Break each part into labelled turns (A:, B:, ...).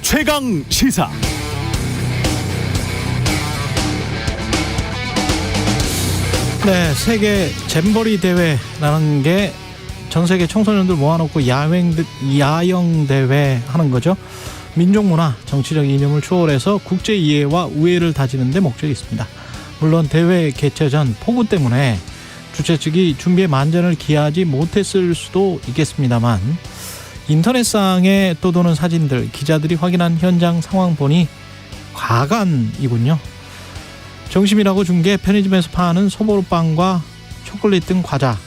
A: 최강 시사.
B: 네, 세계 잼버리 대회라는 게 전 세계 청소년들 모아놓고 야영 대회 하는 거죠. 민족문화, 정치적 이념을 초월해서 국제 이해와 우애를 다지는 데 목적이 있습니다. 물론 대회 개최 전 폭우 때문에 주최 측이 준비에 만전을 기하지 못했을 수도 있겠습니다만 인터넷상에 떠도는 사진들, 기자들이 확인한 현장 상황 보니 과간이군요. 점심이라고 준 게 편의점에서 파는 소보루빵과 초콜릿 등 과자.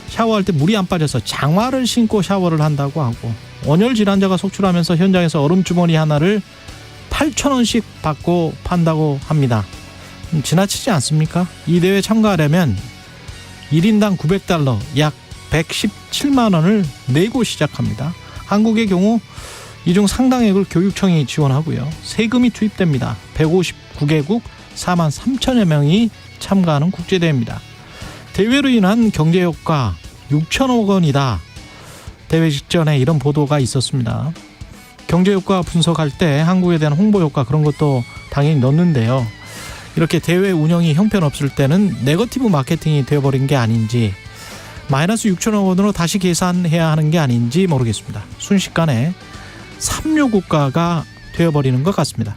B: 샤워할 때 물이 안 빠져서 장화를 신고 샤워를 한다고 하고, 온열 질환자가 속출하면서 현장에서 얼음주머니 하나를 8,000원씩 받고 판다고 합니다. 지나치지 않습니까? 이 대회 참가하려면 1인당 900달러, 약 117만 원을 내고 시작합니다. 한국의 경우 이 중 상당액을 교육청이 지원하고요. 세금이 투입됩니다. 159개국 4만 3천여 명이 참가하는 국제대회입니다. 대회로 인한 경제효과 6천억 원이다. 대회 직전에 이런 보도가 있었습니다. 경제효과 분석할 때 한국에 대한 홍보효과 그런 것도 당연히 넣는데요. 이렇게 대회 운영이 형편없을 때는 네거티브 마케팅이 되어버린 게 아닌지, 마이너스 6천억 원으로 다시 계산해야 하는 게 아닌지 모르겠습니다. 순식간에 삼류 국가가 되어버리는 것 같습니다.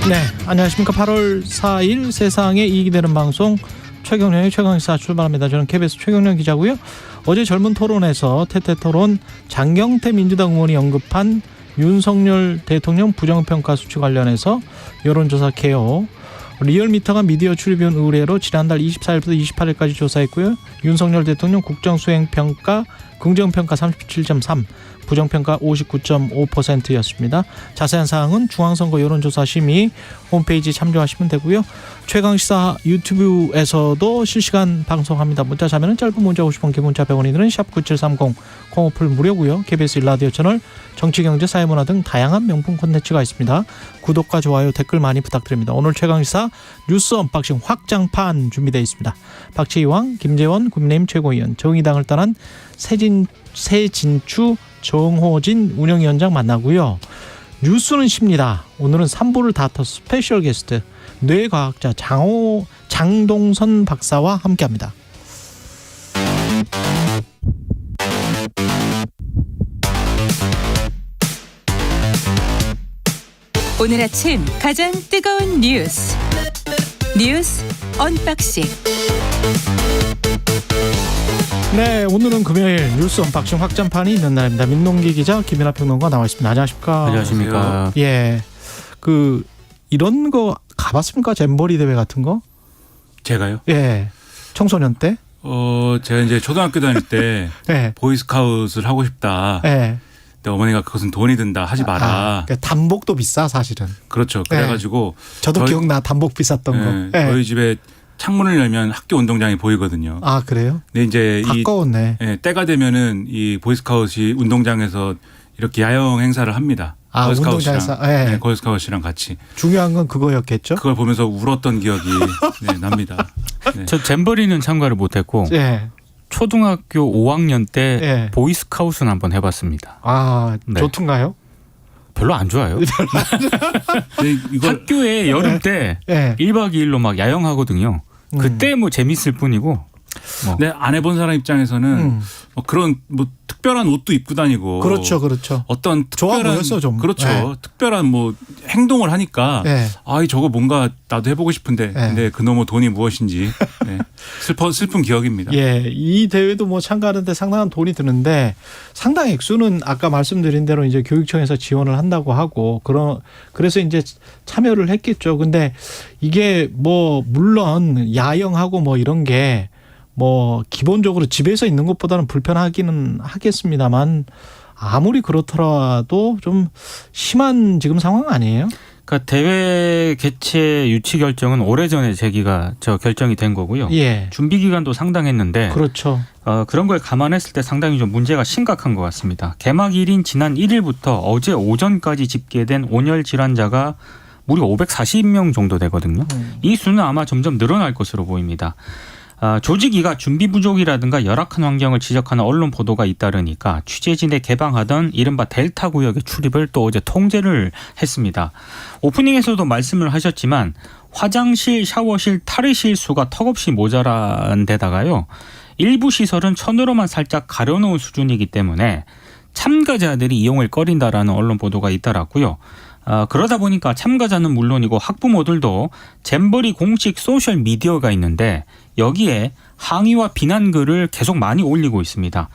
B: 네, 안녕하십니까. 8월 4일 세상에 이익이 되는 방송 최경련의 최강시사 출발합니다. 저는 KBS 최경련 기자고요. 어제 젊은 토론에서 태태토론 장경태 민주당 의원이 언급한 윤석열 대통령 부정평가 수치 관련해서 여론조사 개요. 리얼미터가 미디어 출입위원 의뢰로 지난달 24일부터 28일까지 조사했고요. 윤석열 대통령 국정수행평가 긍정평가 37.3, 부정평가 59.5%였습니다. 자세한 사항은 중앙선거 여론조사심의 홈페이지 참조하시면 되고요. 최강시사 유튜브에서도 실시간 방송합니다. 문자 자면은 짧은 문자 50원, 긴 문자 100원이 드는 샵9730 콩오플 무료고요. KBS 1라디오 채널 정치경제 사회문화 등 다양한 명품 콘텐츠가 있습니다. 구독과 좋아요, 댓글 많이 부탁드립니다. 오늘 최강시사 뉴스 언박싱 확장판 준비되어 있습니다. 박지희왕, 김재원 국민의힘 최고위원, 정의당을 떠난 새진추 정호진 운영위원장 만나고요. 뉴스는 쉽니다. 오늘은 3부를 다퉈 스페셜 게스트 뇌과학자 장동선 박사와 함께합니다.
C: 오늘 아침 가장 뜨거운 뉴스 언박싱.
B: 네, 오늘은 금요일 뉴스 언박싱 확장판이 있는 날입니다. 민동기 기자, 김연아 평론가 나와 있습니다. 안녕하십니까?
D: 안녕하십니까?
B: 예, 이런 거 가봤습니까? 잼버리 대회 같은 거?
D: 제가요?
B: 예, 청소년 때?
D: 제가 이제 초등학교 다닐 때
B: 예.
D: 보이스카웃을 하고 싶다.
B: 예.
D: 근데 어머니가 그것은 돈이 든다, 하지 마라.
B: 그러니까 단복도 비싸 사실은.
D: 그렇죠. 그래가지고
B: 저도 기억나, 단복 비쌌던 거.
D: 저희 집에 창문을 열면 학교 운동장이 보이거든요.
B: 아, 그래요?
D: 근데 이제
B: 가까웠네.
D: 때가 되면은 이 보이스카웃이 운동장에서 이렇게 야영 행사를 합니다.
B: 아, 운동장에서. 예.
D: 걸스카웃이랑 같이.
B: 중요한 건 그거였겠죠?
D: 그걸 보면서 울었던 기억이 납니다. 네.
E: 저 잼버리는 참가를 못했고
B: 예.
E: 초등학교 5학년 때
B: 예.
E: 보이스카웃은 한번 해봤습니다.
B: 아,
E: 네.
B: 좋던가요?
E: 별로 안 좋아요.
D: 근데 이걸
E: 학교에 여름 때
B: 예.
E: 1박 2일로 막 야영하거든요. 그때 뭐 재밌을 뿐이고.
D: 네, 안 해본 사람 입장에서는 그런 뭐 특별한 옷도 입고 다니고,
B: 그렇죠, 그렇죠.
D: 어떤
B: 좋아
D: 특별한
B: 보였어, 좀.
D: 그렇죠,
B: 네.
D: 특별한 뭐 행동을 하니까
B: 네.
D: 저거 뭔가 나도 해보고 싶은데, 근데 그놈의 돈이 무엇인지 슬픈 기억입니다.
B: 예, 이 대회도 뭐 참가하는데 상당한 돈이 드는데 상당 액수는 아까 말씀드린 대로 이제 교육청에서 지원을 한다고 하고 그래서 이제 참여를 했겠죠. 근데 이게 뭐 물론 야영하고 뭐 이런 게 뭐 기본적으로 집에서 있는 것보다는 불편하기는 하겠습니다만 아무리 그렇더라도 좀 심한 지금 상황 아니에요?
E: 그러니까 대회 개최 유치 결정은 오래전에 결정이 된 거고요.
B: 예.
E: 준비 기간도 상당했는데
B: 그렇죠.
E: 그런 걸 감안했을 때 상당히 좀 문제가 심각한 것 같습니다. 개막일인 지난 1일부터 어제 오전까지 집계된 온열 질환자가 무려 540명 정도 되거든요. 이 수는 아마 점점 늘어날 것으로 보입니다. 조직위가 준비 부족이라든가 열악한 환경을 지적하는 언론 보도가 잇따르니까 취재진에 개방하던 이른바 델타 구역의 출입을 또 어제 통제를 했습니다. 오프닝에서도 말씀을 하셨지만 화장실, 샤워실, 탈의실 수가 턱없이 모자란 데다가요. 일부 시설은 천으로만 살짝 가려놓은 수준이기 때문에 참가자들이 이용을 꺼린다라는 언론 보도가 잇따랐고요. 그러다 보니까 참가자는 물론이고 학부모들도 잼버리 공식 소셜 미디어가 있는데 여기에 항의와 비난글을 계속 많이 올리고 있습니다.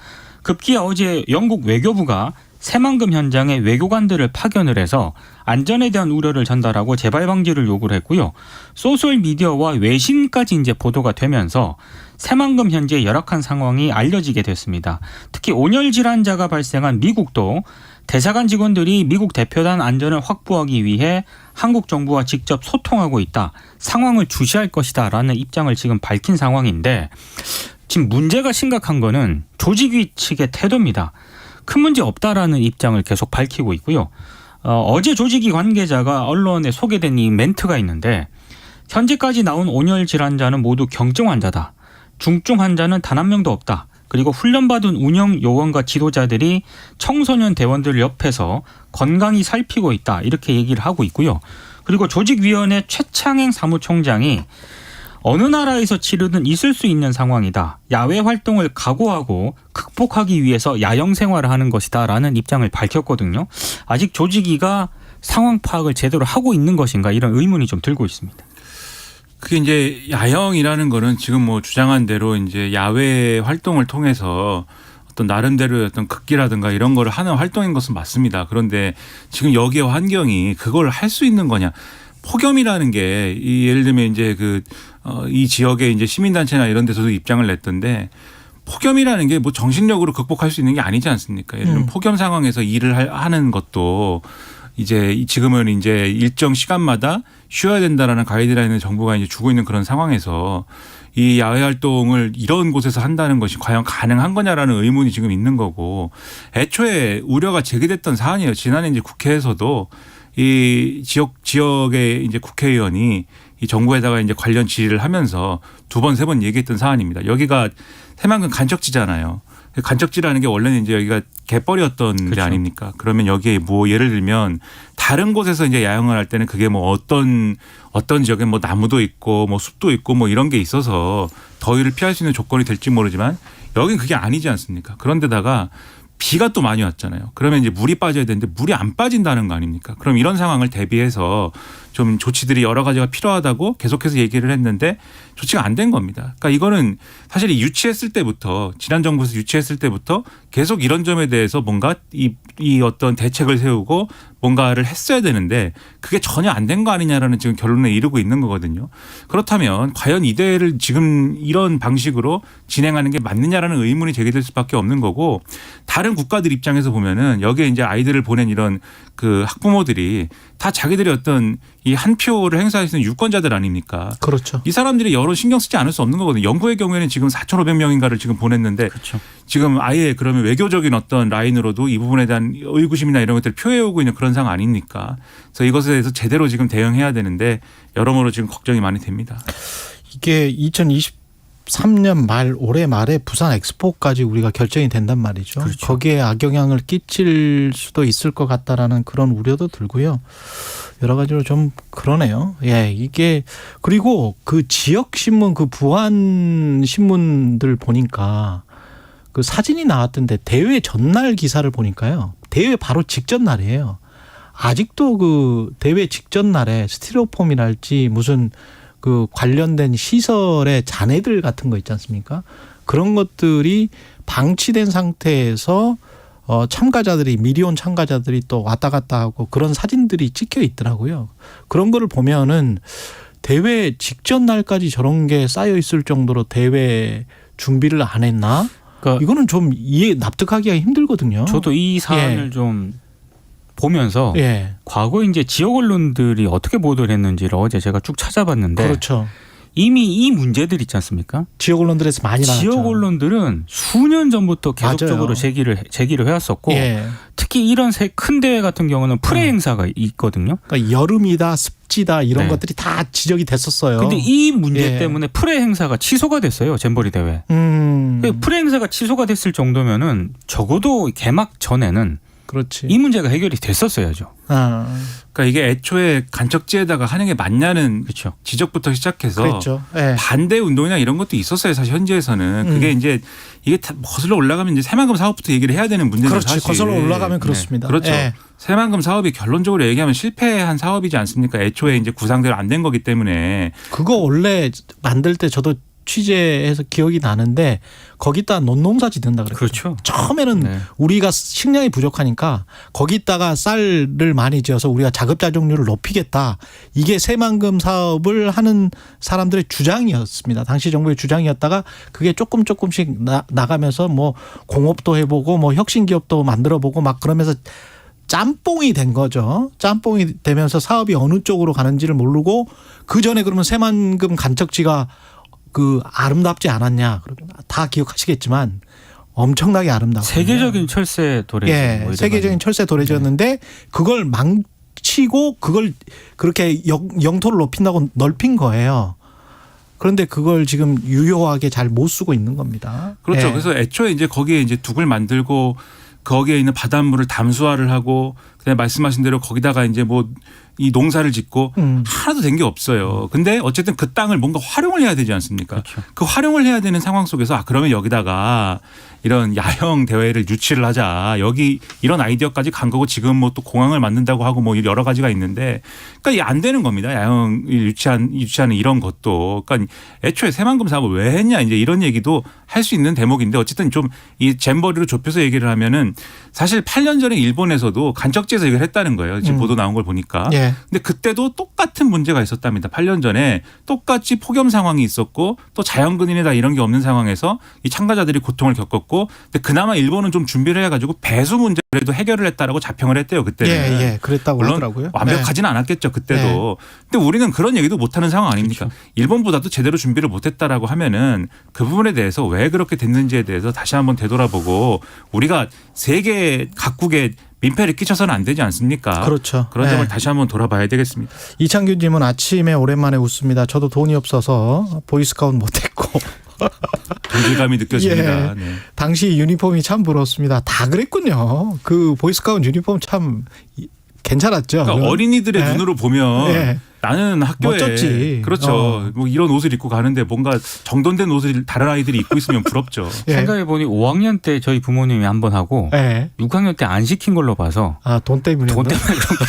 E: 급기야 어제 영국 외교부가 새만금 현장에 외교관들을 파견을 해서 안전에 대한 우려를 전달하고 재발 방지를 요구를 했고요. 소셜 미디어와 외신까지 이제 보도가 되면서 새만금 현지의 열악한 상황이 알려지게 됐습니다. 특히 온열 질환자가 발생한 미국도 대사관 직원들이 미국 대표단 안전을 확보하기 위해 한국 정부와 직접 소통하고 있다. 상황을 주시할 것이다라는 입장을 지금 밝힌 상황인데 지금 문제가 심각한 거는 조직위 측의 태도입니다. 큰 문제 없다라는 입장을 계속 밝히고 있고요. 어제 조직위 관계자가 언론에 소개된 이 멘트가 있는데 현재까지 나온 온열 질환자는 모두 경증 환자다. 중증 환자는 단 한 명도 없다. 그리고 훈련받은 운영 요원과 지도자들이 청소년 대원들 옆에서 건강히 살피고 있다. 이렇게 얘기를 하고 있고요. 그리고 조직위원회 최창행 사무총장이 어느 나라에서 치르든 있을 수 있는 상황이다. 야외 활동을 각오하고 극복하기 위해서 야영 생활을 하는 것이다. 라는 입장을 밝혔거든요. 아직 조직위가 상황 파악을 제대로 하고 있는 것인가 이런 의문이 좀 들고 있습니다.
D: 그게 이제 야영이라는 거는 지금 뭐 주장한 대로 이제 야외 활동을 통해서 어떤 나름대로의 어떤 극기라든가 이런 거를 하는 활동인 것은 맞습니다. 그런데 지금 여기의 환경이 그걸 할 수 있는 거냐. 폭염이라는 게 이 예를 들면 이제 이 지역의 이제 시민단체나 이런 데서도 입장을 냈던데 폭염이라는 게 뭐 정신력으로 극복할 수 있는 게 아니지 않습니까? 예를 들면 폭염 상황에서 일을 하는 것도 이제 지금은 이제 일정 시간마다 쉬어야 된다라는 가이드라인을 정부가 이제 주고 있는 그런 상황에서 이 야외 활동을 이런 곳에서 한다는 것이 과연 가능한 거냐라는 의문이 지금 있는 거고 애초에 우려가 제기됐던 사안이에요. 지난해 이제 국회에서도 이 지역의 이제 국회의원이 이 정부에다가 이제 관련 질의를 하면서 두 번, 세 번 얘기했던 사안입니다. 여기가 새만금 간척지잖아요. 간척지라는 게 원래는 이제 여기가 갯벌이었던 데 아닙니까? 그러면 여기에 뭐 예를 들면 다른 곳에서 이제 야영을 할 때는 그게 뭐 어떤 지역에 뭐 나무도 있고 뭐 숲도 있고 뭐 이런 게 있어서 더위를 피할 수 있는 조건이 될지 모르지만 여긴 그게 아니지 않습니까? 그런데다가 비가 또 많이 왔잖아요. 그러면 이제 물이 빠져야 되는데 물이 안 빠진다는 거 아닙니까? 그럼 이런 상황을 대비해서 좀 조치들이 여러 가지가 필요하다고 계속해서 얘기를 했는데 조치가 안 된 겁니다. 그러니까 이거는 사실 유치했을 때부터 지난 정부에서 유치했을 때부터 계속 이런 점에 대해서 뭔가 이 어떤 대책을 세우고 뭔가를 했어야 되는데 그게 전혀 안 된 거 아니냐라는 지금 결론에 이르고 있는 거거든요. 그렇다면 과연 이 대회를 지금 이런 방식으로 진행하는 게 맞느냐라는 의문이 제기될 수밖에 없는 거고 다른 국가들 입장에서 보면은 여기에 이제 아이들을 보낸 이런 그 학부모들이 다 자기들이 어떤 이 한 표를 행사할 수 있는 유권자들 아닙니까? 그렇죠. 이 사람들이 여러 신경 쓰지 않을 수 없는 거거든요. 영국의 경우에는 지금 4,500명인가를 지금 보냈는데 그렇죠. 지금 아예 그러면 외교적인 어떤 라인으로도 이 부분에 대한 의구심이나 이런 것들을 표해오고 있는 그런 상황 아닙니까? 그래서 이것에 대해서 제대로 지금 대응해야 되는데 여러모로 지금 걱정이 많이 됩니다.
B: 이게 2023년 말 올해 말에 부산 엑스포까지 우리가 결정이 된단 말이죠. 그렇죠. 거기에 악영향을 끼칠 수도 있을 것 같다라는 그런 우려도 들고요. 여러 가지로 좀 그러네요. 예, 이게 그리고 그 지역 신문 그 부안 신문들 보니까 그 사진이 나왔던데 대회 전날 기사를 보니까요. 대회 바로 직전 날이에요. 아직도 그 대회 직전 날에 스티로폼이랄지 무슨 그 관련된 시설의 잔해들 같은 거 있지 않습니까? 그런 것들이 방치된 상태에서 참가자들이 미리 온 참가자들이 또 왔다 갔다 하고 그런 사진들이 찍혀 있더라고요. 그런 거를 보면은 대회 직전 날까지 저런 게 쌓여 있을 정도로 대회 준비를 안 했나? 그러니까 이거는 좀 납득하기가 힘들거든요.
E: 저도 이 사안을 좀 보면서 과거 이제 지역 언론들이 어떻게 보도를 했는지를 어제 제가 쭉 찾아봤는데
B: 그렇죠.
E: 이미 이 문제들 있지 않습니까?
B: 지역 언론들에서 많이 나왔죠.
E: 지역 언론들은 수년 전부터 계속적으로 제기를 해왔었고 특히 이런 큰 대회 같은 경우는 프레 행사가 있거든요.
B: 그러니까 여름이다, 습지다 이런
E: 네.
B: 것들이 다 지적이 됐었어요.
E: 근데 이 문제
B: 예.
E: 때문에 프레 행사가 취소가 됐어요. 잼버리 대회. 프레 행사가 취소가 됐을 정도면은 적어도 개막 전에는
B: 그렇지.
E: 이 문제가 해결이 됐었어야죠.
B: 아,
D: 그러니까 이게 애초에 간척지에다가 하는 게 맞냐는
E: 그렇죠.
D: 지적부터 시작해서
B: 그랬죠. 예.
D: 반대 운동이나 이런 것도 있었어요. 사실 현지에서는 그게 이제 이게 다 거슬러 올라가면 이제 새만금 사업부터 얘기를 해야 되는 문제는
B: 그렇지.
D: 사실.
B: 거슬러 올라가면 그렇습니다.
D: 그렇죠.
B: 예.
D: 새만금 사업이 결론적으로 얘기하면 실패한 사업이지 않습니까? 애초에 이제 구상대로 안 된 거기 때문에.
B: 그거 원래 만들 때 저도 취재해서 기억이 나는데 거기다 논농사 짓는다 그랬어요.
E: 그렇죠.
B: 처음에는
E: 네.
B: 우리가 식량이 부족하니까 거기다가 쌀을 많이 지어서 우리가 자급자족률을 높이겠다. 이게 새만금 사업을 하는 사람들의 주장이었습니다. 당시 정부의 주장이었다가 그게 조금씩 나가면서 뭐 공업도 해보고 뭐 혁신기업도 만들어보고 막 그러면서 짬뽕이 된 거죠. 짬뽕이 되면서 사업이 어느 쪽으로 가는지를 모르고 그 전에 그러면 새만금 간척지가 그 아름답지 않았냐. 다 기억하시겠지만 엄청나게 아름답고
E: 세계적인 철새 도래지.
B: 예,
E: 뭐
B: 세계적인 철새 도래지였는데 그걸 망치고 그걸 그렇게 영토를 높인다고 넓힌 거예요. 그런데 그걸 지금 유효하게 잘 못 쓰고 있는 겁니다.
D: 그렇죠.
B: 예.
D: 그래서 애초에 이제 거기에 이제 둑을 만들고 거기에 있는 바닷물을 담수화를 하고 그다음에 말씀하신 대로 거기다가 이제 뭐 이 농사를 짓고 하나도 된 게 없어요. 근데 어쨌든 그 땅을 뭔가 활용을 해야 되지 않습니까?
E: 그렇죠.
D: 그 활용을 해야 되는 상황 속에서 그러면 여기다가 이런 야형 대회를 유치를 하자. 여기 이런 아이디어까지 간 거고 지금 뭐 또 공항을 만든다고 하고 뭐 여러 가지가 있는데 그러니까 이게 안 되는 겁니다. 야형을 유치하는 이런 것도. 그러니까 애초에 새만금 사업을 왜 했냐 이제 이런 얘기도 할 수 있는 대목인데 어쨌든 좀 이 잼버리로 좁혀서 얘기를 하면은 사실 8년 전에 일본에서도 간척지에서 얘기를 했다는 거예요. 지금 보도 나온 걸 보니까.
B: 예.
D: 근데 그때도 똑같은 문제가 있었답니다. 8년 전에 똑같이 폭염 상황이 있었고 또 자연근인이다 이런 게 없는 상황에서 이 참가자들이 고통을 겪었고 근데 그나마 일본은 좀 준비를 해가지고 배수 문제라도 해결을 했다라고 자평을 했대요. 그때는.
B: 예, 그랬다고
D: 물론
B: 하더라고요.
D: 완벽하지는 않았겠죠. 그때도. 근데 우리는 그런 얘기도 못하는 상황 아닙니까?
E: 그렇죠.
D: 일본보다도 제대로 준비를 못했다라고 하면은 그 부분에 대해서 왜 그렇게 됐는지에 대해서 다시 한번 되돌아보고 우리가 세계 각국에 민폐를 끼쳐서는 안 되지 않습니까?
B: 그렇죠.
D: 그런
B: 예.
D: 점을 다시 한번 돌아봐야 되겠습니다.
B: 이창규님은 아침에 오랜만에 웃습니다. 저도 돈이 없어서 보이스카우트 못했고
D: 동질감이 느껴집니다.
B: 예.
D: 네.
B: 당시 유니폼이 참 부러웠습니다. 다 그랬군요. 그 보이스카우트 유니폼 참 괜찮았죠.
D: 그러니까 어린이들의
B: 예.
D: 눈으로 보면
B: 예.
D: 나는 학교에
B: 멋졌지.
D: 그렇죠. 뭐 이런 옷을 입고 가는데 뭔가 정돈된 옷을 다른 아이들이 입고 있으면 부럽죠.
B: 예.
E: 생각해보니 5학년 때 저희 부모님이 한 번 하고
B: 예.
E: 6학년 때 안 시킨 걸로 봐서
B: 아, 돈 때문에.
E: 돈 때문에 그런 거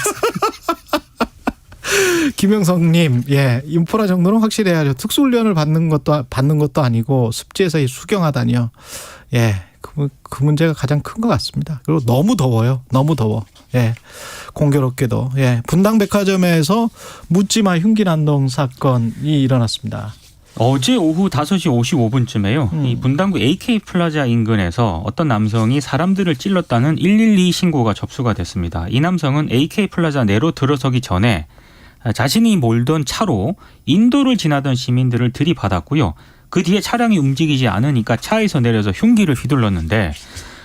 B: 김영성님, 예, 인프라 정도는 확실해야죠. 특수훈련을 받는 것도 아니고 습지에서 수경하다니요. 예, 그 문제가 가장 큰 것 같습니다. 그리고 너무 더워요. 너무 더워. 예, 공교롭게도 예, 분당백화점에서 묻지마 흉기난동 사건이 일어났습니다.
E: 어제 오후 5시 55분쯤에요. 이 분당구 AK 플라자 인근에서 어떤 남성이 사람들을 찔렀다는 112 신고가 접수가 됐습니다. 이 남성은 AK 플라자 내로 들어서기 전에 자신이 몰던 차로 인도를 지나던 시민들을 들이받았고요. 그 뒤에 차량이 움직이지 않으니까 차에서 내려서 흉기를 휘둘렀는데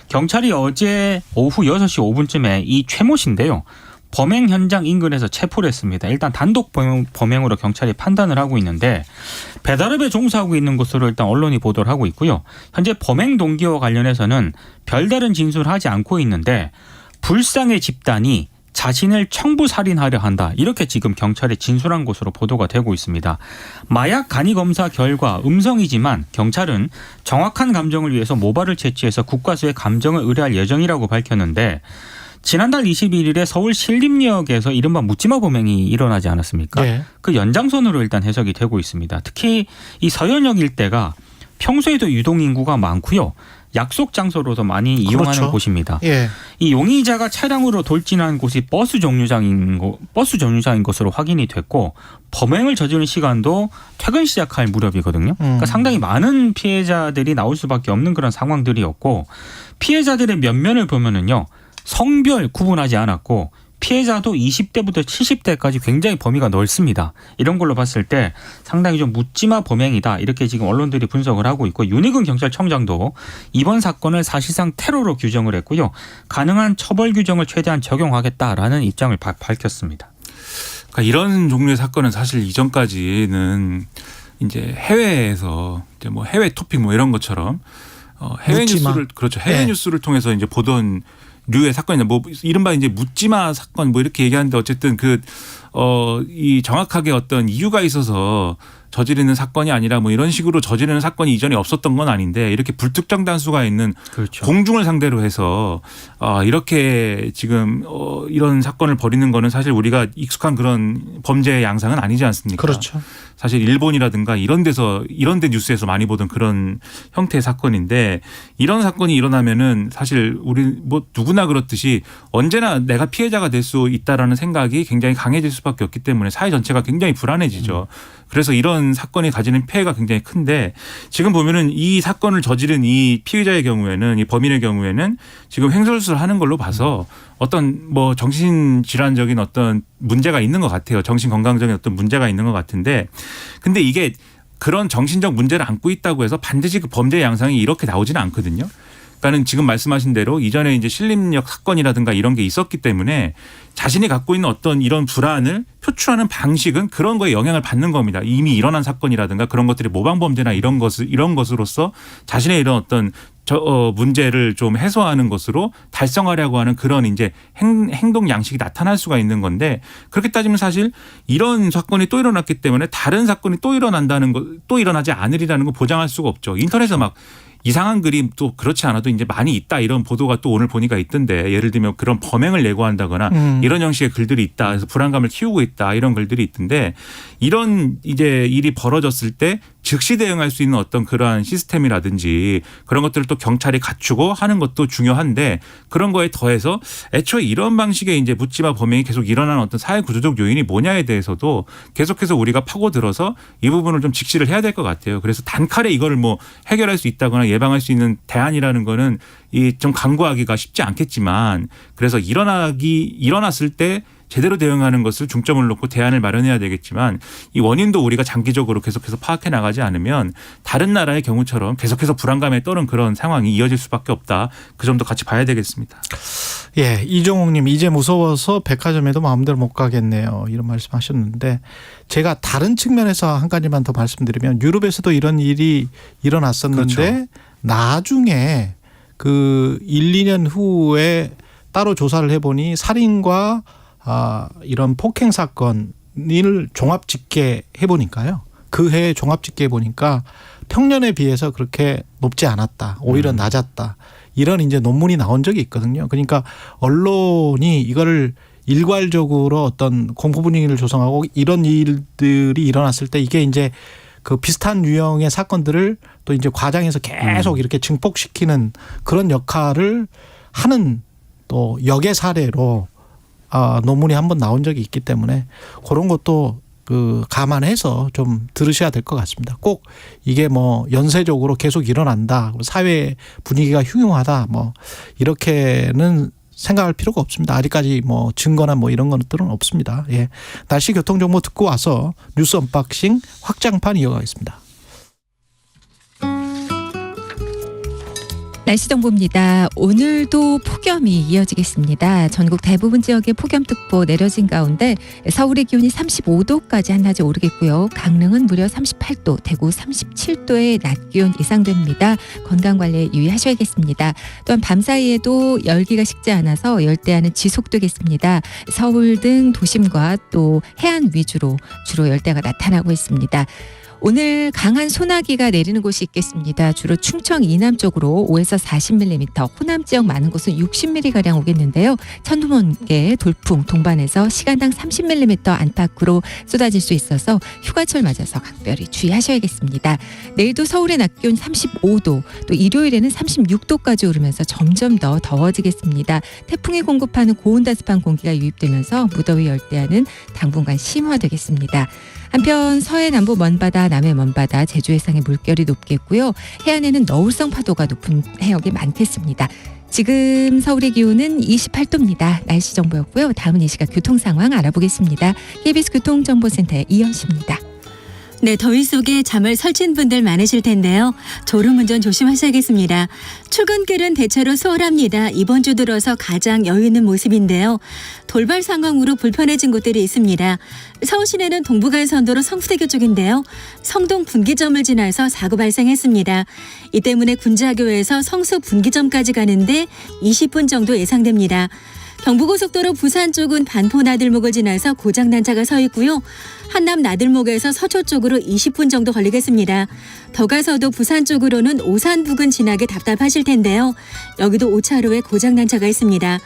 E: 경찰이 어제 오후 6시 5분쯤에 이 최모 씨인데요. 범행 현장 인근에서 체포를 했습니다. 일단 단독 범행으로 경찰이 판단을 하고 있는데 배달업에 종사하고 있는 것으로 일단 언론이 보도를 하고 있고요. 현재 범행 동기와 관련해서는 별다른 진술을 하지 않고 있는데 불상의 집단이 자신을 청부살인하려 한다. 이렇게 지금 경찰에 진술한 것으로 보도가 되고 있습니다. 마약 간이 검사 결과 음성이지만 경찰은 정확한 감정을 위해서 모발을 채취해서 국과수에 감정을 의뢰할 예정이라고 밝혔는데 지난달 21일에 서울 신림역에서 이른바 묻지마 범행이 일어나지 않았습니까?
B: 네.
E: 그 연장선으로 일단 해석이 되고 있습니다. 특히 이 서현역 일대가 평소에도 유동인구가 많고요. 약속 장소로도 많이 이용하는
B: 그렇죠.
E: 곳입니다.
B: 예.
E: 이 용의자가 차량으로 돌진한 곳이 버스 정류장인 것으로 확인이 됐고 범행을 저지른 시간도 퇴근 시작할 무렵이거든요. 그러니까 상당히 많은 피해자들이 나올 수밖에 없는 그런 상황들이었고 피해자들의 면면을 보면은요. 성별 구분하지 않았고 피해자도 20대부터 70대까지 굉장히 범위가 넓습니다. 이런 걸로 봤을 때 상당히 좀 묻지마 범행이다. 이렇게 지금 언론들이 분석을 하고 있고 윤희근 경찰청장도 이번 사건을 사실상 테러로 규정을 했고요. 가능한 처벌 규정을 최대한 적용하겠다라는 입장을 밝혔습니다.
D: 그러니까 이런 종류의 사건은 사실 이전까지는 이제 해외에서 이제 뭐 해외 토픽 뭐 이런 것처럼 해외
B: 묻지마.
D: 뉴스를 그렇죠. 해외
B: 네.
D: 뉴스를 통해서 이제 보던 류의 사건이나 뭐 이른바 이제 묻지마 사건 뭐 이렇게 얘기하는데 어쨌든 이 정확하게 어떤 이유가 있어서 저지르는 사건이 아니라 뭐 이런 식으로 저지르는 사건이 이전에 없었던 건 아닌데 이렇게 불특정 단수가 있는
E: 그렇죠.
D: 공중을 상대로 해서 이렇게 지금 이런 사건을 벌이는 거는 사실 우리가 익숙한 그런 범죄의 양상은 아니지 않습니까?
B: 그렇죠.
D: 사실 일본이라든가 이런 데 뉴스에서 많이 보던 그런 형태의 사건인데 이런 사건이 일어나면은 사실 우리 뭐 누구나 그렇듯이 언제나 내가 피해자가 될 수 있다라는 생각이 굉장히 강해질 수밖에 없기 때문에 사회 전체가 굉장히 불안해지죠. 그래서 이런 사건이 가지는 피해가 굉장히 큰데 지금 보면은 이 사건을 저지른 이 피의자의 경우에는 이 범인의 경우에는 지금 횡설수설 하는 걸로 봐서 어떤 뭐 정신질환적인 어떤 문제가 있는 것 같아요. 정신건강적인 어떤 문제가 있는 것 같은데 근데 이게 그런 정신적 문제를 안고 있다고 해서 반드시 그 범죄 양상이 이렇게 나오지는 않거든요. 그러니까는 지금 말씀하신 대로 이전에 이제 신림역 사건이라든가 이런 게 있었기 때문에 자신이 갖고 있는 어떤 이런 불안을 표출하는 방식은 그런 거에 영향을 받는 겁니다. 이미 일어난 사건이라든가 그런 것들이 모방범죄나 이런 것으로서 자신의 이런 어떤 문제를 좀 해소하는 것으로 달성하려고 하는 그런 이제 행동 양식이 나타날 수가 있는 건데 그렇게 따지면 사실 이런 사건이 또 일어났기 때문에 다른 사건이 또 일어나지 않으리라는 거 보장할 수가 없죠. 인터넷에 막 이상한 그림 또 그렇지 않아도 이제 많이 있다 이런 보도가 또 오늘 보니까 있던데 예를 들면 그런 범행을 예고한다거나 이런 형식의 글들이 있다. 그래서 불안감을 키우고 있다 이런 글들이 있던데 이런 이제 일이 벌어졌을 때 즉시 대응할 수 있는 어떤 그러한 시스템이라든지 그런 것들을 또 경찰이 갖추고 하는 것도 중요한데 그런 거에 더해서 애초에 이런 방식의 이제 묻지마 범행이 계속 일어나는 어떤 사회 구조적 요인이 뭐냐에 대해서도 계속해서 우리가 파고들어서 이 부분을 좀 직시를 해야 될 것 같아요. 그래서 단칼에 이거를 뭐 해결할 수 있다거나 예방할 수 있는 대안이라는 거는 이 좀 강구하기가 쉽지 않겠지만 그래서 일어났을 때 제대로 대응하는 것을 중점을 놓고 대안을 마련해야 되겠지만 이 원인도 우리가 장기적으로 계속해서 파악해 나가지 않으면 다른 나라의 경우처럼 계속해서 불안감에 떠는 그런 상황이 이어질 수밖에 없다. 그 점도 같이 봐야 되겠습니다.
B: 예, 이종욱님 이제 무서워서 백화점에도 마음대로 못 가겠네요. 이런 말씀하셨는데 제가 다른 측면에서 한 가지만 더 말씀드리면 유럽에서도 이런 일이 일어났었는데
D: 그렇죠.
B: 나중에 그 1, 2년 후에 따로 조사를 해보니 살인과 이런 폭행 사건을 종합 집계 해보니까요. 그 해에 종합 집계 해보니까 평년에 비해서 그렇게 높지 않았다. 오히려 낮았다. 이런 이제 논문이 나온 적이 있거든요. 그러니까 언론이 이거를 일괄적으로 어떤 공포 분위기를 조성하고 이런 일들이 일어났을 때 이게 이제 그 비슷한 유형의 사건들을 또 이제 과장해서 계속 이렇게 증폭시키는 그런 역할을 하는 또 역의 사례로 논문이 한번 나온 적이 있기 때문에 그런 것도 그 감안해서 좀 들으셔야 될 것 같습니다. 꼭 이게 뭐 연쇄적으로 계속 일어난다. 사회 분위기가 흉흉하다. 뭐 이렇게는 생각할 필요가 없습니다. 아직까지 뭐 증거나 뭐 이런 것들은 없습니다. 예. 날씨 교통 정보 듣고 와서 뉴스 언박싱 확장판 이어가겠습니다.
A: 날씨 정보입니다. 오늘도 폭염이 이어지겠습니다. 전국 대부분 지역에 폭염특보 내려진 가운데 서울의 기온이 35도까지 한낮에 오르겠고요. 강릉은 무려 38도, 대구 37도의 낮 기온 예상됩니다. 건강관리에 유의하셔야겠습니다. 또한 밤사이에도 열기가 식지 않아서 열대야는 지속되겠습니다. 서울 등 도심과 또 해안 위주로 주로 열대야가 나타나고 있습니다. 오늘 강한 소나기가 내리는 곳이 있겠습니다. 주로 충청 이남 쪽으로 5에서 40mm, 호남 지역 많은 곳은 60mm가량 오겠는데요. 천둥번개, 돌풍, 동반해서 시간당 30mm 안팎으로 쏟아질 수 있어서 휴가철 맞아서 각별히 주의하셔야겠습니다. 내일도 서울의 낮 기온 35도, 또 일요일에는 36도까지 오르면서 점점 더 더워지겠습니다. 태풍이 공급하는 고온다습한 공기가 유입되면서 무더위 열대야는 당분간 심화되겠습니다. 한편 서해 남부 먼바다, 남해 먼바다, 제주 해상의 물결이 높겠고요. 해안에는 너울성 파도가 높은 해역이 많겠습니다. 지금 서울의 기온은 28도입니다. 날씨 정보였고요. 다음은 이 시각 교통 상황 알아보겠습니다. KBS 교통정보센터의 이현 씨입니다.
F: 네, 더위 속에 잠을 설친 분들 많으실 텐데요. 졸음운전 조심하셔야겠습니다. 출근길은 대체로 수월합니다. 이번 주 들어서 가장 여유 있는 모습인데요. 돌발 상황으로 불편해진 곳들이 있습니다. 서울 시내는 동부간선도로 성수대교 쪽인데요. 성동 분기점을 지나서 사고 발생했습니다. 이 때문에 군자교에서 성수 분기점까지 가는데 20분 정도 예상됩니다. 경부고속도로 부산 쪽은 반포 나들목을 지나서 고장난 차가 서 있고요. 한남 나들목에서 서초 쪽으로 20분 정도 걸리겠습니다. 더 가서도 부산 쪽으로는 오산 부근 지나기 답답하실 텐데요. 여기도 5차로에 고장난 차가 있습니다.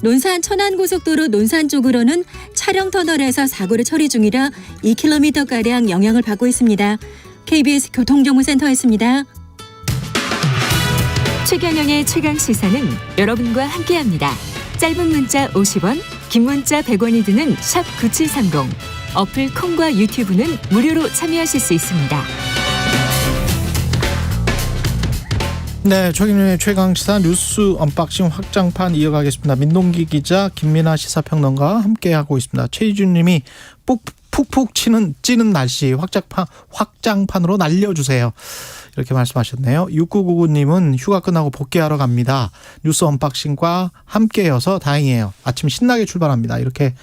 F: 논산 천안고속도로 논산 쪽으로는 차량 터널에서 사고를 처리 중이라 2km가량 영향을 받고 있습니다. KBS 교통정보센터였습니다.
C: 최경영의 최강 시사는 여러분과 함께합니다. 짧은 문자 50원, 긴 문자 100원이 드는 샵 9730. 어플 콩과 유튜브는 무료로 참여하실 수 있습니다.
B: 네, 최경영의 최강시사 뉴스 언박싱 확장판 이어가겠습니다. 민동기 기자, 김민아 시사평론가와 함께하고 있습니다. 최희준 님이 푹푹 찌는 날씨 확장판으로 날려주세요. 이렇게 말씀하셨네요. 6999님은 휴가 끝나고 복귀하러 갑니다. 뉴스 언박싱과 함께여서 다행이에요. 아침 신나게 출발합니다. 이렇게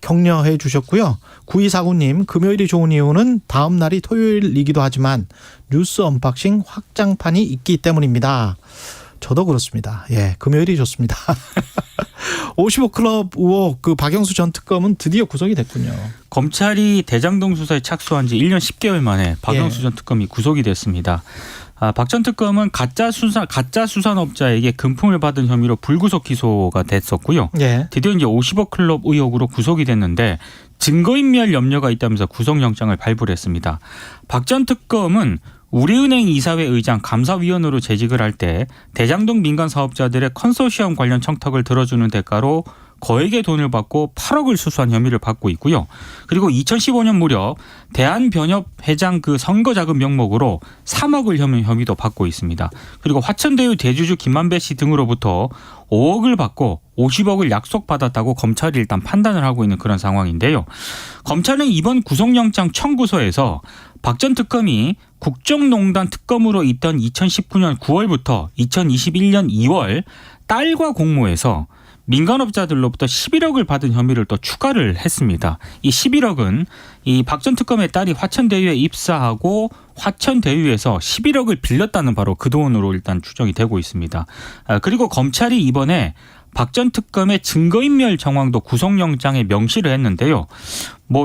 B: 격려해 주셨고요. 9249님, 금요일이 좋은 이유는 다음 날이 토요일이기도 하지만 뉴스 언박싱 확장판이 있기 때문입니다. 저도 그렇습니다. 예, 금요일이 좋습니다. 55클럽 의혹 박영수 전 특검은 드디어 구속이 됐군요.
E: 검찰이 대장동 수사에 착수한 지 1년 10개월 만에 박영수 전 특검이 구속이 됐습니다. 박 전 특검은 가짜 수산업자에게 금품을 받은 혐의로 불구속 기소가 됐었고요.
B: 예.
E: 드디어 이제 50억 클럽 의혹으로 구속이 됐는데 증거인멸 염려가 있다면서 구속영장을 발부를 했습니다. 박 전 특검은 우리은행 이사회 의장 감사위원으로 재직을 할 때 대장동 민간 사업자들의 컨소시엄 관련 청탁을 들어주는 대가로 거액의 돈을 받고 8억을 수수한 혐의를 받고 있고요. 그리고 2015년 무렵 대한변협 회장 선거 자금 명목으로 3억을 혐의도 받고 있습니다. 그리고 화천대유 대주주 김만배 씨 등으로부터 5억을 받고 50억을 약속받았다고 검찰이 일단 판단을 하고 있는 그런 상황인데요. 검찰은 이번 구속영장 청구서에서 박 전 특검이 국정농단 특검으로 있던 2019년 9월부터 2021년 2월 딸과 공모해서 민간업자들로부터 11억을 받은 혐의를 또 추가를 했습니다. 이 11억은 이 박 전 특검의 딸이 화천대유에 입사하고 화천대유에서 11억을 빌렸다는 바로 그 돈으로 일단 추정이 되고 있습니다. 그리고 검찰이 이번에 박 전 특검의 증거인멸 정황도 구속영장에 명시를 했는데요.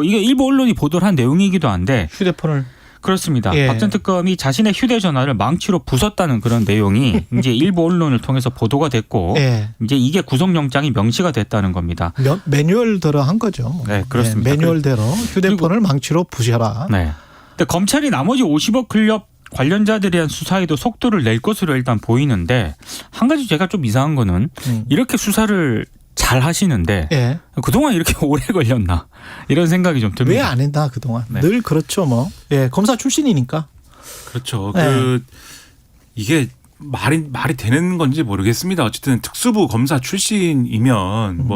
E: 이게 일부 언론이 보도를 한 내용이기도 한데
B: 휴대폰을
E: 그렇습니다.
B: 예.
E: 박 전 특검이 자신의 휴대전화를 망치로 부쉈다는 그런 내용이 이제 일부 언론을 통해서 보도가 됐고
B: 예.
E: 이제 이게 구속영장이 명시가 됐다는 겁니다.
B: 매뉴얼대로 한 거죠.
E: 네, 그렇습니다.
B: 예, 매뉴얼대로 휴대폰을 망치로 부셔라.
E: 네. 근데 검찰이 나머지 50억 클럽 관련자들에 대한 수사에도 속도를 낼 것으로 일단 보이는데 한 가지 제가 좀 이상한 거는 이렇게 수사를 잘 하시는데
B: 예.
E: 그동안 이렇게 오래 걸렸나 이런 생각이 좀 듭니다.
B: 왜 안 했나 그동안.
E: 네.
B: 늘 그렇죠 뭐. 예, 검사 출신이니까.
D: 그렇죠.
B: 네.
D: 이게 말이 되는 건지 모르겠습니다. 어쨌든 특수부 검사 출신이면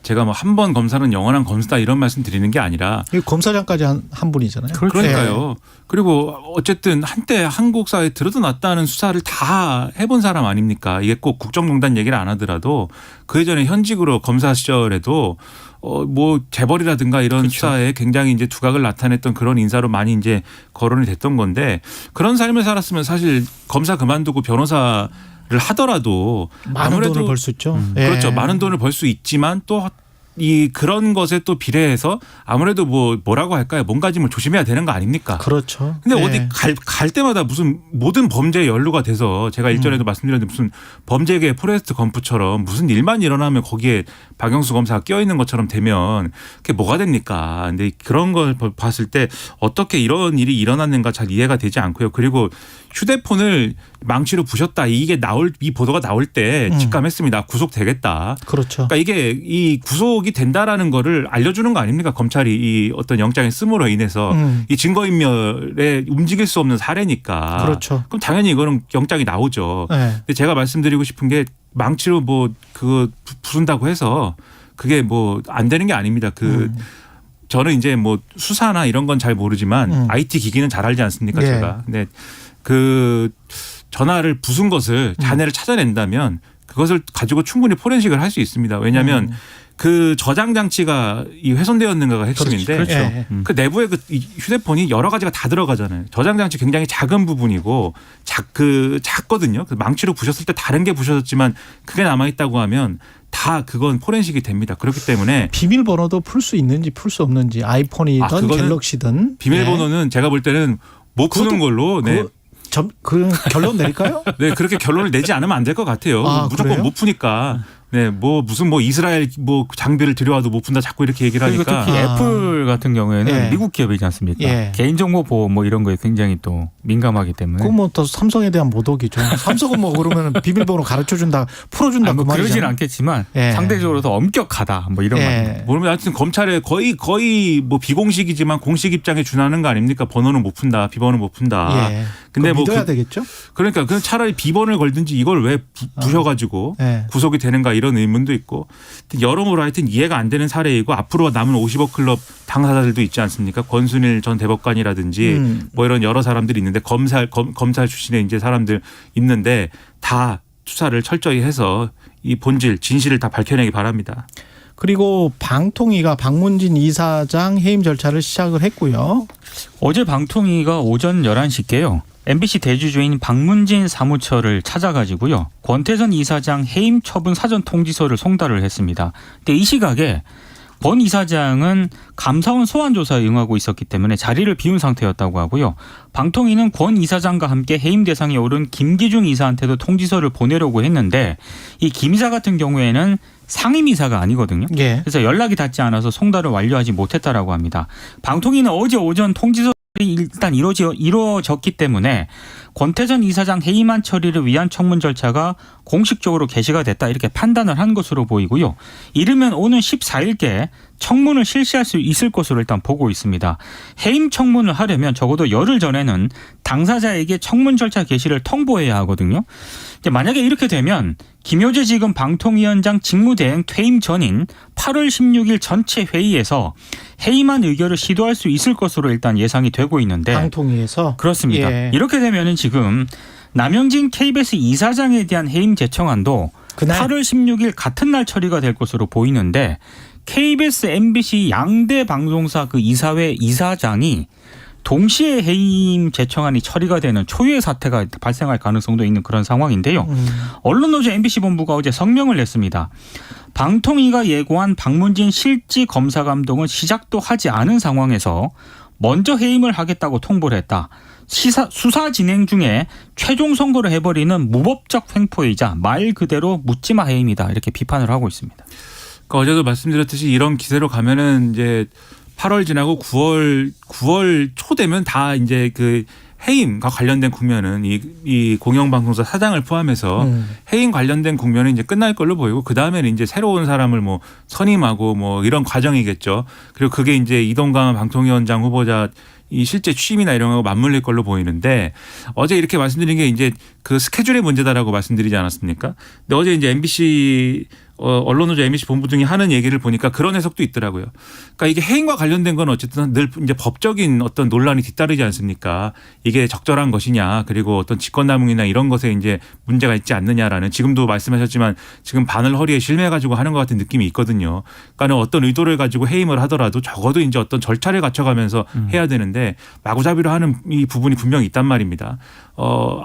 D: 제가 한 번 검사는 영원한 검사다 이런 말씀 드리는 게 아니라
B: 검사장까지 한 분이잖아요.
D: 그러니까요. 그리고 어쨌든 한때 한국 사회에 들어놨다는 수사를 다 해본 사람 아닙니까? 이게 꼭 국정농단 얘기를 안 하더라도 그 예전에 현직으로 검사 시절에도 재벌이라든가 이런
B: 그렇죠.
D: 수사에 굉장히 이제 두각을 나타냈던 그런 인사로 많이 이제 거론이 됐던 건데 그런 삶을 살았으면 사실 검사 그만두고 변호사 를 하더라도
B: 많은 돈을 벌 수 있죠. 예.
D: 그렇죠. 많은 돈을 벌 수 있지만 또 그런 것에 또 비례해서 아무래도 뭐라고 할까요? 뭔가짐을 조심해야 되는 거 아닙니까?
B: 그렇죠.
D: 근데
B: 예.
D: 어디 갈 때마다 무슨 모든 범죄에 연루가 돼서 제가 일전에도 말씀드렸는데 무슨 범죄계 포레스트 검프처럼 무슨 일만 일어나면 거기에 박영수 검사가 껴있는 것처럼 되면 그게 뭐가 됩니까? 근데 그런 걸 봤을 때 어떻게 이런 일이 일어났는가 잘 이해가 되지 않고요. 그리고 휴대폰을 망치로 부셨다 이 보도가 나올 때 직감했습니다. 구속되겠다.
B: 그렇죠.
D: 그러니까 이게 이 구속이 된다라는 거를 알려주는 거 아닙니까? 검찰이 이 어떤 영장의 쓰므로 인해서 이 증거인멸에 움직일 수 없는 사례니까.
B: 그렇죠.
D: 그럼 당연히 이거는 영장이 나오죠.
B: 네.
D: 근데 제가 말씀드리고 싶은 게 망치로 뭐 그거 부순다고 해서 그게 뭐 안 되는 게 아닙니다. 저는 이제 뭐 수사나 이런 건 잘 모르지만 IT 기기는 잘 알지 않습니까?
B: 예.
D: 제가. 근데 그 전화를 부순 것을 잔해를 찾아낸다면 그것을 가지고 충분히 포렌식을 할 수 있습니다. 왜냐하면 그 저장 장치가 이 훼손되었는가가 핵심인데
B: 그렇죠. 예.
D: 그 내부에 그 휴대폰이 여러 가지가 다 들어가잖아요. 저장 장치 굉장히 작은 부분이고 작거든요. 그 망치로 부셨을 때 다른 게 부셔졌지만 그게 남아 있다고 하면 다 그건 포렌식이 됩니다. 그렇기 때문에
B: 비밀번호도 풀 수 있는지 풀 수 없는지 아이폰이든
D: 그거는
B: 갤럭시든
D: 비밀번호는 제가 볼 때는 못 푸는 걸로 네.
B: 그 결론 내릴까요?
D: 네, 그렇게 결론을 내지 않으면 안 될 것 같아요. 무조건
B: 그래요?
D: 못 푸니까. 네, 무슨 이스라엘 장비를 들여와도 못 푼다 자꾸 이렇게 얘기를
E: 그리고
D: 하니까.
E: 특히 애플 같은 경우에는
B: 예.
E: 미국 기업이지 않습니까?
B: 예.
E: 개인정보 보호 뭐 이런 거에 굉장히 또 민감하기 때문에.
B: 그건 뭐 또 삼성에 대한 모독이죠. 삼성은 뭐 그러면 비밀번호 가르쳐준다, 풀어준다
E: 뭐
B: 그 말이죠.
E: 그러진 않겠지만
B: 예.
E: 상대적으로 더 엄격하다 뭐 이런 말.
D: 모르면 하여튼 검찰에 거의 뭐 비공식이지만 공식 입장에 준하는 거 아닙니까? 번호는 못 푼다, 비번은 못 푼다.
B: 예.
D: 근데 뭐
B: 믿어야 되겠죠?
D: 그러니까 그 차라리 비번을 걸든지 이걸 왜 부셔가지고
B: 예.
D: 구속이 되는가 이런 의문도 있고 여러모로 하여튼 이해가 안 되는 사례이고 앞으로 남은 50억 클럽 당사자들도 있지 않습니까? 권순일 전 대법관이라든지 뭐 이런 여러 사람들이 있는데 검찰 출신의 이제 사람들 있는데 다 수사를 철저히 해서 이 본질 진실을 다 밝혀내기 바랍니다.
B: 그리고 방통위가 박문진 이사장 해임 절차를 시작을 했고요.
E: 어제 방통위가 오전 11시께요. MBC 대주주인 박문진 사무처를 찾아가지고요. 권태선 이사장 해임 처분 사전 통지서를 송달을 했습니다. 근데 이 시각에 권 이사장은 감사원 소환 조사에 응하고 있었기 때문에 자리를 비운 상태였다고 하고요. 방통위는 권 이사장과 함께 해임 대상에 오른 김기중 이사한테도 통지서를 보내려고 했는데 이 김 이사 같은 경우에는 상임이사가 아니거든요.
B: 예.
E: 그래서 연락이 닿지 않아서 송달을 완료하지 못했다라고 합니다. 방통위는 어제 오전 통지서를 일단 이루어졌기 때문에 권태선 이사장 해임안 처리를 위한 청문 절차가 공식적으로 개시가 됐다 이렇게 판단을 한 것으로 보이고요. 이르면 오는 14일께 청문을 실시할 수 있을 것으로 일단 보고 있습니다. 해임 청문을 하려면 적어도 열흘 전에는 당사자에게 청문 절차 개시를 통보해야 하거든요. 만약에 이렇게 되면 김효재 지금 방통위원장 직무대행 퇴임 전인 8월 16일 전체 회의에서 해임안 의결을 시도할 수 있을 것으로 일단 예상이 되고 있는데
B: 방통위에서
E: 그렇습니다.
B: 예.
E: 이렇게 되면은 지금 남영진 KBS 이사장에 대한 해임 제청안도
B: 그날
E: 8월 16일 같은 날 처리가 될 것으로 보이는데 KBS, MBC 양대 방송사 그 이사회 이사장이 동시에 해임 제청안이 처리가 되는 초유의 사태가 발생할 가능성도 있는 그런 상황인데요. 언론노조 MBC 본부가 어제 성명을 냈습니다. 방통위가 예고한 박문진 실지 검사 감독은 시작도 하지 않은 상황에서 먼저 해임을 하겠다고 통보를 했다. 수사 진행 중에 최종 선고를 해버리는 무법적 횡포이자 말 그대로 묻지마 해임이다. 이렇게 비판을 하고 있습니다.
D: 그러니까 어제도 말씀드렸듯이 이런 기세로 가면은 이제 8월 지나고 9월 초 되면 다 이제 그 해임과 관련된 국면은 이 공영방송사 사장을 포함해서 해임 관련된 국면은 이제 끝날 걸로 보이고 그 다음에는 이제 새로운 사람을 뭐 선임하고 뭐 이런 과정이겠죠. 그리고 그게 이제 이동관 방통위원장 후보자 이 실제 취임이나 이런 거하고 맞물릴 걸로 보이는데 어제 이렇게 말씀드린 게 이제 그 스케줄의 문제다라고 말씀드리지 않았습니까? 근데 어제 이제 MBC 언론노조 MBC 본부 등이 하는 얘기를 보니까 그런 해석도 있더라고요. 그러니까 이게 해임과 관련된 건 어쨌든 늘 이제 법적인 어떤 논란이 뒤따르지 않습니까? 이게 적절한 것이냐 그리고 어떤 직권남용이나 이런 것에 이제 문제가 있지 않느냐라는 지금도 말씀하셨지만 지금 바늘 허리에 실매 가지고 하는 것 같은 느낌이 있거든요. 그러니까는 어떤 의도를 가지고 해임을 하더라도 적어도 이제 어떤 절차를 갖춰가면서 해야 되는데 마구잡이로 하는 이 부분이 분명히 있단 말입니다.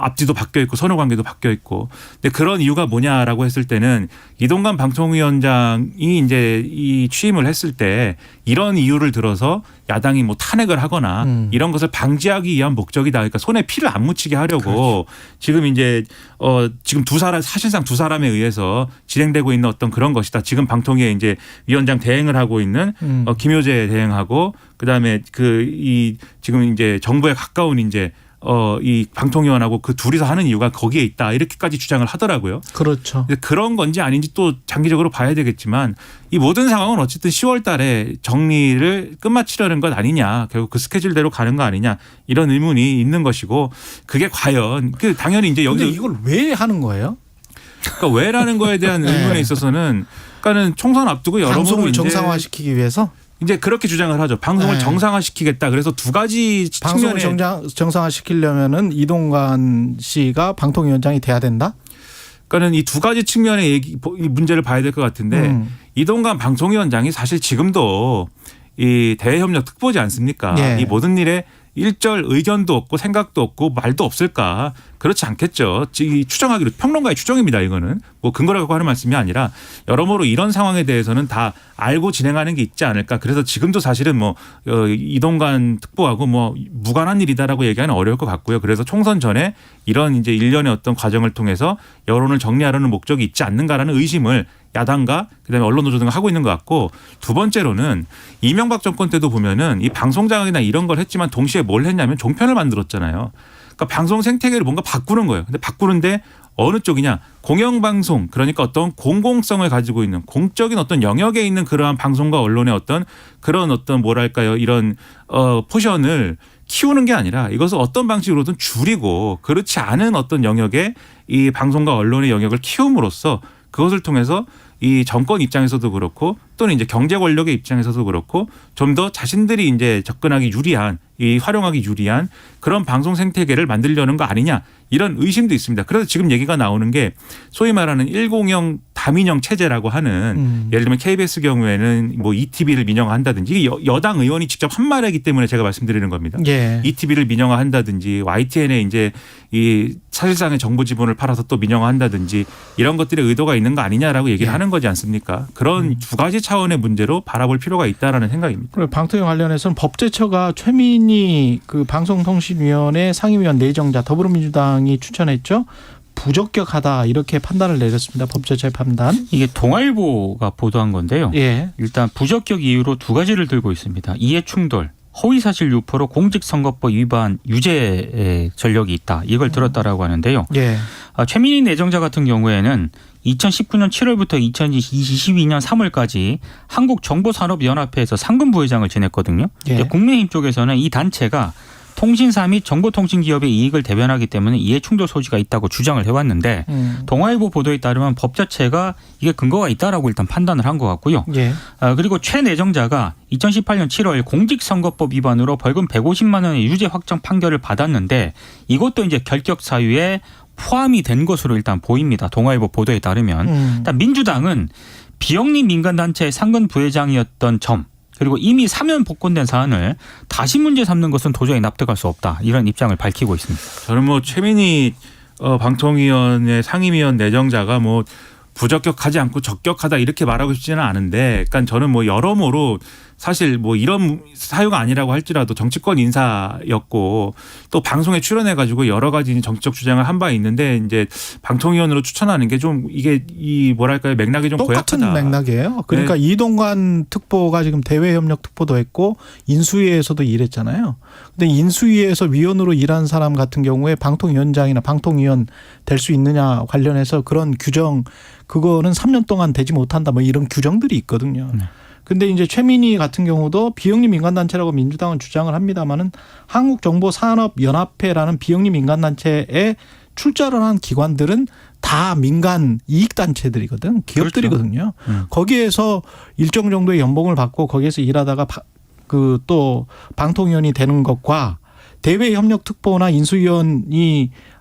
D: 앞뒤도 바뀌어 있고 선후 관계도 바뀌어 있고. 근데 그런 이유가 뭐냐라고 했을 때는 이동관 방통위원장이 이제 이 취임을 했을 때 이런 이유를 들어서 야당이 뭐 탄핵을 하거나 이런 것을 방지하기 위한 목적이다. 그러니까 손에 피를 안 묻히게 하려고 그렇죠. 지금 이제 지금 사실상 두 사람에 의해서 진행되고 있는 어떤 그런 것이다. 지금 방통위에 이제 위원장 대행을 하고 있는 김효재 대행하고 그다음에 지금 이제 정부에 가까운 이제 이 방통위원하고 그 둘이서 하는 이유가 거기에 있다 이렇게까지 주장을 하더라고요.
B: 그렇죠.
D: 그런 건지 아닌지 또 장기적으로 봐야 되겠지만 이 모든 상황은 어쨌든 10월 달에 정리를 끝마치려는 것 아니냐. 결국 그 스케줄대로 가는 거 아니냐. 이런 의문이 있는 것이고 그게 과연 당연히 이제
B: 근데
D: 여기서
B: 이걸 왜 하는 거예요?
D: 그러니까 왜라는 거에 대한
B: 네.
D: 의문에 있어서는 그러니까는 총선 앞두고 여러모로
B: 방송을
D: 이제
B: 정상화시키기 위해서
D: 이제 그렇게 주장을 하죠. 방송을
B: 네.
D: 정상화시키겠다. 그래서 두 가지
B: 방송을
D: 측면에
B: 정상화시키려면은 이동관 씨가 방통위원장이 돼야 된다.
D: 그러니까는 이 두 가지 측면의 이 문제를 봐야 될 것 같은데 이동관 방통위원장이 사실 지금도 이 대외협력 특보지 않습니까?
B: 예.
D: 이 모든 일에 일절 의견도 없고 생각도 없고 말도 없을까? 그렇지 않겠죠. 이 추정하기로 평론가의 추정입니다. 이거는 뭐 근거라고 하는 말씀이 아니라 여러모로 이런 상황에 대해서는 다 알고 진행하는 게 있지 않을까. 그래서 지금도 사실은 뭐 이동관 특보하고 뭐 무관한 일이다라고 얘기하는 어려울 것 같고요. 그래서 총선 전에 이런 이제 일련의 어떤 과정을 통해서 여론을 정리하려는 목적이 있지 않는가라는 의심을 야당과 그다음에 언론노조 등을 하고 있는 것 같고 두 번째로는 이명박 정권 때도 보면은 이 방송 장악이나 이런 걸 했지만 동시에 뭘 했냐면 종편을 만들었잖아요. 그러니까 방송 생태계를 뭔가 바꾸는 거예요. 근데 바꾸는데 어느 쪽이냐? 공영방송 그러니까 어떤 공공성을 가지고 있는 공적인 어떤 영역에 있는 그러한 방송과 언론의 어떤 그런 어떤 뭐랄까요 이런 포션을 키우는 게 아니라 이것을 어떤 방식으로든 줄이고 그렇지 않은 어떤 영역에 이 방송과 언론의 영역을 키움으로써 그것을 통해서 이 정권 입장에서도 그렇고 또는 이제 경제 권력의 입장에서도 그렇고 좀 더 자신들이 이제 접근하기 유리한 이 활용하기 유리한 그런 방송 생태계를 만들려는 거 아니냐 이런 의심도 있습니다. 그래서 지금 얘기가 나오는 게 소위 말하는 1공형 다민영 체제라고 하는 예를 들면 KBS 경우에는 뭐 ETV를 민영화한다든지 이게 여당 의원이 직접 한 말이기 때문에 제가 말씀드리는 겁니다.
B: 예.
D: ETV를 민영화한다든지 YTN에 이제 이 사실상의 정보 지분을 팔아서 또 민영화한다든지 이런 것들의 의도가 있는 거 아니냐라고 얘기를 하는 거지 않습니까? 그런 두 가지 차원의 문제로 바라볼 필요가 있다라는 생각입니다.
B: 그리고 방통위 관련해서는 법제처가 최민희 그 방송통신위원회 상임위원 내정자 더불어민주당이 추천했죠. 부적격하다 이렇게 판단을 내렸습니다. 법제처의 판단.
E: 이게 동아일보가 보도한 건데요.
B: 예.
E: 일단 부적격 이유로 두 가지를 들고 있습니다. 이해 충돌, 허위사실 유포로 공직선거법 위반 유죄 전력이 있다. 이걸 들었다라고 하는데요.
B: 예.
E: 최민희 내정자 같은 경우에는 2019년 7월부터 2022년 3월까지 한국정보산업연합회에서 상근 부회장을 지냈거든요.
B: 예.
E: 국민의힘 쪽에서는 이 단체가 통신사 및 정보통신기업의 이익을 대변하기 때문에 이해충돌 소지가 있다고 주장을 해왔는데 동아일보 보도에 따르면 법 자체가 이게 근거가 있다라고 일단 판단을 한 것 같고요.
B: 예.
E: 그리고 최 내정자가 2018년 7월 공직선거법 위반으로 벌금 150만 원의 유죄 확정 판결을 받았는데 이것도 이제 결격 사유에 포함이 된 것으로 일단 보입니다. 동아일보 보도에 따르면 일단 민주당은 비영리 민간단체의 상근 부회장이었던 점 그리고 이미 사면 복권된 사안을 다시 문제 삼는 것은 도저히 납득할 수 없다. 이런 입장을 밝히고 있습니다.
D: 저는 뭐 최민희 방통위원회 상임위원 내정자가 뭐 부적격하지 않고 적격하다 이렇게 말하고 싶지는 않은데, 그러니까 저는 뭐 여러모로 사실 뭐 이런 사유가 아니라고 할지라도 정치권 인사였고 또 방송에 출연해가지고 여러 가지 정치적 주장을 한 바 있는데 이제 방통위원으로 추천하는 게 좀 이게 이 뭐랄까요 맥락이 좀
B: 똑같은
D: 고약하다.
B: 맥락이에요. 그러니까
D: 네.
B: 이동관 특보가 지금 대외협력 특보도 했고 인수위에서도 일했잖아요. 근데 인수위에서 위원으로 일한 사람 같은 경우에 방통위원장이나 방통위원 될 수 있느냐 관련해서 그런 규정 그거는 3년 동안 되지 못한다 뭐 이런 규정들이 있거든요.
E: 네.
B: 근데 이제 최민희 같은 경우도 비영리 민간단체라고 민주당은 주장을 합니다만은 한국정보산업연합회라는 비영리 민간단체에 출자를 한 기관들은 다 민간 이익단체들이거든. 기업들이거든요.
E: 그렇죠.
B: 거기에서 일정 정도의 연봉을 받고 거기에서 일하다가 그 또 방통위원이 되는 것과 대외협력특보나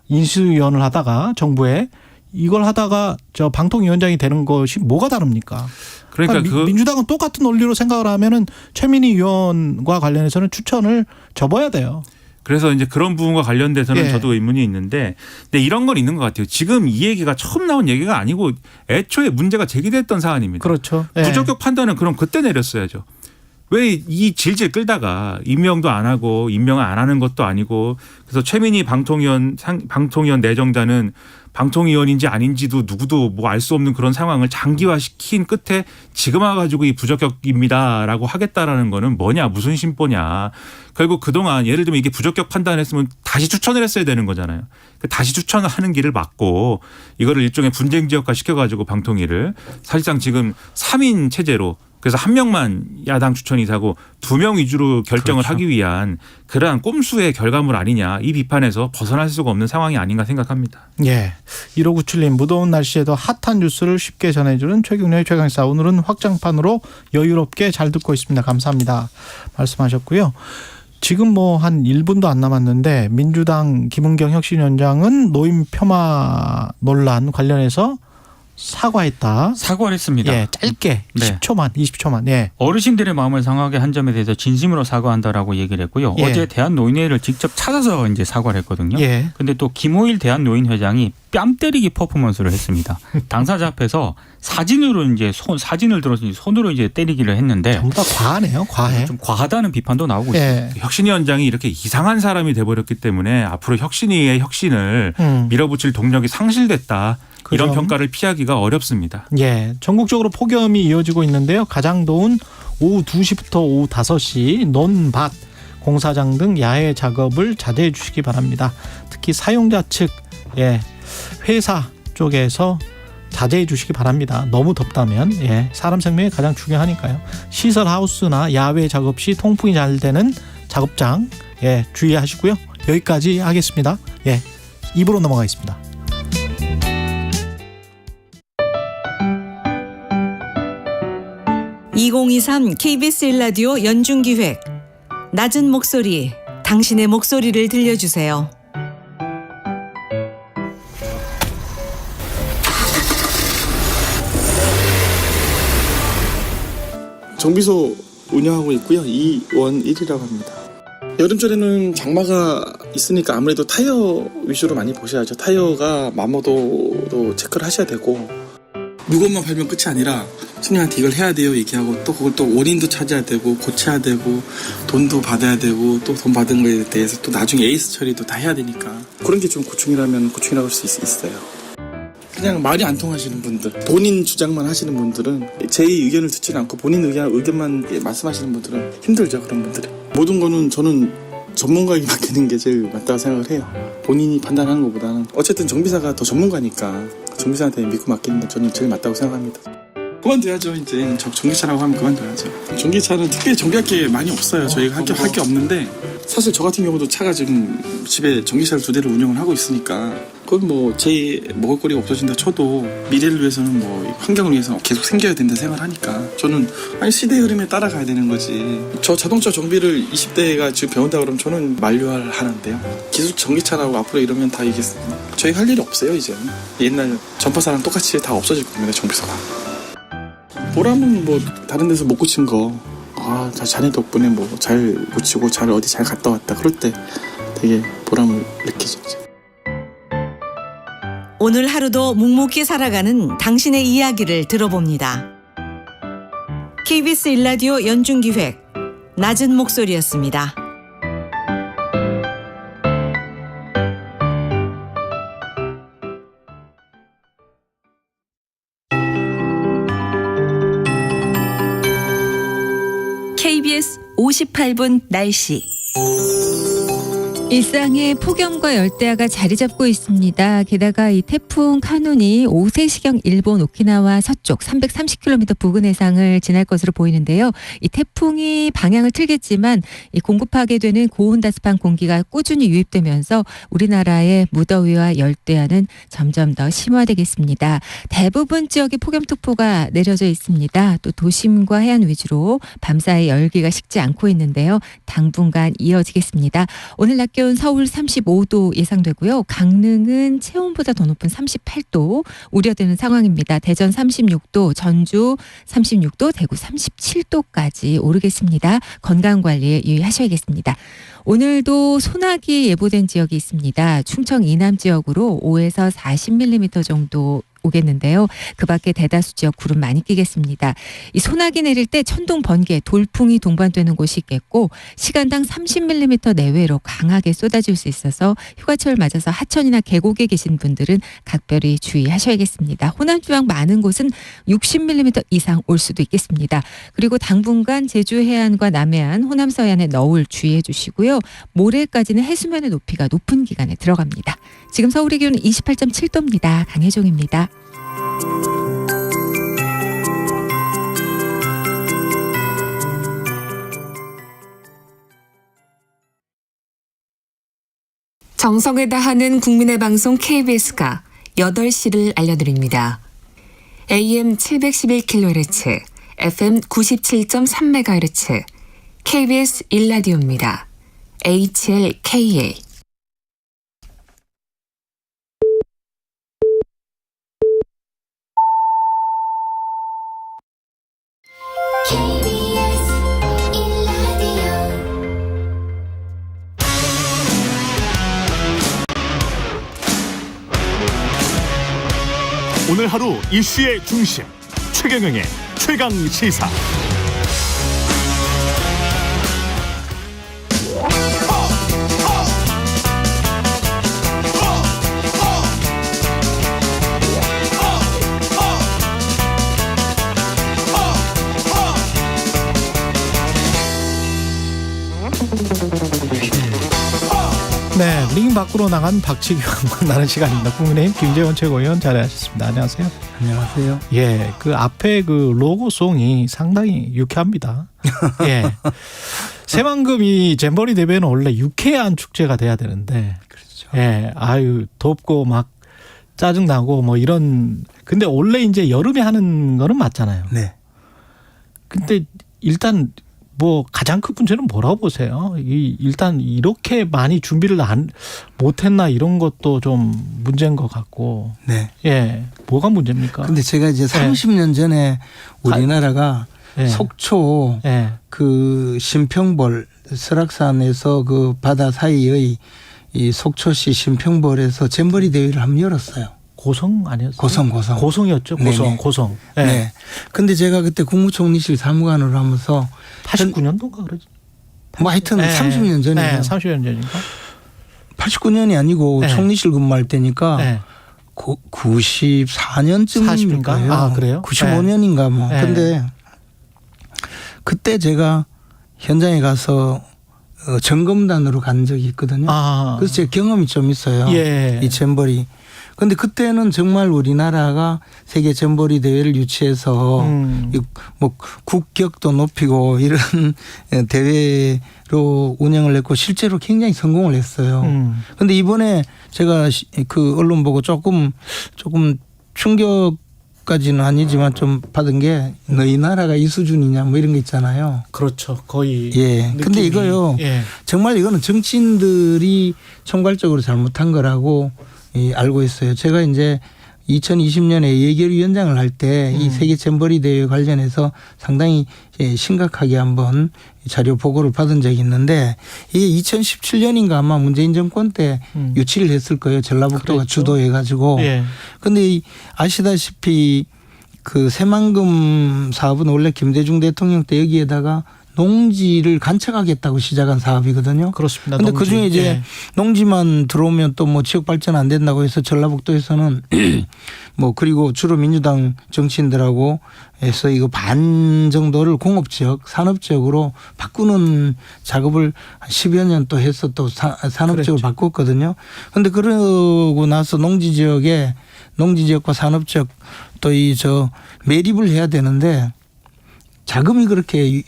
B: 인수위원을 하다가 정부에 이걸 하다가 저 방통위원장이 되는 것이 뭐가 다릅니까?
D: 그러니까
B: 민주당은 똑같은 논리로 생각을 하면은 최민희 의원과 관련해서는 추천을 접어야 돼요.
D: 그래서 이제 그런 부분과 관련돼서는
B: 예.
D: 저도 의문이 있는데, 근데 이런 건 있는 것 같아요. 지금 이 얘기가 처음 나온 얘기가 아니고 애초에 문제가 제기됐던 사안입니다.
B: 그렇죠. 예.
D: 부적격 판단은 그럼 그때 내렸어야죠. 왜 이 질질 끌다가 임명도 안 하고 임명을 안 하는 것도 아니고 그래서 최민희 방통위원 내정자는 방통위원인지 아닌지도 누구도 뭐 알 수 없는 그런 상황을 장기화시킨 끝에 지금 와가지고 이 부적격입니다라고 하겠다라는 거는 뭐냐 무슨 심보냐. 결국 그동안 예를 들면 이게 부적격 판단했으면 다시 추천을 했어야 되는 거잖아요. 다시 추천을 하는 길을 막고 이거를 일종의 분쟁 지역화 시켜가지고 방통위를 사실상 지금 3인 체제로 그래서 한 명만 야당 추천이 사고 2명 위주로 결정을
B: 그렇죠.
D: 하기 위한 그러한 꼼수의 결과물 아니냐 이 비판에서 벗어날 수가 없는 상황이 아닌가 생각합니다.
B: 예. 1597님 무더운 날씨에도 핫한 뉴스를 쉽게 전해주는 최경련의 최강시사 오늘은 확장판으로 여유롭게 잘 듣고 있습니다. 감사합니다. 말씀하셨고요. 지금 뭐 한 1분도 안 남았는데 민주당 김은경 혁신위원장은 노인 폄하 논란 관련해서 사과했다.
E: 사과를 했습니다.
B: 예, 짧게
E: 네.
B: 10초만, 20초만. 예.
E: 어르신들의 마음을 상하게 한 점에 대해서 진심으로 사과한다라고 얘기를 했고요.
B: 예.
E: 어제 대한노인회를 직접 찾아서 이제 사과를 했거든요.
B: 예.
E: 근데 또 김호일 대한노인회장이 뺨 때리기 퍼포먼스를 했습니다. 당사자 앞에서 사진으로 이제 사진을 들어서 손으로 이제 때리기를 했는데
B: 전부 다 과하네요. 과해.
E: 좀 과하다는 비판도 나오고 있습니다.
B: 예.
D: 혁신위원장이 이렇게 이상한 사람이 돼버렸기 때문에 앞으로 혁신위의 혁신을 밀어붙일 동력이 상실됐다. 이런
B: 그럼.
D: 평가를 피하기가 어렵습니다.
B: 예. 전국적으로 폭염이 이어지고 있는데요. 가장 더운 오후 2시부터 오후 5시 논밭 공사장 등 야외 작업을 자제해 주시기 바랍니다. 특히 사용자 측 예. 회사 쪽에서 자제해 주시기 바랍니다. 너무 덥다면 예. 사람 생명이 가장 중요하니까요. 시설 하우스나 야외 작업 시 통풍이 잘 되는 작업장 예. 주의하시고요. 여기까지 하겠습니다. 예. 입으로 넘어가겠습니다.
G: (2023) KBS 1라디오 연중기획 낮은 목소리 당신의 목소리를 들려주세요.
H: 정비소 운영하고 있고요. 이원일이라고 합니다. 여름철에는 장마가 있으니까 아무래도 타이어 위주로 많이 보셔야죠. 타이어가 마모도도 체크를 하셔야 되고 물건만 팔면 끝이 아니라 손님한테 이걸 해야 돼요 얘기하고 또 그걸 또 원인도 찾아야 되고 고쳐야 되고 돈도 받아야 되고 또 돈 받은 거에 대해서 또 나중에 에이스 처리도 다 해야 되니까 그런 게 좀 고충이라면 고충이라고 할 수 있어요. 그냥 말이 안 통하시는 분들, 본인 주장만 하시는 분들은 제 의견을 듣지는 않고 본인 의견만 말씀하시는 분들은 힘들죠. 그런 분들이. 모든 거는 저는 전문가에게 맡기는 게 제일 맞다고 생각을 해요. 본인이 판단하는 것보다는 어쨌든 정비사가 더 전문가니까 정비사한테 믿고 맡기는 게 저는 제일 맞다고 생각합니다. 그만둬야죠. 이제 전기차라고 하면 그만둬야죠. 전기차는 특별히 정비할 게 많이 없어요. 저희가 할 게 없는데 사실 저 같은 경우도 차가 지금 집에 전기차를 2대를 운영을 하고 있으니까 그건 뭐 제 먹을거리가 없어진다 쳐도 미래를 위해서는 뭐 환경을 위해서 계속 생겨야 된다 생각을 하니까 저는 아니 시대의 흐름에 따라가야 되는 거지. 저 자동차 정비를 20대가 지금 배운다 그러면 저는 만류하는데요. 기술 전기차라고 앞으로 이러면 다 이게 저희가 할 일이 없어요. 이제 옛날 전파사랑 똑같이 다 없어질 겁니다. 정비사가. 보람은 뭐 다른 데서 못 고친 거 자네 덕분에 뭐 잘 고치고 잘 어디 잘 갔다 왔다 그럴 때 되게 보람을 느끼죠.
G: 오늘 하루도 묵묵히 살아가는 당신의 이야기를 들어봅니다. KBS 1라디오 연중기획 낮은 목소리였습니다. KBS 58분 날씨.
A: 일상의 폭염과 열대야가 자리 잡고 있습니다. 게다가 이 태풍 카눈이 5세시경 일본 오키나와 서쪽 330km 부근 해상을 지날 것으로 보이는데요. 이 태풍이 방향을 틀겠지만 이 공급하게 되는 고온다습한 공기가 꾸준히 유입되면서 우리나라의 무더위와 열대야는 점점 더 심화되겠습니다. 대부분 지역에 폭염특보가 내려져 있습니다. 또 도심과 해안 위주로 밤사이 열기가 식지 않고 있는데요. 당분간 이어지겠습니다. 오늘 낮 기온 서울 35도 예상되고요. 강릉은 체온보다 더 높은 38도 우려되는 상황입니다. 대전 36도, 전주 36도, 대구 37도까지 오르겠습니다. 건강관리에 유의하셔야겠습니다. 오늘도 소나기 예보된 지역이 있습니다. 충청 이남 지역으로 5에서 40mm 정도 오겠는데요. 그 밖에 대다수 지역 구름 많이 끼겠습니다. 이 소나기 내릴 때 천둥, 번개, 돌풍이 동반되는 곳이 있겠고 시간당 30mm 내외로 강하게 쏟아질 수 있어서 휴가철 맞아서 하천이나 계곡에 계신 분들은 각별히 주의하셔야겠습니다. 호남 지방 많은 곳은 60mm 이상 올 수도 있겠습니다. 그리고 당분간 제주 해안과 남해안, 호남 서해안에 너울 주의해 주시고요. 모레까지는 해수면의 높이가 높은 기간에 들어갑니다. 지금 서울의 기온은 28.7도입니다. 강혜종입니다.
I: 정성을 다하는 국민의 방송 KBS가 8시를 알려드립니다. AM 711kHz, FM 97.3MHz, KBS 1라디오입니다. HLKA.
J: 오늘 하루 이슈의 중심 최경영의 최강 시사.
B: 네, 링 밖으로 나간 박치기와 만나는 시간입니다. 국민의힘 김재원 최고위원 자리하셨습니다. 안녕하세요.
K: 안녕하세요.
B: 예, 그 앞에 그 로고송이 상당히 유쾌합니다. 예. 새만금이 잼버리 대회는 원래 유쾌한 축제가 돼야 되는데,
K: 그렇죠.
B: 예, 아유 덥고 막 짜증 나고 뭐 이런. 근데 원래 이제 여름에 하는 거는 맞잖아요.
K: 네.
B: 근데 일단 뭐 가장 큰 문제는 뭐라고 보세요? 일단 이렇게 많이 준비를 못했나 이런 것도 좀 문제인 것 같고.
K: 네.
B: 예, 뭐가 문제입니까?
K: 근데 제가 이제 30년 전에 우리나라가
B: 예.
K: 속초
B: 예.
K: 그 신평벌 설악산에서 그 바다 사이의 이 속초시 신평벌에서 잼버리 대회를 한번 열었어요.
B: 고성 아니었어요? 고성이었죠.
K: 네네.
B: 고성. 예.
K: 네. 근데 제가 그때 국무총리실 사무관으로 하면서
B: 89년도인가 그러지?
K: 뭐 하여튼
B: 네.
K: 30년 전이에요.
B: 네, 30년 전인가?
K: 89년이 아니고
B: 네.
K: 총리실 근무할 때니까
B: 네.
K: 94년쯤인가요?
B: 40인가? 아, 그래요?
K: 95년인가 뭐.
B: 네.
K: 근데 그때 제가 현장에 가서 점검단으로 간 적이 있거든요.
B: 아.
K: 그래서 제 경험이 좀 있어요.
B: 예.
K: 이 잼버리. 근데 그때는 정말 우리나라가 세계 잼버리 대회를 유치해서 뭐 국격도 높이고 이런 대회로 운영을 했고 실제로 굉장히 성공을 했어요. 근데 이번에 제가 그 언론 보고 조금 충격까지는 아니지만 좀 받은 게 너희 나라가 이 수준이냐 뭐 이런 거 있잖아요.
B: 그렇죠. 거의.
K: 예. 근데 이거요.
B: 예.
K: 정말 이거는 정치인들이 총괄적으로 잘못한 거라고 알고 있어요. 제가 이제 2020년에 예결위원장을 할 때 이 세계 잼버리 대회 관련해서 상당히 심각하게 한번 자료 보고를 받은 적이 있는데 이게 2017년인가 아마 문재인 정권 때 유치를 했을 거예요. 전라북도가
B: 그랬죠.
K: 주도해가지고.
B: 예.
K: 그런데 아시다시피 그 새만금 사업은 원래 김대중 대통령 때 여기에다가 농지를 간척하겠다고 시작한 사업이거든요.
B: 그렇습니다.
K: 그런데 그중에 이제
B: 예.
K: 농지만 들어오면 또 뭐 지역 발전 안 된다고 해서 전라북도에서는 뭐 그리고 주로 민주당 정치인들하고 해서 이거 반 정도를 공업지역, 산업지역으로 바꾸는 작업을 한 10여 년 또 해서 또 산업지역을 바꿨거든요. 그런데 그러고 나서 농지지역과 산업지역 또 매립을 해야 되는데 자금이 그렇게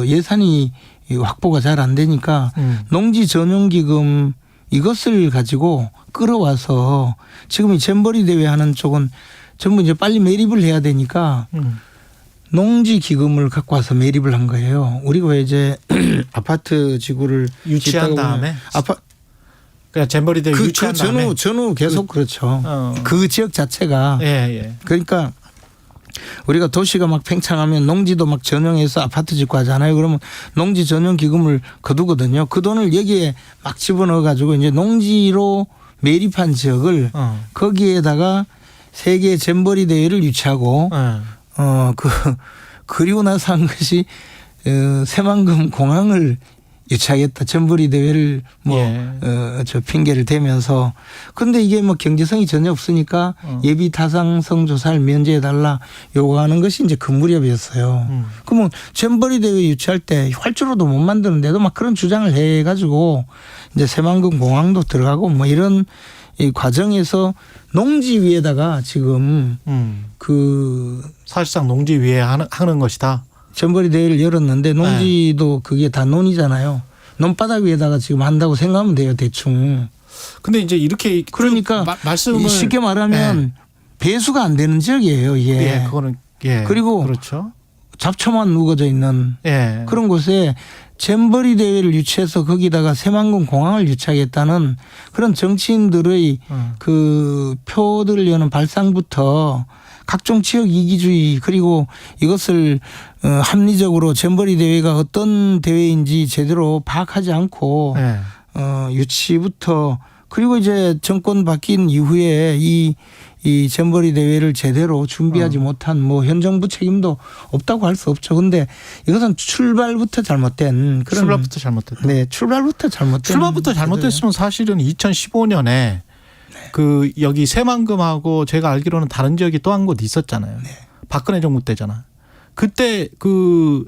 K: 예산이 확보가 잘 안 되니까 농지 전용기금 이것을 가지고 끌어와서 지금 이 잼버리 대회 하는 쪽은 전부 이제 빨리 매립을 해야 되니까 농지 기금을 갖고 와서 매립을 한 거예요. 우리가 왜 이제 아파트 지구를
B: 유치한 다음에 그냥 잼버리 대회 유치한 다음에
K: 전후 계속 그렇죠. 그 지역 자체가
B: 예.
K: 그러니까 우리가 도시가 막 팽창하면 농지도 막 전용해서 아파트 짓고 하잖아요. 그러면 농지 전용 기금을 거두거든요. 그 돈을 여기에 막 집어넣어 가지고 이제 농지로 매립한 지역을 거기에다가 세계 잼버리 대회를 유치하고
B: 네.
K: 그리고 나서 한 것이 새만금 공항을 유치하겠다. 잼버리 대회를 저 핑계를 대면서 근데 이게 뭐 경제성이 전혀 없으니까 예비 타당성 조사를 면제해달라 요구하는 것이 이제 그 무렵이었어요. 그러면 잼버리 대회 유치할 때 활주로도 못 만드는데도 막 그런 주장을 해가지고 이제 새만금 공항도 들어가고 뭐 이런 이 과정에서 농지 위에다가 지금
B: 사실상 농지 위에 하는 것이다.
K: 잼버리 대회를 열었는데 농지도 그게 다 논이잖아요. 논바닥 위에다가 지금 한다고 생각하면 돼요, 대충.
B: 근데 이제 이렇게
K: 그러니까
B: 말씀을
K: 쉽게 말하면 배수가 안 되는 지역이에요, 이게.
B: 예, 그거는
K: 그리고
B: 그렇죠.
K: 잡초만 우거져 있는 그런 곳에 잼버리 대회를 유치해서 거기다가 새만금 공항을 유치하겠다는 그런 정치인들의 그 표들을 여는 발상부터 각종 지역 이기주의 그리고 이것을 합리적으로 잼버리 대회가 어떤 대회인지 제대로 파악하지 않고 유치부터 그리고 이제 정권 바뀐 이후에 이 잼버리 대회를 제대로 준비하지 못한 뭐 현 정부 책임도 없다고 할 수 없죠. 근데 이것은 출발부터 잘못된 그런 네, 출발부터
B: 잘못됐으면 사실은 2015년에 그 여기 새만금하고 제가 알기로는 다른 지역이 또 한 곳 있었잖아요. 박근혜 정부 때잖아. 그때 그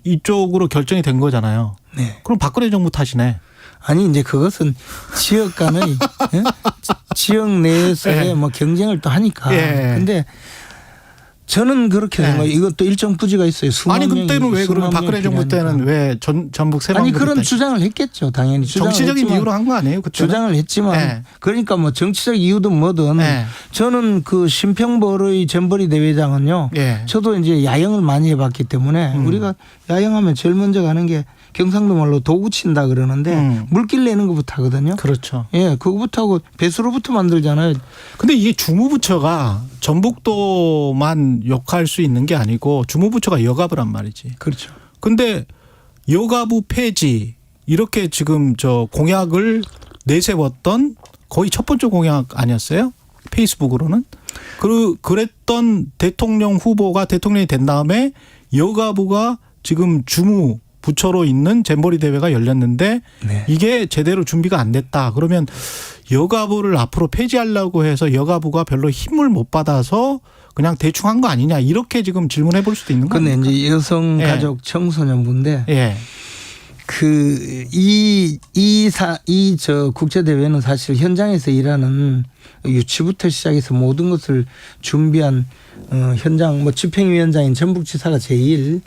B: 이쪽으로 결정이 된 거잖아요. 그럼 박근혜 정부 탓이네.
K: 아니 이제 그것은 지역 간의 지역 내에서의 뭐 경쟁을 또 하니까. 근데 저는 그렇게 생각해요. 이것도 일정 부지가 있어요.
B: 아니 그때는 왜 그러면 박근혜 정부 때는 왜 전북 새만금
K: 아니 그런 주장을 했겠죠. 당연히
B: 정치적인 이유로 한 거 아니에요? 그때는?
K: 주장을 했지만 그러니까 뭐 정치적 이유든 뭐든 저는 그 심평벌의 잼버리 대회장은요. 저도 이제 야영을 많이 해봤기 때문에 우리가 야영하면 제일 먼저 가는 게 경상도 말로 도구 친다 그러는데 물길 내는 것부터 하거든요.
B: 그렇죠.
K: 예, 그거부터 하고 배수로부터 만들잖아요.
B: 근데 이게 주무부처가 전북도만 욕할 수 있는 게 아니고 주무부처가 여가부란 말이지.
K: 그렇죠. 근데
B: 여가부 폐지 이렇게 지금 저 공약을 내세웠던 거의 첫 번째 공약 아니었어요? 페이스북으로는. 그랬던 대통령 후보가 대통령이 된 다음에 여가부가 지금 주무 부처로 있는 잼버리 대회가 열렸는데 이게 제대로 준비가 안 됐다. 그러면 여가부를 앞으로 폐지하려고 해서 여가부가 별로 힘을 못 받아서 그냥 대충 한 거 아니냐 이렇게 지금 질문해 볼 수도 있는 거예요.
K: 근데 이제 여성 가족 청소년부인데 저 국제 대회는 사실 현장에서 일하는 유치부터 시작해서 모든 것을 준비한 현장 뭐 집행위원장인 전북지사가 제일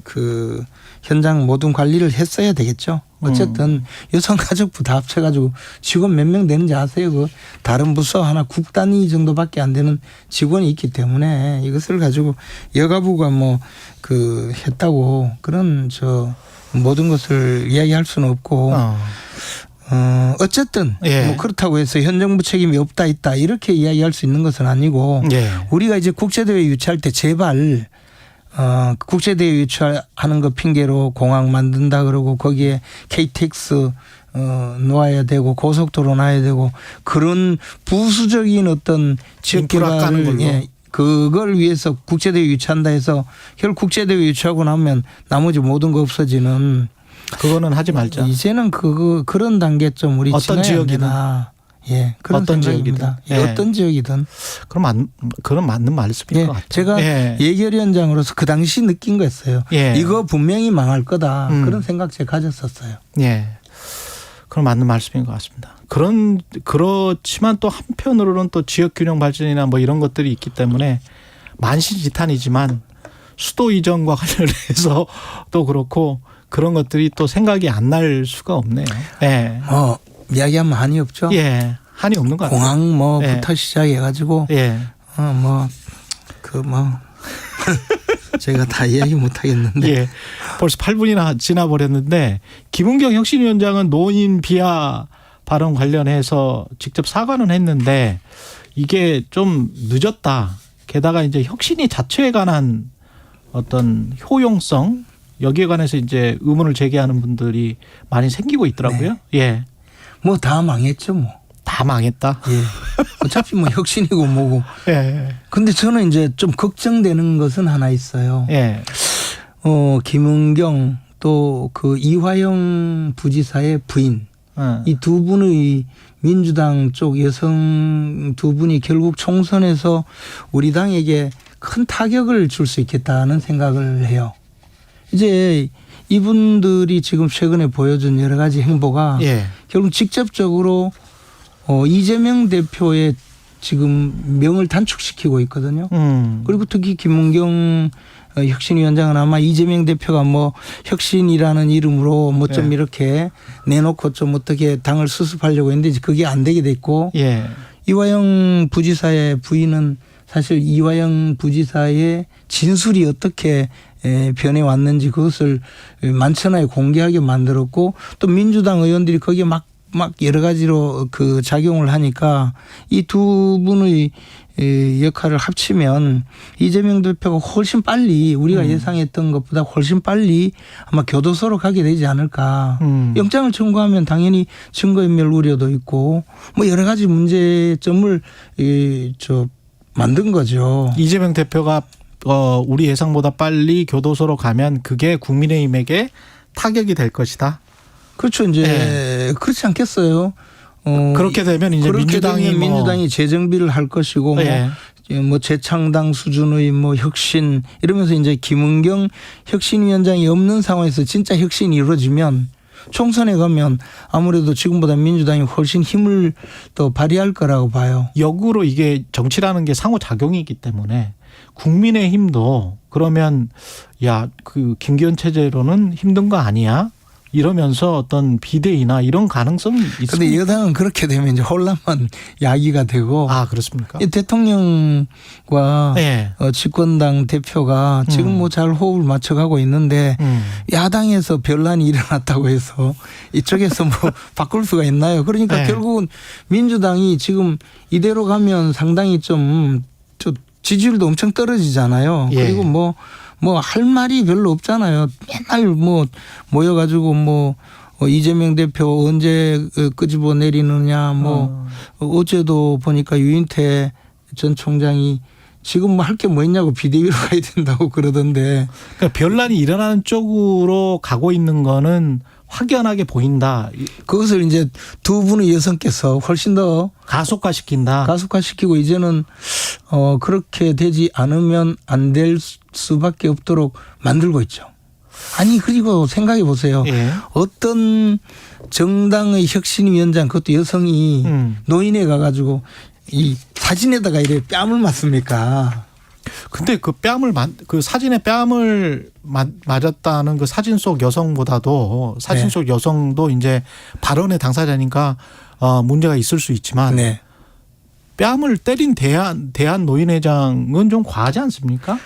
K: 그 현장 모든 관리를 했어야 되겠죠. 어쨌든 여성가족부 다 합쳐가지고 직원 몇 명 되는지 아세요? 그 다른 부서 하나 국 단위 정도밖에 안 되는 직원이 있기 때문에 이것을 가지고 여가부가 뭐 그 했다고 그런 저 모든 것을 이야기할 수는 없고 어쨌든 뭐 그렇다고 해서 현 정부 책임이 없다 있다 이렇게 이야기할 수 있는 것은 아니고 우리가 이제 국제대회 유치할 때 제발 국제대회 유치하는 거 핑계로 공항 만든다 그러고 거기에 KTX 놓아야 되고 고속도로 놔야 되고 그런 부수적인 어떤 지역 개발을 그걸 위해서 국제대회 유치한다 해서 결국 국제대회 유치하고 나면 나머지 모든 거 없어지는
B: 그거는 하지 말자.
K: 이제는 그런 단계 좀 우리
B: 어떤 지역이든
K: 그런
B: 어떤
K: 생각입니다. 어떤 지역이든
B: 그런 맞는 말씀인 것 같아요.
K: 제가 예결위원장으로서 그 당시 느낀 거였어요. 이거 분명히 망할 거다. 그런 생각 제가 가졌었어요.
B: 그런 맞는 말씀인 것 같습니다. 그렇지만 또 한편으로는 또 지역균형 발전이나 뭐 이런 것들이 있기 때문에 만시지탄이지만 수도 이전과 관련해서 또 그렇고 그런 것들이 또 생각이 안 날 수가 없네요.
K: 이야기하면 한이 없죠.
B: 한이 없는 것 같아요.
K: 공항 뭐부터 시작해가지고 제가 다 이야기 못 하겠는데
B: 벌써 8분이나 지나버렸는데 김은경 혁신위원장은 노인 비하 발언 관련해서 직접 사과는 했는데 이게 좀 늦었다. 게다가 이제 혁신이 자체에 관한 어떤 효용성 여기에 관해서 이제 의문을 제기하는 분들이 많이 생기고 있더라고요.
K: 뭐 다 망했죠 뭐.
B: 다 다 망했다.
K: 예. 어차피 뭐 혁신이고 뭐고.
B: 예.
K: 근데 저는 이제 좀 걱정되는 것은 하나 있어요.
B: 예.
K: 김은경 또 그 이화영 부지사의 부인 이 두 분의 민주당 쪽 여성 두 분이 결국 총선에서 우리 당에게 큰 타격을 줄 수 있겠다는 생각을 해요. 이제 이분들이 지금 최근에 보여준 여러 가지 행보가
B: 예.
K: 결국 직접적으로 이재명 대표의 지금 명을 단축시키고 있거든요. 그리고 특히 김은경 혁신위원장은 아마 이재명 대표가 뭐 혁신이라는 이름으로 뭐 좀 이렇게 내놓고 좀 어떻게 당을 수습하려고 했는데 그게 안 되게 됐고
B: 예.
K: 이화영 부지사의 부인은 사실 이화영 부지사의 진술이 어떻게 변해왔는지 그것을 만천하에 공개하게 만들었고 또 민주당 의원들이 거기에 막 여러 가지로 그 작용을 하니까 이 두 분의 역할을 합치면 이재명 대표가 훨씬 빨리 우리가 예상했던 것보다 훨씬 빨리 아마 교도소로 가게 되지 않을까. 영장을 청구하면 당연히 증거인멸 우려도 있고 뭐 여러 가지 문제점을 만든 거죠.
B: 이재명 대표가 우리 예상보다 빨리 교도소로 가면 그게 국민의힘에게 타격이 될 것이다.
K: 그렇죠. 이제 그렇지 않겠어요.
B: 그렇게 되면 이제
K: 민주당이 재정비를 할 것이고 뭐 재창당 수준의 뭐 혁신 이러면서 이제 김은경 혁신위원장이 없는 상황에서 진짜 혁신이 이루어지면 총선에 가면 아무래도 지금보다 민주당이 훨씬 힘을 더 발휘할 거라고 봐요.
B: 역으로 이게 정치라는 게 상호작용이기 때문에 국민의힘도 그러면 야, 그 김기현 체제로는 힘든 거 아니야? 이러면서 어떤 비대위나 이런 가능성이 있습니다.
K: 그런데 여당은 그렇게 되면 이제 혼란만 야기가 되고.
B: 아, 그렇습니까?
K: 대통령과 집권당 대표가 지금 뭐 잘 호흡을 맞춰가고 있는데 야당에서 변란이 일어났다고 해서 이쪽에서 뭐 바꿀 수가 있나요? 그러니까 결국은 민주당이 지금 이대로 가면 상당히 좀 지지율도 엄청 떨어지잖아요. 그리고 뭐 할 말이 별로 없잖아요. 맨날 뭐 모여가지고 뭐 이재명 대표 언제 끄집어 내리느냐 뭐 어제도 보니까 유인태 전 총장이 지금 뭐 할 게 뭐 있냐고 비대위로 가야 된다고 그러던데.
B: 그러니까 변란이 일어나는 쪽으로 가고 있는 거는 확연하게 보인다.
K: 그것을 이제 두 분의 여성께서 훨씬 더 가속화시키고 이제는 그렇게 되지 않으면 안 될 수밖에 없도록 만들고 있죠. 아니 그리고 생각해 보세요. 어떤 정당의 혁신위원장 그것도 여성이 노인에 가가지고 이 사진에다가 이래 뺨을 맞습니까?
B: 근데 그 사진에 뺨을 맞았다는 그 사진 속 여성보다도 사진 속 여성도 이제 발언의 당사자니까 문제가 있을 수 있지만 뺨을 때린 대한 노인회장은 좀 과하지 않습니까?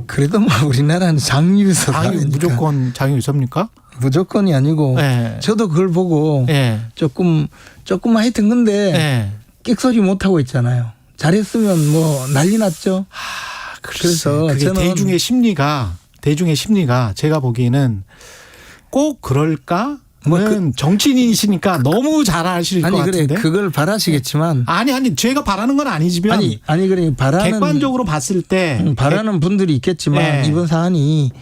K: 그래도 뭐 우리나라는 장유유서
B: 무조건 장유유서입니까?
K: 무조건이 아니고 저도 그걸 보고 조금 하여튼 근데 끽소리 못 하고 있잖아요. 잘했으면 뭐 난리 났죠.
B: 그래서 저는 대중의 심리가 제가 보기에는 꼭 그럴까? 정치인이시니까 너무 잘 아실 것 같은데.
K: 그래 그걸 바라시겠지만
B: 아니 제가 바라는 건 아니지만
K: 아니 그래 바라는
B: 객관적으로 봤을 때
K: 바라는 분들이 있겠지만 이번 사안이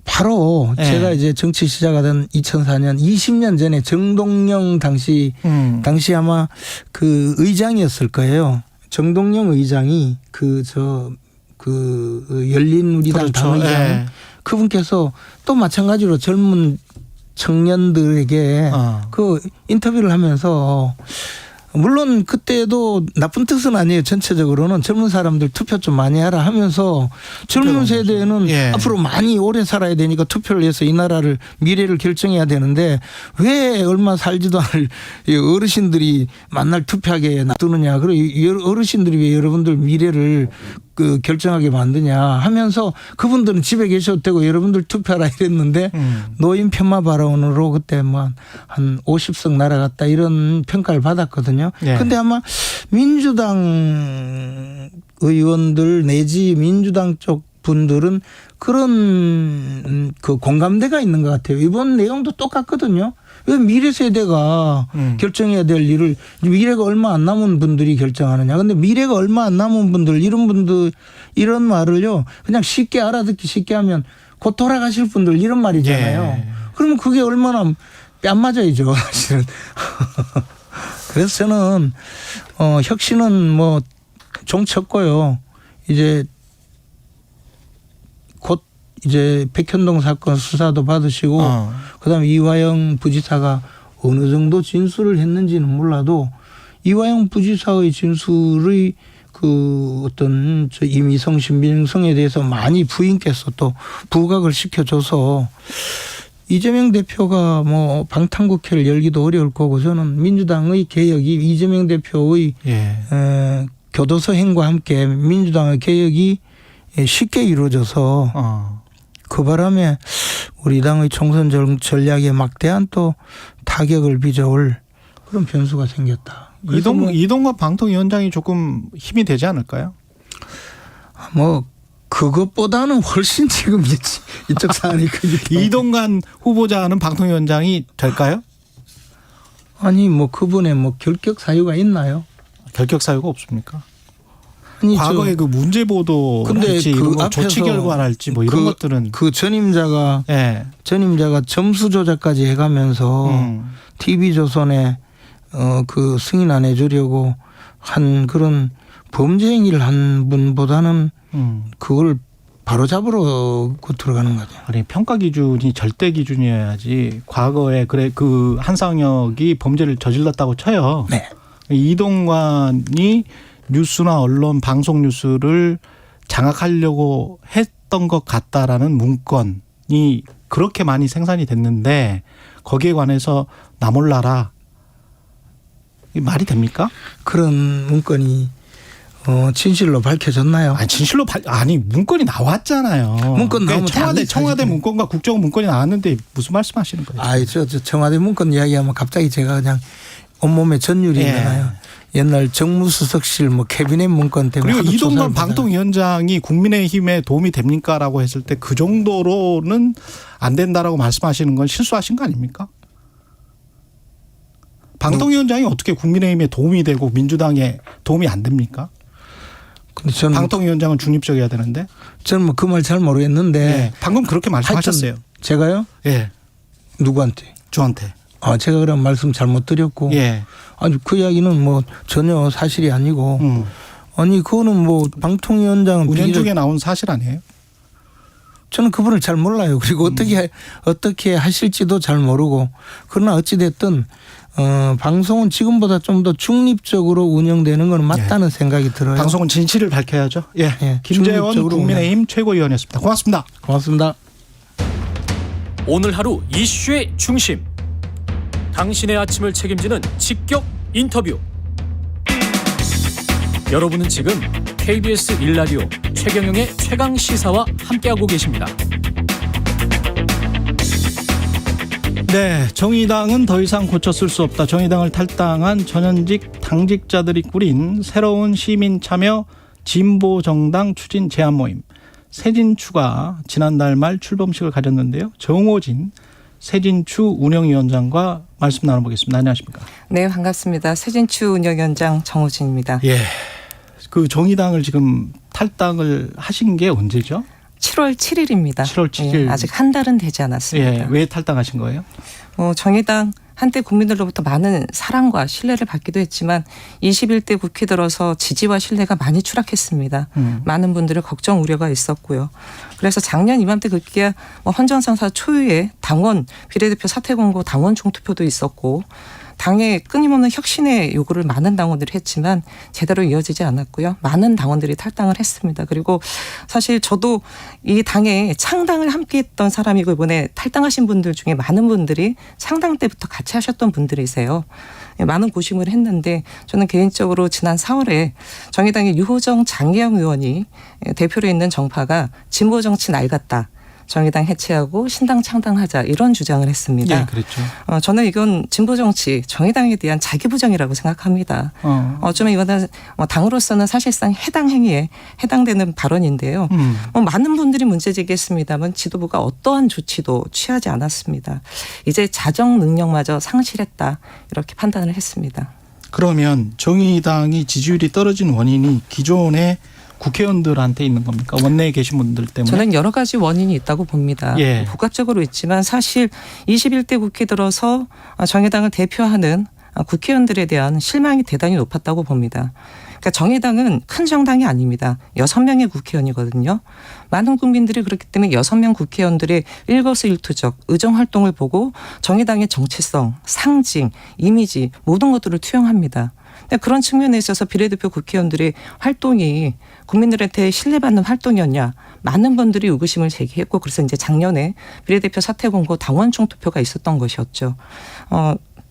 K: 바로 제가 이제 정치 시작하던 2004년 20년 전에 정동영 당시 아마 그 의장이었을 거예요. 정동영 의장이 그 열린우리당 당의장 그분께서 또 마찬가지로 젊은 청년들에게 그 인터뷰를 하면서 물론 그때도 나쁜 뜻은 아니에요. 전체적으로는 젊은 사람들 투표 좀 많이 하라 하면서 젊은 세대는 앞으로 많이 오래 살아야 되니까 투표를 해서 이 나라를 미래를 결정해야 되는데 왜 얼마 살지도 않을 어르신들이 만날 투표하게 놔두느냐. 그리고 어르신들이 왜 여러분들 미래를 결정하게 만드냐 하면서 그분들은 집에 계셔도 되고 여러분들 투표하라 이랬는데 노인 폄하 발언으로 그때 뭐 한 50석 날아갔다 이런 평가를 받았거든요. 근데 아마 민주당 의원들 내지 민주당 쪽 분들은 그런 그 공감대가 있는 것 같아요. 이번 내용도 똑같거든요. 왜 미래 세대가 결정해야 될 일을 미래가 얼마 안 남은 분들이 결정하느냐. 근데 미래가 얼마 안 남은 분들 이런 분들 이런 말을요 그냥 쉽게 알아듣기 쉽게 하면 곧 돌아가실 분들 이런 말이잖아요.
B: 예.
K: 그러면 그게 얼마나 뺨 맞아야죠 사실은. 그래서 저는 혁신은 뭐 종쳤고요. 이제 곧 이제 백현동 사건 수사도 받으시고 그다음에 이화영 부지사가 어느 정도 진술을 했는지는 몰라도 이화영 부지사의 진술의 그 어떤 저 임의성 신빙성에 대해서 많이 부인께서 또 부각을 시켜줘서 이재명 대표가 뭐 방탄국회를 열기도 어려울 거고 저는 민주당의 개혁이 이재명 대표의 교도소 행과 함께 민주당의 개혁이 쉽게 이루어져서 그 바람에 우리 당의 총선 전략에 막대한 또 타격을 빚어올 그런 변수가 생겼다.
B: 이동관 방통위원장이 조금 힘이 되지 않을까요?
K: 뭐 그것보다는 훨씬 지금 이쪽 사안이 크기
B: 이동관 후보자는 방통위원장이 될까요?
K: 아니 뭐 그분의 뭐 결격 사유가 있나요?
B: 결격 사유가 없습니까?
K: 아니
B: 과거에 그 문제 보도랄지
K: 그
B: 이런 조치 결과랄지 뭐 이런 것들은
K: 그 전임자가 점수 조작까지 해가면서 TV조선에 그 승인 안 해주려고 한 그런 범죄 행위를 한 분보다는 그걸 바로 잡으러 들어가는 거죠.
B: 아니 평가 기준이 절대 기준이어야지. 과거에 그래 그 한상혁이 범죄를 저질렀다고 쳐요.
K: 네.
B: 이동관이 뉴스나 언론 방송 뉴스를 장악하려고 했던 것 같다라는 문건이 그렇게 많이 생산이 됐는데 거기에 관해서 나 몰라라. 말이 됩니까?
K: 그런 문건이 진실로 밝혀졌나요?
B: 아니 진실로 아니 문건이 나왔잖아요.
K: 문건 나오면
B: 청와대 문건과 국정원 문건이 나왔는데 무슨 말씀하시는 거예요?
K: 아, 저 청와대 문건 이야기하면 갑자기 제가 그냥 온몸에 전율이 일어나요. 옛날 정무수석실 뭐 캐비넷 문건 때문에.
B: 그리고 이동관 방통위원장이 국민의힘에 도움이 됩니까라고 했을 때 그 정도로는 안 된다라고 말씀하시는 건 실수하신 거 아닙니까? 방통위원장이 어떻게 국민의힘에 도움이 되고 민주당에 도움이 안 됩니까? 근데 저는 방통위원장은 중립적이어야 되는데.
K: 저는 뭐 그 말 잘 모르겠는데.
B: 방금 그렇게 말씀하셨어요.
K: 제가요?
B: 예.
K: 누구한테?
B: 저한테.
K: 제가 그런 말씀 잘못 드렸고. 아니 그 이야기는 뭐 전혀 사실이 아니고. 아니 그거는 뭐 방통위원장은
B: 운영 중에 나온 사실 아니에요?
K: 저는 그분을 잘 몰라요. 그리고 어떻게 하실지도 잘 모르고. 그러나 어찌 됐든 방송은 지금보다 좀 더 중립적으로 운영되는 건 맞다는 생각이 들어요.
B: 방송은 진실을 밝혀야죠. 김재원 국민의힘 최고위원이었습니다. 고맙습니다.
K: 고맙습니다.
L: 오늘 하루 이슈의 중심. 당신의 아침을 책임지는 직격 인터뷰. 여러분은 지금 KBS 1라디오 최경영의 최강 시사와 함께하고 계십니다.
B: 네, 정의당은 더 이상 고쳐 쓸 수 없다. 정의당을 탈당한 전현직 당직자들이 꾸린 새로운 시민 참여 진보정당 추진 제안 모임 새진추가 지난달 말 출범식을 가졌는데요. 정호진 새진추 운영위원장과 말씀 나눠보겠습니다. 안녕하십니까?
M: 네, 반갑습니다. 새진추 운영위원장 정호진입니다.
B: 그 정의당을 지금 탈당을 하신 게 언제죠?
M: 7월 7일입니다.
B: 7월 7일.
M: 아직 한 달은 되지 않았습니다.
B: 왜 탈당하신 거예요?
M: 정의당 한때 국민들로부터 많은 사랑과 신뢰를 받기도 했지만 21대 국회 들어서 지지와 신뢰가 많이 추락했습니다. 많은 분들의 걱정 우려가 있었고요. 그래서 작년 이맘때 그때야 헌정상사 초유의 당원 비례대표 사퇴 공고 당원 총투표도 있었고 당에 끊임없는 혁신의 요구를 많은 당원들이 했지만 제대로 이어지지 않았고요. 많은 당원들이 탈당을 했습니다. 그리고 사실 저도 이 당에 창당을 함께했던 사람이고 이번에 탈당하신 분들 중에 많은 분들이 창당 때부터 같이 하셨던 분들이세요. 많은 고심을 했는데 저는 개인적으로 지난 4월에 정의당의 유호정 장혜영 의원이 대표로 있는 정파가 진보정치 낡았다. 정의당 해체하고 신당 창당하자 이런 주장을 했습니다.
B: 예, 그렇죠.
M: 저는 이건 진보 정치 정의당에 대한 자기 부정이라고 생각합니다. 어쩌면 이거는 당으로서는 사실상 해당 행위에 해당되는 발언인데요. 많은 분들이 문제 제기했습니다만 지도부가 어떠한 조치도 취하지 않았습니다. 이제 자정 능력마저 상실했다 이렇게 판단을 했습니다.
B: 그러면 정의당이 지지율이 떨어진 원인이 기존의 국회의원들한테 있는 겁니까? 원내에 계신 분들 때문에?
M: 저는 여러 가지 원인이 있다고 봅니다.
B: 예.
M: 복합적으로 있지만 사실 21대 국회 들어서 정의당을 대표하는 국회의원들에 대한 실망이 대단히 높았다고 봅니다. 그러니까 정의당은 큰 정당이 아닙니다. 6명의 국회의원이거든요. 많은 국민들이 그렇기 때문에 6명 국회의원들의 일거수일투족 의정 활동을 보고 정의당의 정체성, 상징, 이미지 모든 것들을 투영합니다. 그런 측면에 있어서 비례대표 국회의원들의 활동이 국민들한테 신뢰받는 활동이었냐 많은 분들이 의구심을 제기했고 그래서 이제 작년에 비례대표 사퇴 공고 당원 총투표가 있었던 것이었죠.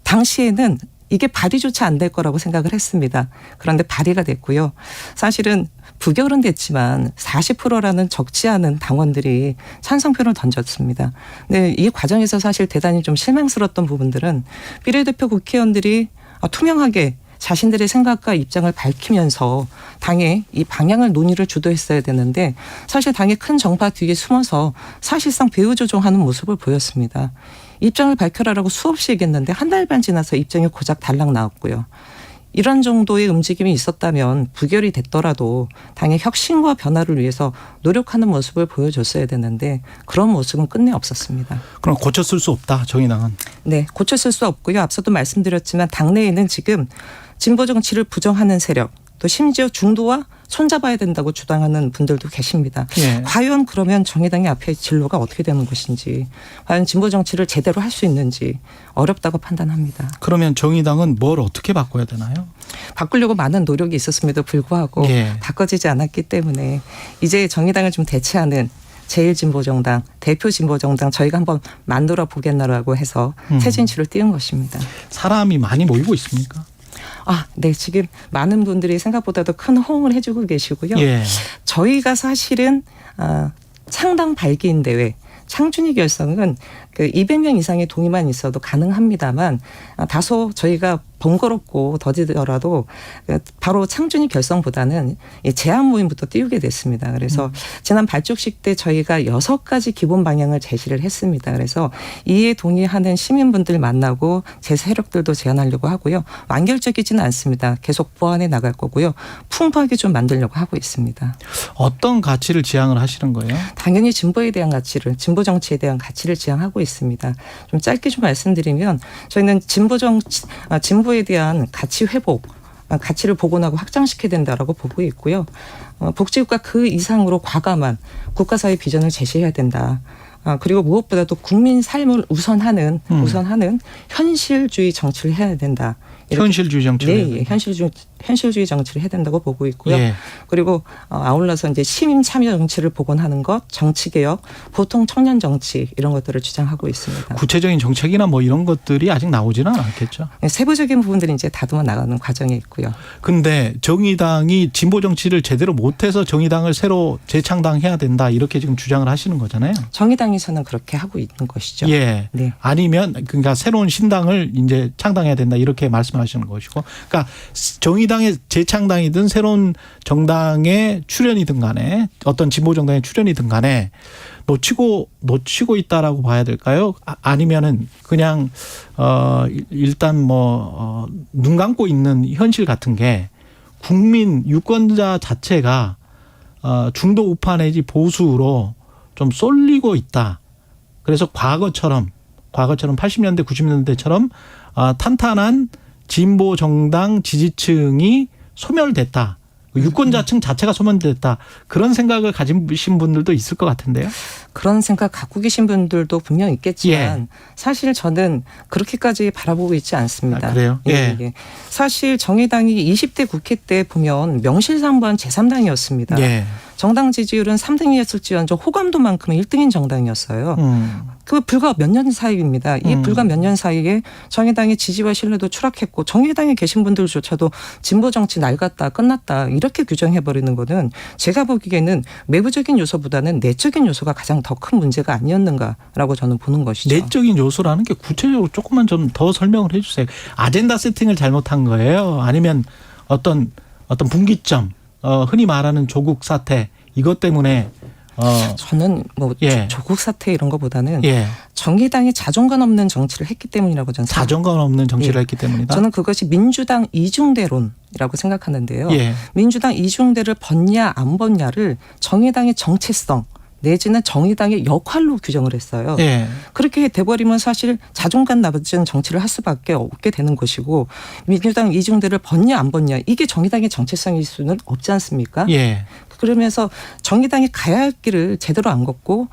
M: 당시에는 이게 발의조차 안 될 거라고 생각을 했습니다. 그런데 발의가 됐고요. 사실은 부결은 됐지만 40%라는 적지 않은 당원들이 찬성표를 던졌습니다. 근데 이 과정에서 사실 대단히 좀 실망스러웠던 부분들은 비례대표 국회의원들이 투명하게 자신들의 생각과 입장을 밝히면서 당의 이 방향을 논의를 주도했어야 되는데 사실 당의 큰 정파 뒤에 숨어서 사실상 배후 조종하는 모습을 보였습니다. 입장을 밝혀라라고 수없이 얘기했는데 한 달 반 지나서 입장이 고작 달랑 나왔고요. 이런 정도의 움직임이 있었다면 부결이 됐더라도 당의 혁신과 변화를 위해서 노력하는 모습을 보여줬어야 되는데 그런 모습은 끝내 없었습니다.
B: 그럼 고쳤을 수 없다, 정의당은?
M: 네, 고쳤을 수 없고요. 앞서도 말씀드렸지만 당내에는 지금 진보 정치를 부정하는 세력 또 심지어 중도와 손잡아야 된다고 주장하는 분들도 계십니다.
B: 예.
M: 과연 그러면 정의당의 앞에 진로가 어떻게 되는 것인지 과연 진보 정치를 제대로 할 수 있는지 어렵다고 판단합니다.
B: 그러면 정의당은 뭘 어떻게 바꿔야 되나요?
M: 바꾸려고 많은 노력이 있었음에도 불구하고
B: 예.
M: 바꿔지지 않았기 때문에 이제 정의당을 좀 대체하는 제1진보정당, 대표진보정당 저희가 한번 만들어 보겠나라고 해서 새 진출을 띄운 것입니다.
B: 사람이 많이 모이고 있습니까?
M: 네. 지금 많은 분들이 생각보다도 큰 호응을 해주고 계시고요.
B: 예.
M: 저희가 사실은 창당 발기인 대회 창준이 결성은 그 200명 이상의 동의만 있어도 가능합니다만 다소 저희가 번거롭고 더디더라도 바로 창준이 결성보다는 제안 모임부터 띄우게 됐습니다. 그래서 지난 발족식 때 저희가 6가지 기본 방향을 제시를 했습니다. 그래서 이에 동의하는 시민분들 만나고 제 세력들도 제안하려고 하고요. 완결적이지는 않습니다. 계속 보완해 나갈 거고요. 풍부하게 좀 만들려고 하고 있습니다.
B: 어떤 가치를 지향을 하시는 거예요?
M: 당연히 진보에 대한 가치를, 진보 정치에 대한 가치를 지향하고 있습니다. 좀 짧게 좀 말씀드리면 저희는 진보에 대한 가치 회복, 가치를 복원하고 확장시켜야 된다라고 보고 있고요. 복지국가 그 이상으로 과감한 국가사회 비전을 제시해야 된다. 그리고 무엇보다도 국민 삶을 우선하는 현실주의 정치를 해야 된다.
B: 현실주의 정치를.
M: 네, 현실주의 정치를 해야 된다고 보고 있고요.
B: 예.
M: 그리고 아울러서 이제 시민 참여 정치를 복원하는 것, 정치 개혁, 보통 청년 정치 이런 것들을 주장하고 있습니다.
B: 구체적인 정책이나 뭐 이런 것들이 아직 나오지는 않았겠죠.
M: 네, 세부적인 부분들이 이제 다듬어 나가는 과정에 있고요.
B: 근데 정의당이 진보 정치를 제대로 못해서 정의당을 새로 재창당해야 된다 이렇게 지금 주장을 하시는 거잖아요.
M: 정의당에서는 그렇게 하고 있는 것이죠.
B: 예.
M: 네.
B: 아니면 그러니까 새로운 신당을 이제 창당해야 된다 이렇게 말씀하시는 것이고, 그러니까 정의당의 재창당이든 새로운 정당의 출현이든 간에 어떤 진보 정당의 출현이든 간에 놓치고 있다라고 봐야 될까요? 아니면은 그냥 일단 눈 감고 있는 현실 같은 게 국민 유권자 자체가 중도 우파 내지 보수로 좀 쏠리고 있다. 그래서 과거처럼 80년대 90년대처럼 탄탄한 진보 정당 지지층이 소멸됐다. 유권자층 자체가 소멸됐다. 그런 생각을 가지신 분들도 있을 것 같은데요.
M: 그런 생각 갖고 계신 분들도 분명 있겠지만 사실 저는 그렇게까지 바라보고 있지 않습니다.
B: 그래요?
M: 예. 사실 정의당이 20대 국회 때 보면 명실상부한 제3당이었습니다.
B: 예.
M: 정당 지지율은 3등이었을지언정 호감도만큼은 1등인 정당이었어요. 그 불과 몇 년 사이입니다. 이 불과 몇 년 사이에 정의당의 지지와 신뢰도 추락했고 정의당에 계신 분들조차도 진보 정치 낡았다 끝났다 이렇게 규정해버리는 거는 제가 보기에는 외부적인 요소보다는 내적인 요소가 가장 더 큰 문제가 아니었는가라고 저는 보는 것이죠.
B: 내적인 요소라는 게 구체적으로 조금만 좀 더 설명을 해 주세요. 아젠다 세팅을 잘못한 거예요? 아니면 어떤 분기점, 흔히 말하는 조국 사태 이것 때문에
M: 저는 뭐
B: 예.
M: 조국 사태 이런 것보다는
B: 예.
M: 정의당이 자존감 없는 정치를 했기 때문이라고 저는
B: 자존감 없는 정치를
M: 예.
B: 했기 때문이다.
M: 저는 그것이 민주당 이중대론이라고 생각하는데요.
B: 예.
M: 민주당 이중대를 벗냐 안 벗냐를 정의당의 정체성 내지는 정의당의 역할로 규정을 했어요.
B: 예.
M: 그렇게 돼버리면 사실 자존감 낮은 정치를 할 수밖에 없게 되는 것이고 민주당 이중대를 벗냐 안 벗냐 이게 정의당의 정체성일 수는 없지 않습니까?
B: 예.
M: 그러면서 정의당이 가야 할 길을 제대로 안 걷고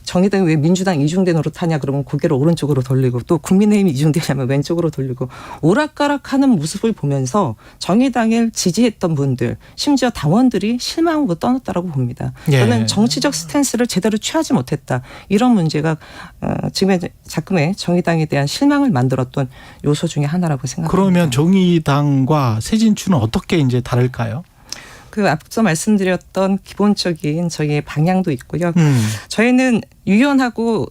M: 정의당이 왜 민주당 이중대 노릇하냐 그러면 고개를 오른쪽으로 돌리고 또 국민의힘 이중대냐면 왼쪽으로 돌리고 오락가락하는 모습을 보면서 정의당을 지지했던 분들 심지어 당원들이 실망하고 떠났다라고 봅니다.
B: 예.
M: 저는 정치적 스탠스를 제대로 취하지 못했다. 이런 문제가 지금의 작금의 정의당에 대한 실망을 만들었던 요소 중에 하나라고 생각합니다.
B: 그러면 정의당과 새진추는 어떻게 이제 다를까요?
M: 그 앞서 말씀드렸던 기본적인 저희의 방향도 있고요. 저희는 유연하고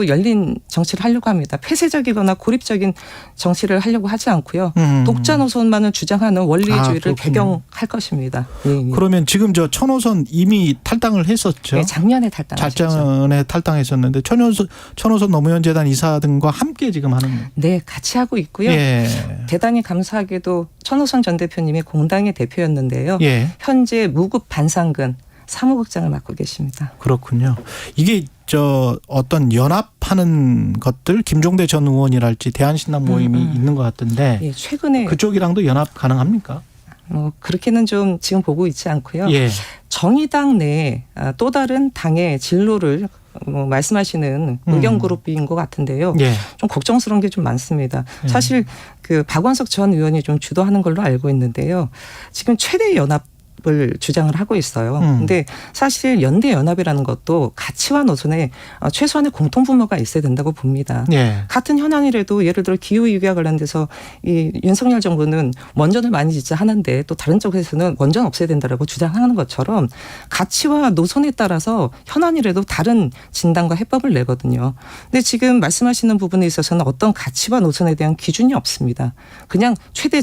M: 열린 정치를 하려고 합니다. 폐쇄적이거나 고립적인 정치를 하려고 하지 않고요. 독자 노선만을 주장하는 원리주의를 배경할 것입니다. 예.
B: 그러면 지금 저 천호선 이미 탈당을 했었죠.
M: 네, 작년에 탈당하셨죠.
B: 작년에 탈당했었는데 천호선 노무현 재단 이사 등과 함께 지금 하는.
M: 네, 같이 하고 있고요.
B: 예.
M: 대단히 감사하게도 천호선 전 대표님이 공당의 대표였는데요.
B: 예.
M: 현재 무급 반상근 사무국장을 맡고 계십니다.
B: 그렇군요. 이게 어떤 연합하는 것들 김종대 전 의원이랄지 대한신당 모임이 있는 것 같은데
M: 예, 최근에
B: 그쪽이랑도 연합 가능합니까?
M: 그렇게는 좀 지금 보고 있지 않고요.
B: 예.
M: 정의당 내 또 다른 당의 진로를 말씀하시는 의견 그룹인 것 같은데요.
B: 예.
M: 좀 걱정스러운 게 좀 많습니다. 사실 그 박원석 전 의원이 좀 주도하는 걸로 알고 있는데요. 지금 최대 연합 을 주장을 하고 있어요. 근데 사실 연대 연합이라는 것도 가치와 노선에 최소한의 공통 분모가 있어야 된다고 봅니다.
B: 예.
M: 같은 현안이라도 예를 들어 기후위기와 관련돼서 이 윤석열 정부는 원전을 많이 짓자 하는데 또 다른 쪽에서는 원전 없애야 된다라고 주장하는 것처럼 가치와 노선에 따라서 현안이라도 다른 진단과 해법을 내거든요. 근데 지금 말씀하시는 부분에 있어서는 어떤 가치와 노선에 대한 기준이 없습니다. 그냥 최대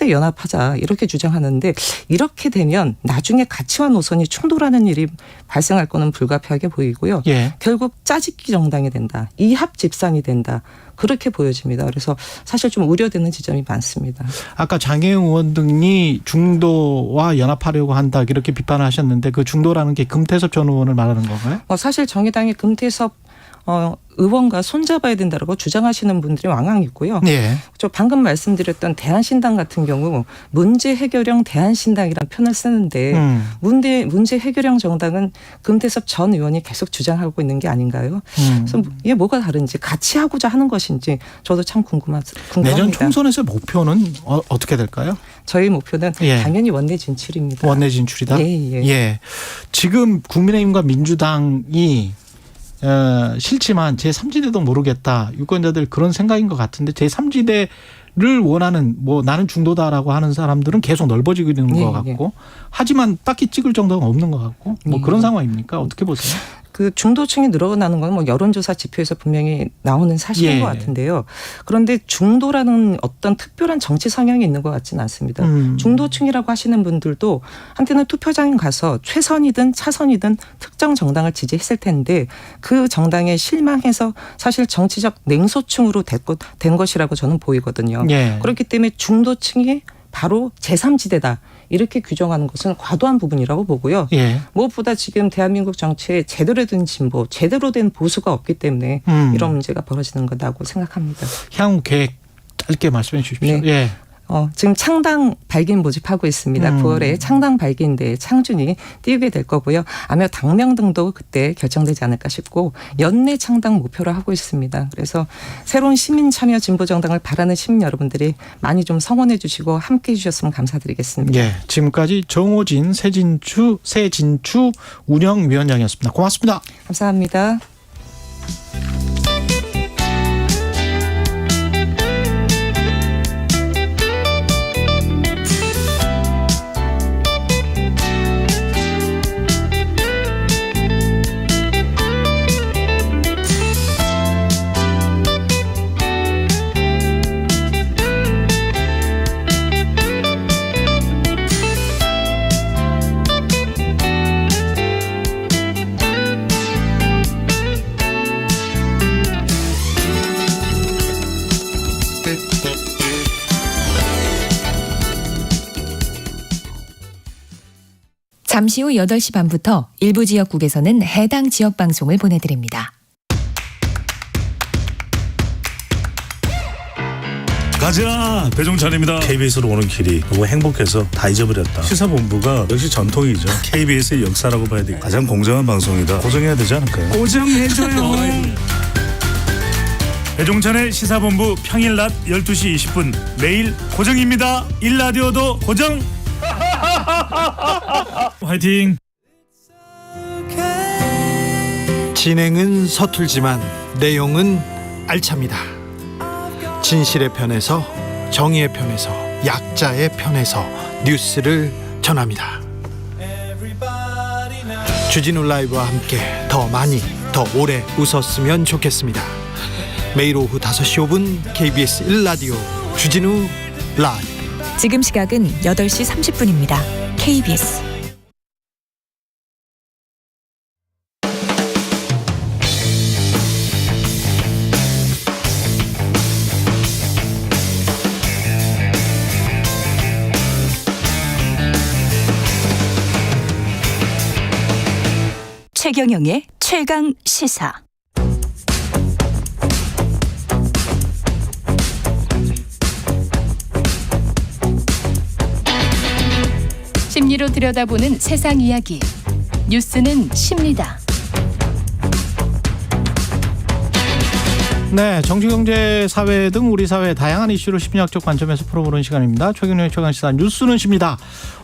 M: 연합하자 이렇게 주장하는데 이렇게 되면 나중에 가치와 노선이 충돌하는 일이 발생할 거는 불가피하게 보이고요.
B: 예.
M: 결국 짜집기 정당이 된다. 이합 집산이 된다. 그렇게 보여집니다. 그래서 사실 좀 우려되는 지점이 많습니다.
B: 아까 장혜영 의원 등이 중도와 연합하려고 한다 이렇게 비판을 하셨는데 그 중도라는 게 금태섭 전 의원을 말하는 건가요?
M: 사실 정의당의 금태섭 의원과 손잡아야 된다고 주장하시는 분들이 왕왕 있고요.
B: 네.
M: 저 방금 말씀드렸던 대한신당 같은 경우 문제 해결형 대한신당이라는 표현을 쓰는데 문제 해결형 정당은 금태섭 전 의원이 계속 주장하고 있는 게 아닌가요? 그래서 이게 뭐가 다른지 같이 하고자 하는 것인지 저도 참 궁금합니다.
B: 내년 총선에서의 목표는 어떻게 될까요?
M: 저희 목표는
B: 예.
M: 당연히 원내 진출입니다.
B: 원내 진출이다? 예. 지금 국민의힘과 민주당이 싫지만 제3지대도 모르겠다. 유권자들 그런 생각인 것 같은데 제3지대를 원하는 나는 중도다라고 하는 사람들은 계속 넓어지고 있는 것 같고 하지만 딱히 찍을 정도가 없는 것 같고 그런 상황입니까? 어떻게 보세요?
M: 그 중도층이 늘어나는 건 여론조사 지표에서 분명히 나오는 사실인 것 같은데요. 그런데 중도라는 어떤 특별한 정치 성향이 있는 것 같지는 않습니다. 중도층이라고 하시는 분들도 한때는 투표장에 가서 최선이든 차선이든 특정 정당을 지지했을 텐데 그 정당에 실망해서 사실 정치적 냉소층으로 된 것이라고 저는 보이거든요. 그렇기 때문에 중도층이 바로 제3지대다. 이렇게 규정하는 것은 과도한 부분이라고 보고요. 무엇보다 지금 대한민국 정치에 제대로 된 진보, 제대로 된 보수가 없기 때문에 이런 문제가 벌어지는 거라고 생각합니다.
B: 향후 계획 짧게 말씀해 주십시오.
M: 네. 지금 창당 발기인 모집하고 있습니다. 9월에 창당 발기인데 창준이 띄우게 될 거고요. 아마 당명 등도 그때 결정되지 않을까 싶고 연내 창당 목표로 하고 있습니다. 그래서 새로운 시민 참여 진보정당을 바라는 시민 여러분들이 많이 좀 성원해 주시고 함께해 주셨으면 감사드리겠습니다.
B: 예, 지금까지 정호진 새진추 운영위원장이었습니다. 고맙습니다.
M: 감사합니다.
N: 잠시 후 8시 반부터 일부 지역국에서는 해당 지역 방송을 보내드립니다.
O: 가자 배종찬입니다. KBS로 오는 길이 너무 행복해서 다 잊어버렸다. 시사본부가 역시 전통이죠. KBS의 역사라고 봐야 돼. 가장 공정한 방송이다. 고정해야 되지 않을까요?
J: 고정해줘요. 배종찬의 시사본부 평일 낮 12시 20분 매일 고정입니다. 일라디오도 고정. 화이팅.
B: 진행은 서툴지만 내용은 알찹니다. 진실의 편에서, 정의의 편에서, 약자의 편에서 뉴스를 전합니다. 주진우 라이브와 함께 더 많이 더 오래 웃었으면 좋겠습니다. 매일 오후 5시 5분 KBS 1라디오 주진우 라이브.
N: 지금 시각은 8시 30분입니다. KBS
C: 최경영의 최강 시사.
P: 심리로 들여다보는 세상 이야기. 뉴스는 십니다.
B: 네, 정치, 경제, 사회 등 우리 사회의 다양한 이슈를 심리학적 관점에서 풀어보는 시간입니다. 최경영의 최강시사 뉴스는 십니다.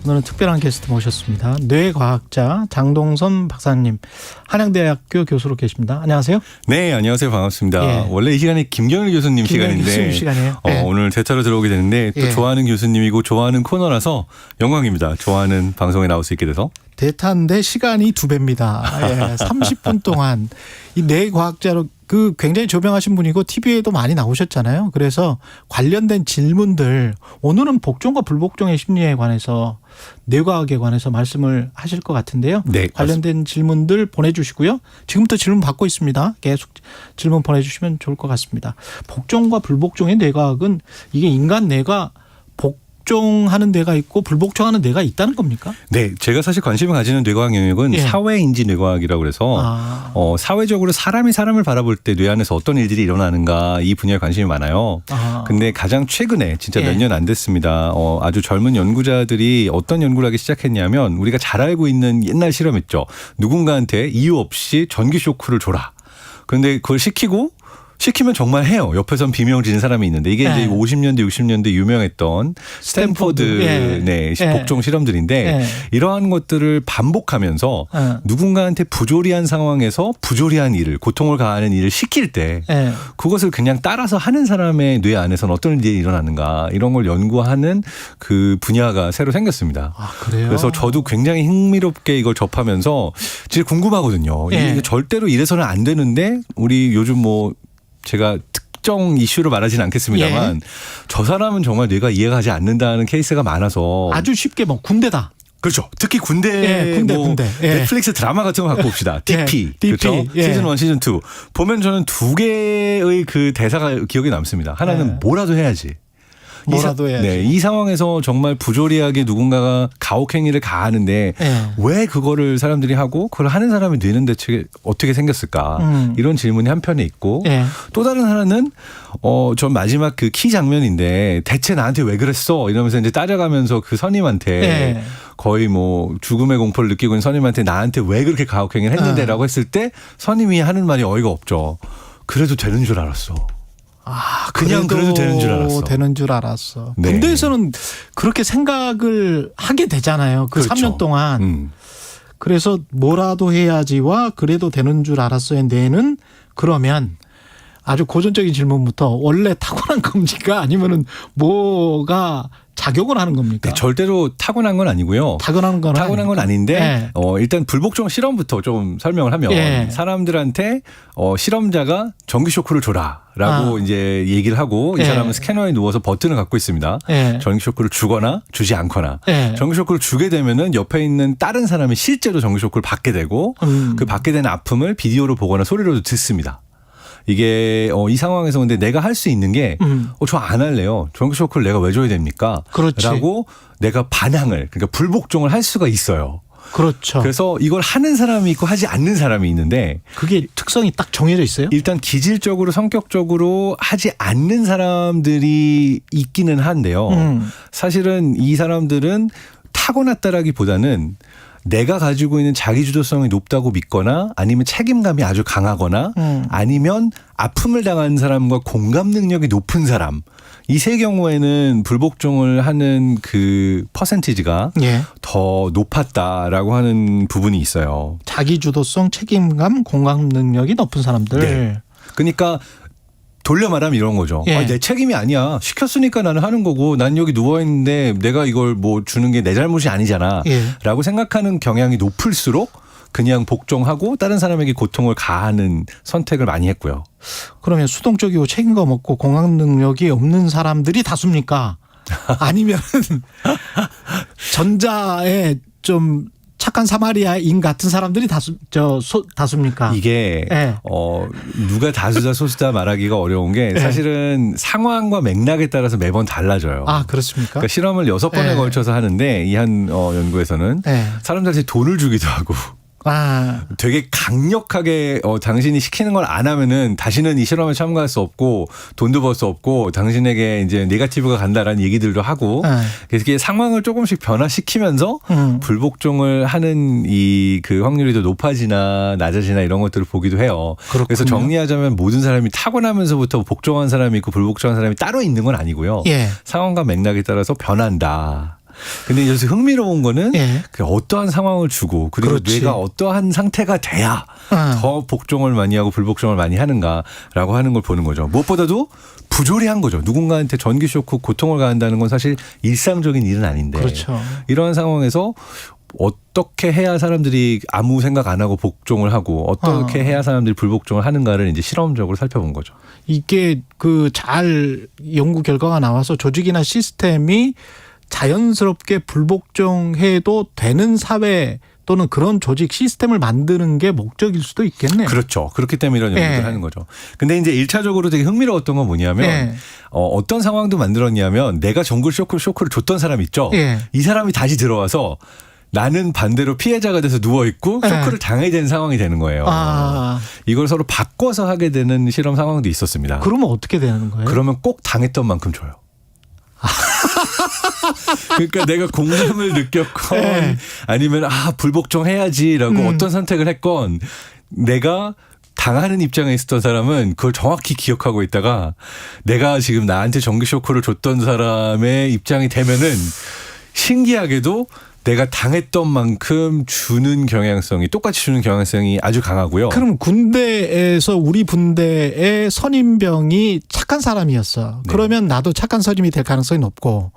B: 오늘은 특별한 게스트 모셨습니다. 뇌과학자 장동선 박사님, 한양대학교 교수로 계십니다. 안녕하세요.
Q: 네, 안녕하세요. 반갑습니다.
B: 예.
Q: 원래 이 시간이 김경일 교수님 시간인데
B: 교수님 시간이에요. 네.
Q: 오늘 대타로 들어오게 되는데 또
B: 예.
Q: 좋아하는 교수님이고 좋아하는 코너라서 영광입니다. 좋아하는 방송에 나올 수 있게 돼서.
B: 대타인데 시간이 2배입니다. 예, 30분 동안 이 뇌과학자로 그 굉장히 조명하신 분이고 TV에도 많이 나오셨잖아요. 그래서 관련된 질문들, 오늘은 복종과 불복종의 심리에 관해서, 뇌과학에 관해서 말씀을 하실 것 같은데요.
Q: 네,
B: 관련된 질문들 보내주시고요. 지금부터 질문 받고 있습니다. 계속 질문 보내주시면 좋을 것 같습니다. 복종과 불복종의 뇌과학은 이게 인간 뇌가 복종하는 뇌가 있고 불복종하는 뇌가 있다는 겁니까?
Q: 네, 제가 사실 관심을 가지는 뇌과학 영역은
B: 예.
Q: 사회인지 뇌과학이라고 그래서 사회적으로 사람이 사람을 바라볼 때 뇌 안에서 어떤 일들이 일어나는가 이 분야에 관심이 많아요. 근데 가장 최근에 진짜
B: 예.
Q: 몇 년 안 됐습니다. 아주 젊은 연구자들이 어떤 연구를 하기 시작했냐면 우리가 잘 알고 있는 옛날 실험 있죠. 누군가한테 이유 없이 전기 쇼크를 줘라. 그런데 그걸 시키면 정말 해요. 옆에선 비명을 지는 사람이 있는데 이게 이제 50년대, 60년대 유명했던 스탠포드
B: 예.
Q: 복종 실험들인데 이러한 것들을 반복하면서 누군가한테 부조리한 상황에서 부조리한 일을, 고통을 가하는 일을 시킬 때 그것을 그냥 따라서 하는 사람의 뇌 안에서는 어떤 일이 일어나는가 이런 걸 연구하는 그 분야가 새로 생겼습니다.
B: 아, 그래요?
Q: 그래서 저도 굉장히 흥미롭게 이걸 접하면서 진짜 궁금하거든요. 이게 절대로 이래서는 안 되는데 우리 요즘 제가 특정 이슈로 말하지는 않겠습니다만 저 사람은 정말 뇌가 이해가지 않는다는 케이스가 많아서
B: 아주 쉽게 군대다.
Q: 그렇죠. 특히 군대,
B: 군대.
Q: 넷플릭스 드라마 같은 거 갖고 봅시다. DP. 그렇죠. 시즌 1, 시즌 2. 보면 저는 두 개의 그 대사가 기억에 남습니다. 하나는 뭐라도 해야지.
B: 뭐라도 해야지.
Q: 네, 이 상황에서 정말 부조리하게 누군가가 가혹행위를 가하는데
B: 네.
Q: 왜 그거를 사람들이 하고 그걸 하는 사람이 뇌는 대체 어떻게 생겼을까? 이런 질문이 한편에 있고
B: 네.
Q: 또 다른 하나는 전 마지막 그 키 장면인데 대체 나한테 왜 그랬어? 이러면서 이제 따져가면서 그 선임한테
B: 네.
Q: 거의 뭐 죽음의 공포를 느끼고 있는 선임한테 나한테 왜 그렇게 가혹행위를 했는데라고 했을 때 선임이 하는 말이 어이가 없죠. 그래도 되는 줄 알았어. 그냥 그래도 되는 줄 알았어.
B: 되는 줄 알았어.
Q: 네.
B: 군대에서는 그렇게 생각을 하게 되잖아요. 그
Q: 그렇죠.
B: 3년 동안. 그래서 뭐라도 해야지와 그래도 되는 줄 알았어의 뇌는 그러면 아주 고전적인 질문부터 원래 타고난 겁니까? 아니면은 뭐가 작용을 하는 겁니까?
Q: 네, 절대로 타고난 건 아니고요.
B: 타고난
Q: 건 아닌데
B: 네.
Q: 일단 불복종 실험부터 좀 설명을 하면
B: 네.
Q: 사람들한테 실험자가 전기 쇼크를 줘라라고 이제 얘기를 하고
B: 네.
Q: 이 사람은 스캐너에 누워서 버튼을 갖고 있습니다.
B: 네.
Q: 전기 쇼크를 주거나 주지 않거나
B: 네.
Q: 전기 쇼크를 주게 되면은 옆에 있는 다른 사람이 실제로 전기 쇼크를 받게 되고 그 받게 된 아픔을 비디오로 보거나 소리로도 듣습니다. 이게 이 상황에서 근데 내가 할 수 있는 게 저 안 할래요. 전기 쇼크를 내가 왜 줘야 됩니까?
B: 그렇지.
Q: 라고 내가 반항을 그러니까 불복종을 할 수가 있어요.
B: 그렇죠.
Q: 그래서 이걸 하는 사람이 있고 하지 않는 사람이 있는데
B: 그게 특성이 딱 정해져 있어요?
Q: 일단 기질적으로 성격적으로 하지 않는 사람들이 있기는 한데요. 사실은 이 사람들은 타고났다라기보다는 내가 가지고 있는 자기주도성이 높다고 믿거나 아니면 책임감이 아주 강하거나 아니면 아픔을 당한 사람과 공감 능력이 높은 사람 이 세 경우에는 불복종을 하는 그 퍼센티지가
B: 예.
Q: 더 높았다라고 하는 부분이 있어요.
B: 자기주도성, 책임감, 공감 능력이 높은 사람들.
Q: 네. 그러니까 돌려 말하면 이런 거죠.
B: 예.
Q: 내 책임이 아니야. 시켰으니까 나는 하는 거고 난 여기 누워있는데 내가 이걸 뭐 주는 게 내 잘못이 아니잖아.
B: 예.
Q: 라고 생각하는 경향이 높을수록 그냥 복종하고 다른 사람에게 고통을 가하는 선택을 많이 했고요.
B: 그러면 수동적이고 책임감 없고 공감 능력이 없는 사람들이 다수입니까? 아니면 전자에 좀 착한 사마리아인 같은 사람들이 다수입니까?
Q: 이게
B: 네.
Q: 누가 다수다 소수다 말하기가 어려운 게 사실은 상황과 맥락에 따라서 매번 달라져요.
B: 아 그렇습니까?
Q: 그러니까 실험을 6번에
B: 네.
Q: 걸쳐서 하는데 이 한 연구에서는
B: 네.
Q: 사람들한테 돈을 주기도 하고 되게 강력하게 당신이 시키는 걸 안 하면은 다시는 이 실험에 참가할 수 없고 돈도 벌 수 없고 당신에게 이제 네거티브가 간다라는 얘기들도 하고 그래서 이게 상황을 조금씩 변화시키면서 불복종을 하는 이 그 확률이 더 높아지나 낮아지나 이런 것들을 보기도 해요.
B: 그렇군요.
Q: 그래서 정리하자면 모든 사람이 타고나면서부터 복종한 사람이 있고 불복종한 사람이 따로 있는 건 아니고요.
B: 예.
Q: 상황과 맥락에 따라서 변한다. 근데 여기서 흥미로운 거는 그 어떠한 상황을 주고 그리고
B: 그렇지.
Q: 뇌가 어떠한 상태가 돼야 더 복종을 많이 하고 불복종을 많이 하는가라고 하는 걸 보는 거죠. 무엇보다도 부조리한 거죠. 누군가한테 전기 쇼크 고통을 가한다는 건 사실 일상적인 일은 아닌데
B: 그렇죠.
Q: 이러한 상황에서 어떻게 해야 사람들이 아무 생각 안 하고 복종을 하고 어떻게 해야 사람들이 불복종을 하는가를 이제 실험적으로 살펴본 거죠.
B: 이게 그 잘 연구 결과가 나와서 조직이나 시스템이 자연스럽게 불복종해도 되는 사회 또는 그런 조직 시스템을 만드는 게 목적일 수도 있겠네요.
Q: 그렇죠. 그렇기 때문에 이런 연구를 하는 거죠. 근데 이제 1차적으로 되게 흥미로웠던 건 뭐냐면 어떤 상황도 만들었냐면 내가 전기 쇼크를 줬던 사람 있죠. 이 사람이 다시 들어와서 나는 반대로 피해자가 돼서 누워있고 쇼크를 당해야 되는 상황이 되는 거예요. 이걸 서로 바꿔서 하게 되는 실험 상황도 있었습니다.
B: 그러면 어떻게 되는 거예요?
Q: 그러면 꼭 당했던 만큼 줘요. 그러니까 내가 공감을 느꼈건 아니면 불복종 해야지라고 어떤 선택을 했건 내가 당하는 입장에 있었던 사람은 그걸 정확히 기억하고 있다가 내가 지금 나한테 전기 쇼크를 줬던 사람의 입장이 되면은 신기하게도 내가 당했던 만큼 똑같이 주는 경향성이 아주 강하고요.
B: 그럼 군대에서 우리 분대의 선임병이 착한 사람이었어. 그러면 나도 착한 선임이 될 가능성이 높고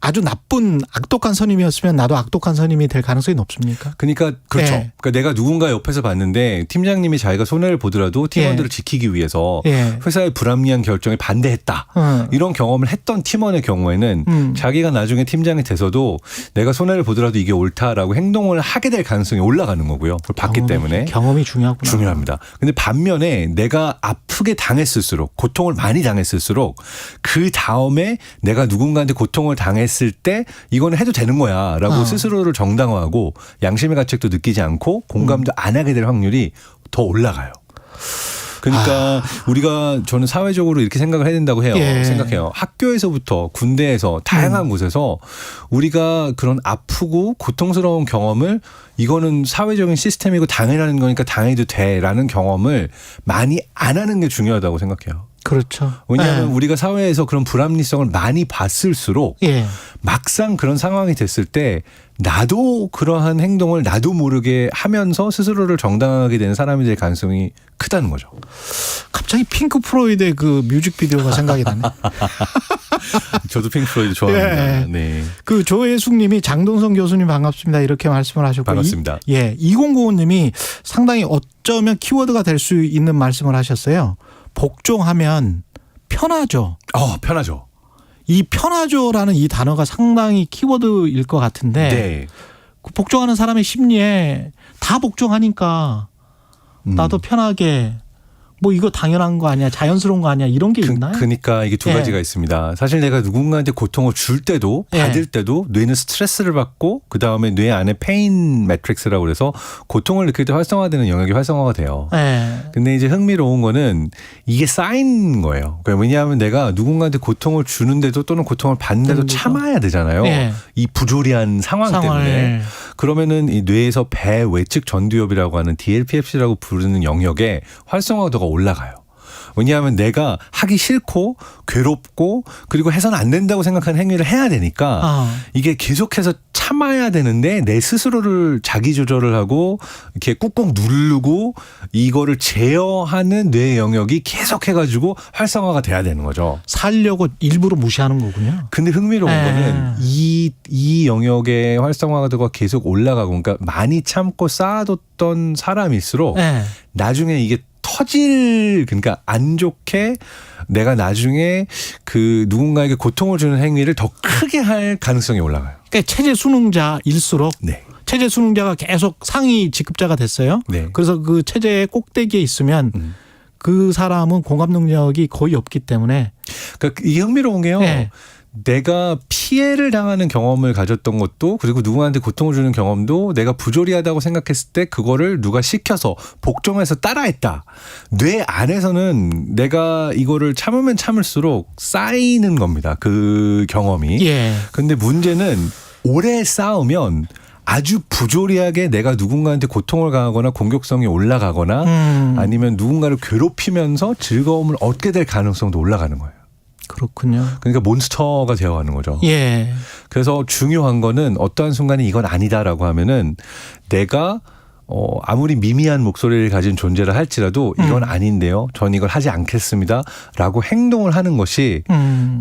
B: 아주 나쁜 악독한 선임이었으면 나도 악독한 선임이 될 가능성이 높습니까?
Q: 그러니까 그렇죠.
B: 예.
Q: 그러니까 내가 누군가 옆에서 봤는데 팀장님이 자기가 손해를 보더라도 팀원들을 지키기 위해서 회사의 불합리한 결정에 반대했다. 이런 경험을 했던 팀원의 경우에는 자기가 나중에 팀장이 돼서도 내가 손해를 보더라도 이게 옳다라고 행동을 하게 될 가능성이 올라가는 거고요. 그걸 봤기 때문에.
B: 경험이 중요하구나.
Q: 중요합니다. 근데 반면에 내가 아프게 당했을수록 고통을 많이 당했을수록 그 다음에 내가 누군가한테 고통을 당했을 때 이거는 해도 되는 거야 라고 스스로를 정당화하고 양심의 가책도 느끼지 않고 공감도 안 하게 될 확률이 더 올라가요. 그러니까 우리가 저는 사회적으로 이렇게 생각을 해야 된다고 해요. 생각해요. 학교에서부터 군대에서 다양한 곳에서 우리가 그런 아프고 고통스러운 경험을 이거는 사회적인 시스템이고 당연한 거니까 당해도 돼라는 경험을 많이 안 하는 게 중요하다고 생각해요.
B: 그렇죠.
Q: 왜냐하면 우리가 사회에서 그런 불합리성을 많이 봤을수록 막상 그런 상황이 됐을 때 나도 그러한 행동을 나도 모르게 하면서 스스로를 정당하게 되는 사람이 될 가능성이 크다는 거죠.
B: 갑자기 핑크 플로이드의 그 뮤직비디오가 생각이 나네.
Q: 저도 핑크 플로이드 좋아합니다. 네.
B: 그 조혜숙님이 장동성 교수님 반갑습니다 이렇게 말씀을 하셨고
Q: 반갑습니다.
B: 2095님이 상당히 어쩌면 키워드가 될 수 있는 말씀을 하셨어요. 복종하면 편하죠.
Q: 편하죠.
B: 이 편하죠라는 이 단어가 상당히 키워드일 것 같은데 그 복종하는 사람의 심리에 다 복종하니까 나도 편하게 뭐 이거 당연한 거 아니야 자연스러운 거 아니야 이런 게 있나요?
Q: 그러니까 이게 두 가지가 있습니다. 사실 내가 누군가한테 고통을 줄 때도 받을 때도 뇌는 스트레스를 받고 그다음에 뇌 안에 페인 매트릭스라고 그래서 고통을 느낄 때 활성화되는 영역이 활성화가 돼요. 근데 이제 흥미로운 거는 이게 쌓인 거예요. 그러니까 왜냐하면 내가 누군가한테 고통을 주는데도 또는 고통을 받는데도 참아야 되잖아요. 이 부조리한 상황 때문에. 그러면은 이 뇌에서 배외측 전두엽이라고 하는 DLPFC라고 부르는 영역에 활성화도가 올라가요. 왜냐하면 내가 하기 싫고 괴롭고 그리고 해서는 안 된다고 생각하는 행위를 해야 되니까 이게 계속해서 참아야 되는데 내 스스로를 자기 조절을 하고 이렇게 꾹꾹 누르고 이거를 제어하는 뇌 영역이 계속해가지고 활성화가 돼야 되는 거죠.
B: 살려고 일부러 무시하는 거군요.
Q: 근데 흥미로운 거는 이 영역의 활성화가 계속 올라가고 그러니까 많이 참고 쌓아뒀던 사람일수록 나중에 이게 그러니까 안 좋게 내가 나중에 그 누군가에게 고통을 주는 행위를 더 크게 할 가능성이 올라가요.
B: 그러니까 체제 수능자일수록 체제 수능자가 계속 상위 직급자가 됐어요. 그래서 그 체제의 꼭대기에 있으면 그 사람은 공감 능력이 거의 없기 때문에.
Q: 그러니까 이게 흥미로운 게요. 내가 피해를 당하는 경험을 가졌던 것도 그리고 누구한테 고통을 주는 경험도 내가 부조리하다고 생각했을 때 그거를 누가 시켜서 복종해서 따라했다. 뇌 안에서는 내가 이거를 참으면 참을수록 쌓이는 겁니다. 그 경험이. 근데 문제는 오래 쌓으면 아주 부조리하게 내가 누군가한테 고통을 가하거나 공격성이 올라가거나 아니면 누군가를 괴롭히면서 즐거움을 얻게 될 가능성도 올라가는 거예요.
B: 그렇군요.
Q: 그러니까 몬스터가 되어가는 거죠. 그래서 중요한 거는 어떠한 순간에 이건 아니다라고 하면은 내가 아무리 미미한 목소리를 가진 존재를 할지라도 이건 아닌데요. 전 이걸 하지 않겠습니다. 라고 행동을 하는 것이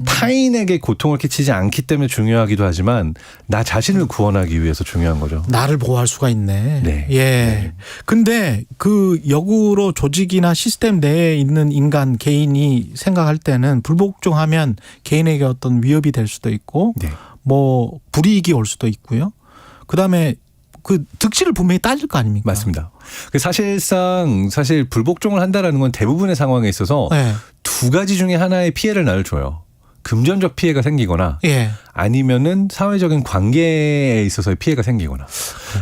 Q: 타인에게 고통을 끼치지 않기 때문에 중요하기도 하지만 나 자신을 구원하기 위해서 중요한 거죠.
B: 나를 보호할 수가 있네. 근데 그 역으로 조직이나 시스템 내에 있는 인간 개인이 생각할 때는 불복종하면 개인에게 어떤 위협이 될 수도 있고 뭐 불이익이 올 수도 있고요. 그다음에 그 득실을 분명히 따질 거 아닙니까?
Q: 맞습니다. 사실상 사실 불복종을 한다라는 건 대부분의 상황에 있어서 두 가지 중에 하나의 피해를 나를 줘요. 금전적 피해가 생기거나 아니면은 사회적인 관계에 있어서의 피해가 생기거나.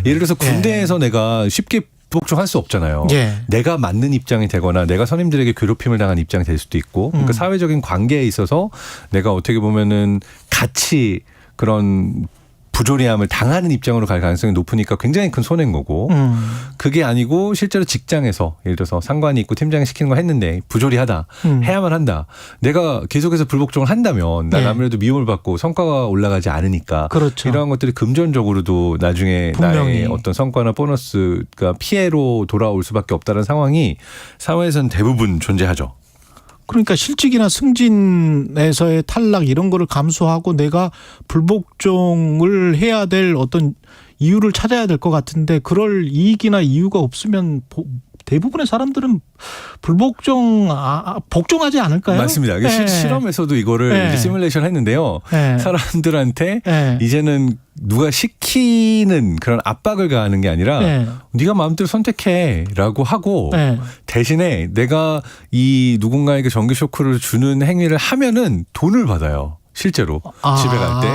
Q: 예를 들어서 군대에서 내가 쉽게 복종할 수 없잖아요. 내가 맞는 입장이 되거나 내가 선임들에게 괴롭힘을 당한 입장이 될 수도 있고 그러니까 사회적인 관계에 있어서 내가 어떻게 보면은 같이 그런 부조리함을 당하는 입장으로 갈 가능성이 높으니까 굉장히 큰 손해인 거고 그게 아니고 실제로 직장에서 예를 들어서 상관이 있고 팀장이 시키는 거 했는데 부조리하다. 해야만 한다. 내가 계속해서 불복종을 한다면 난 아무래도 미움을 받고 성과가 올라가지 않으니까 이러한 것들이 금전적으로도 나중에 나의 어떤 성과나 보너스가 피해로 돌아올 수밖에 없다는 상황이 사회에서는 대부분 존재하죠.
B: 그러니까 실직이나 승진에서의 탈락 이런 거를 감수하고 내가 불복종을 해야 될 어떤 이유를 찾아야 될 것 같은데 그럴 이익이나 이유가 없으면 대부분의 사람들은 복종하지 않을까요?
Q: 맞습니다.
B: 네.
Q: 실험에서도 이거를
B: 네.
Q: 시뮬레이션 했는데요.
B: 네.
Q: 사람들한테
B: 네.
Q: 이제는 누가 시키는 그런 압박을 가하는 게 아니라
B: 네.
Q: 네가 마음대로 선택해라고 하고
B: 네.
Q: 대신에 내가 이 누군가에게 전기 쇼크를 주는 행위를 하면은 돈을 받아요. 실제로 집에 갈 때.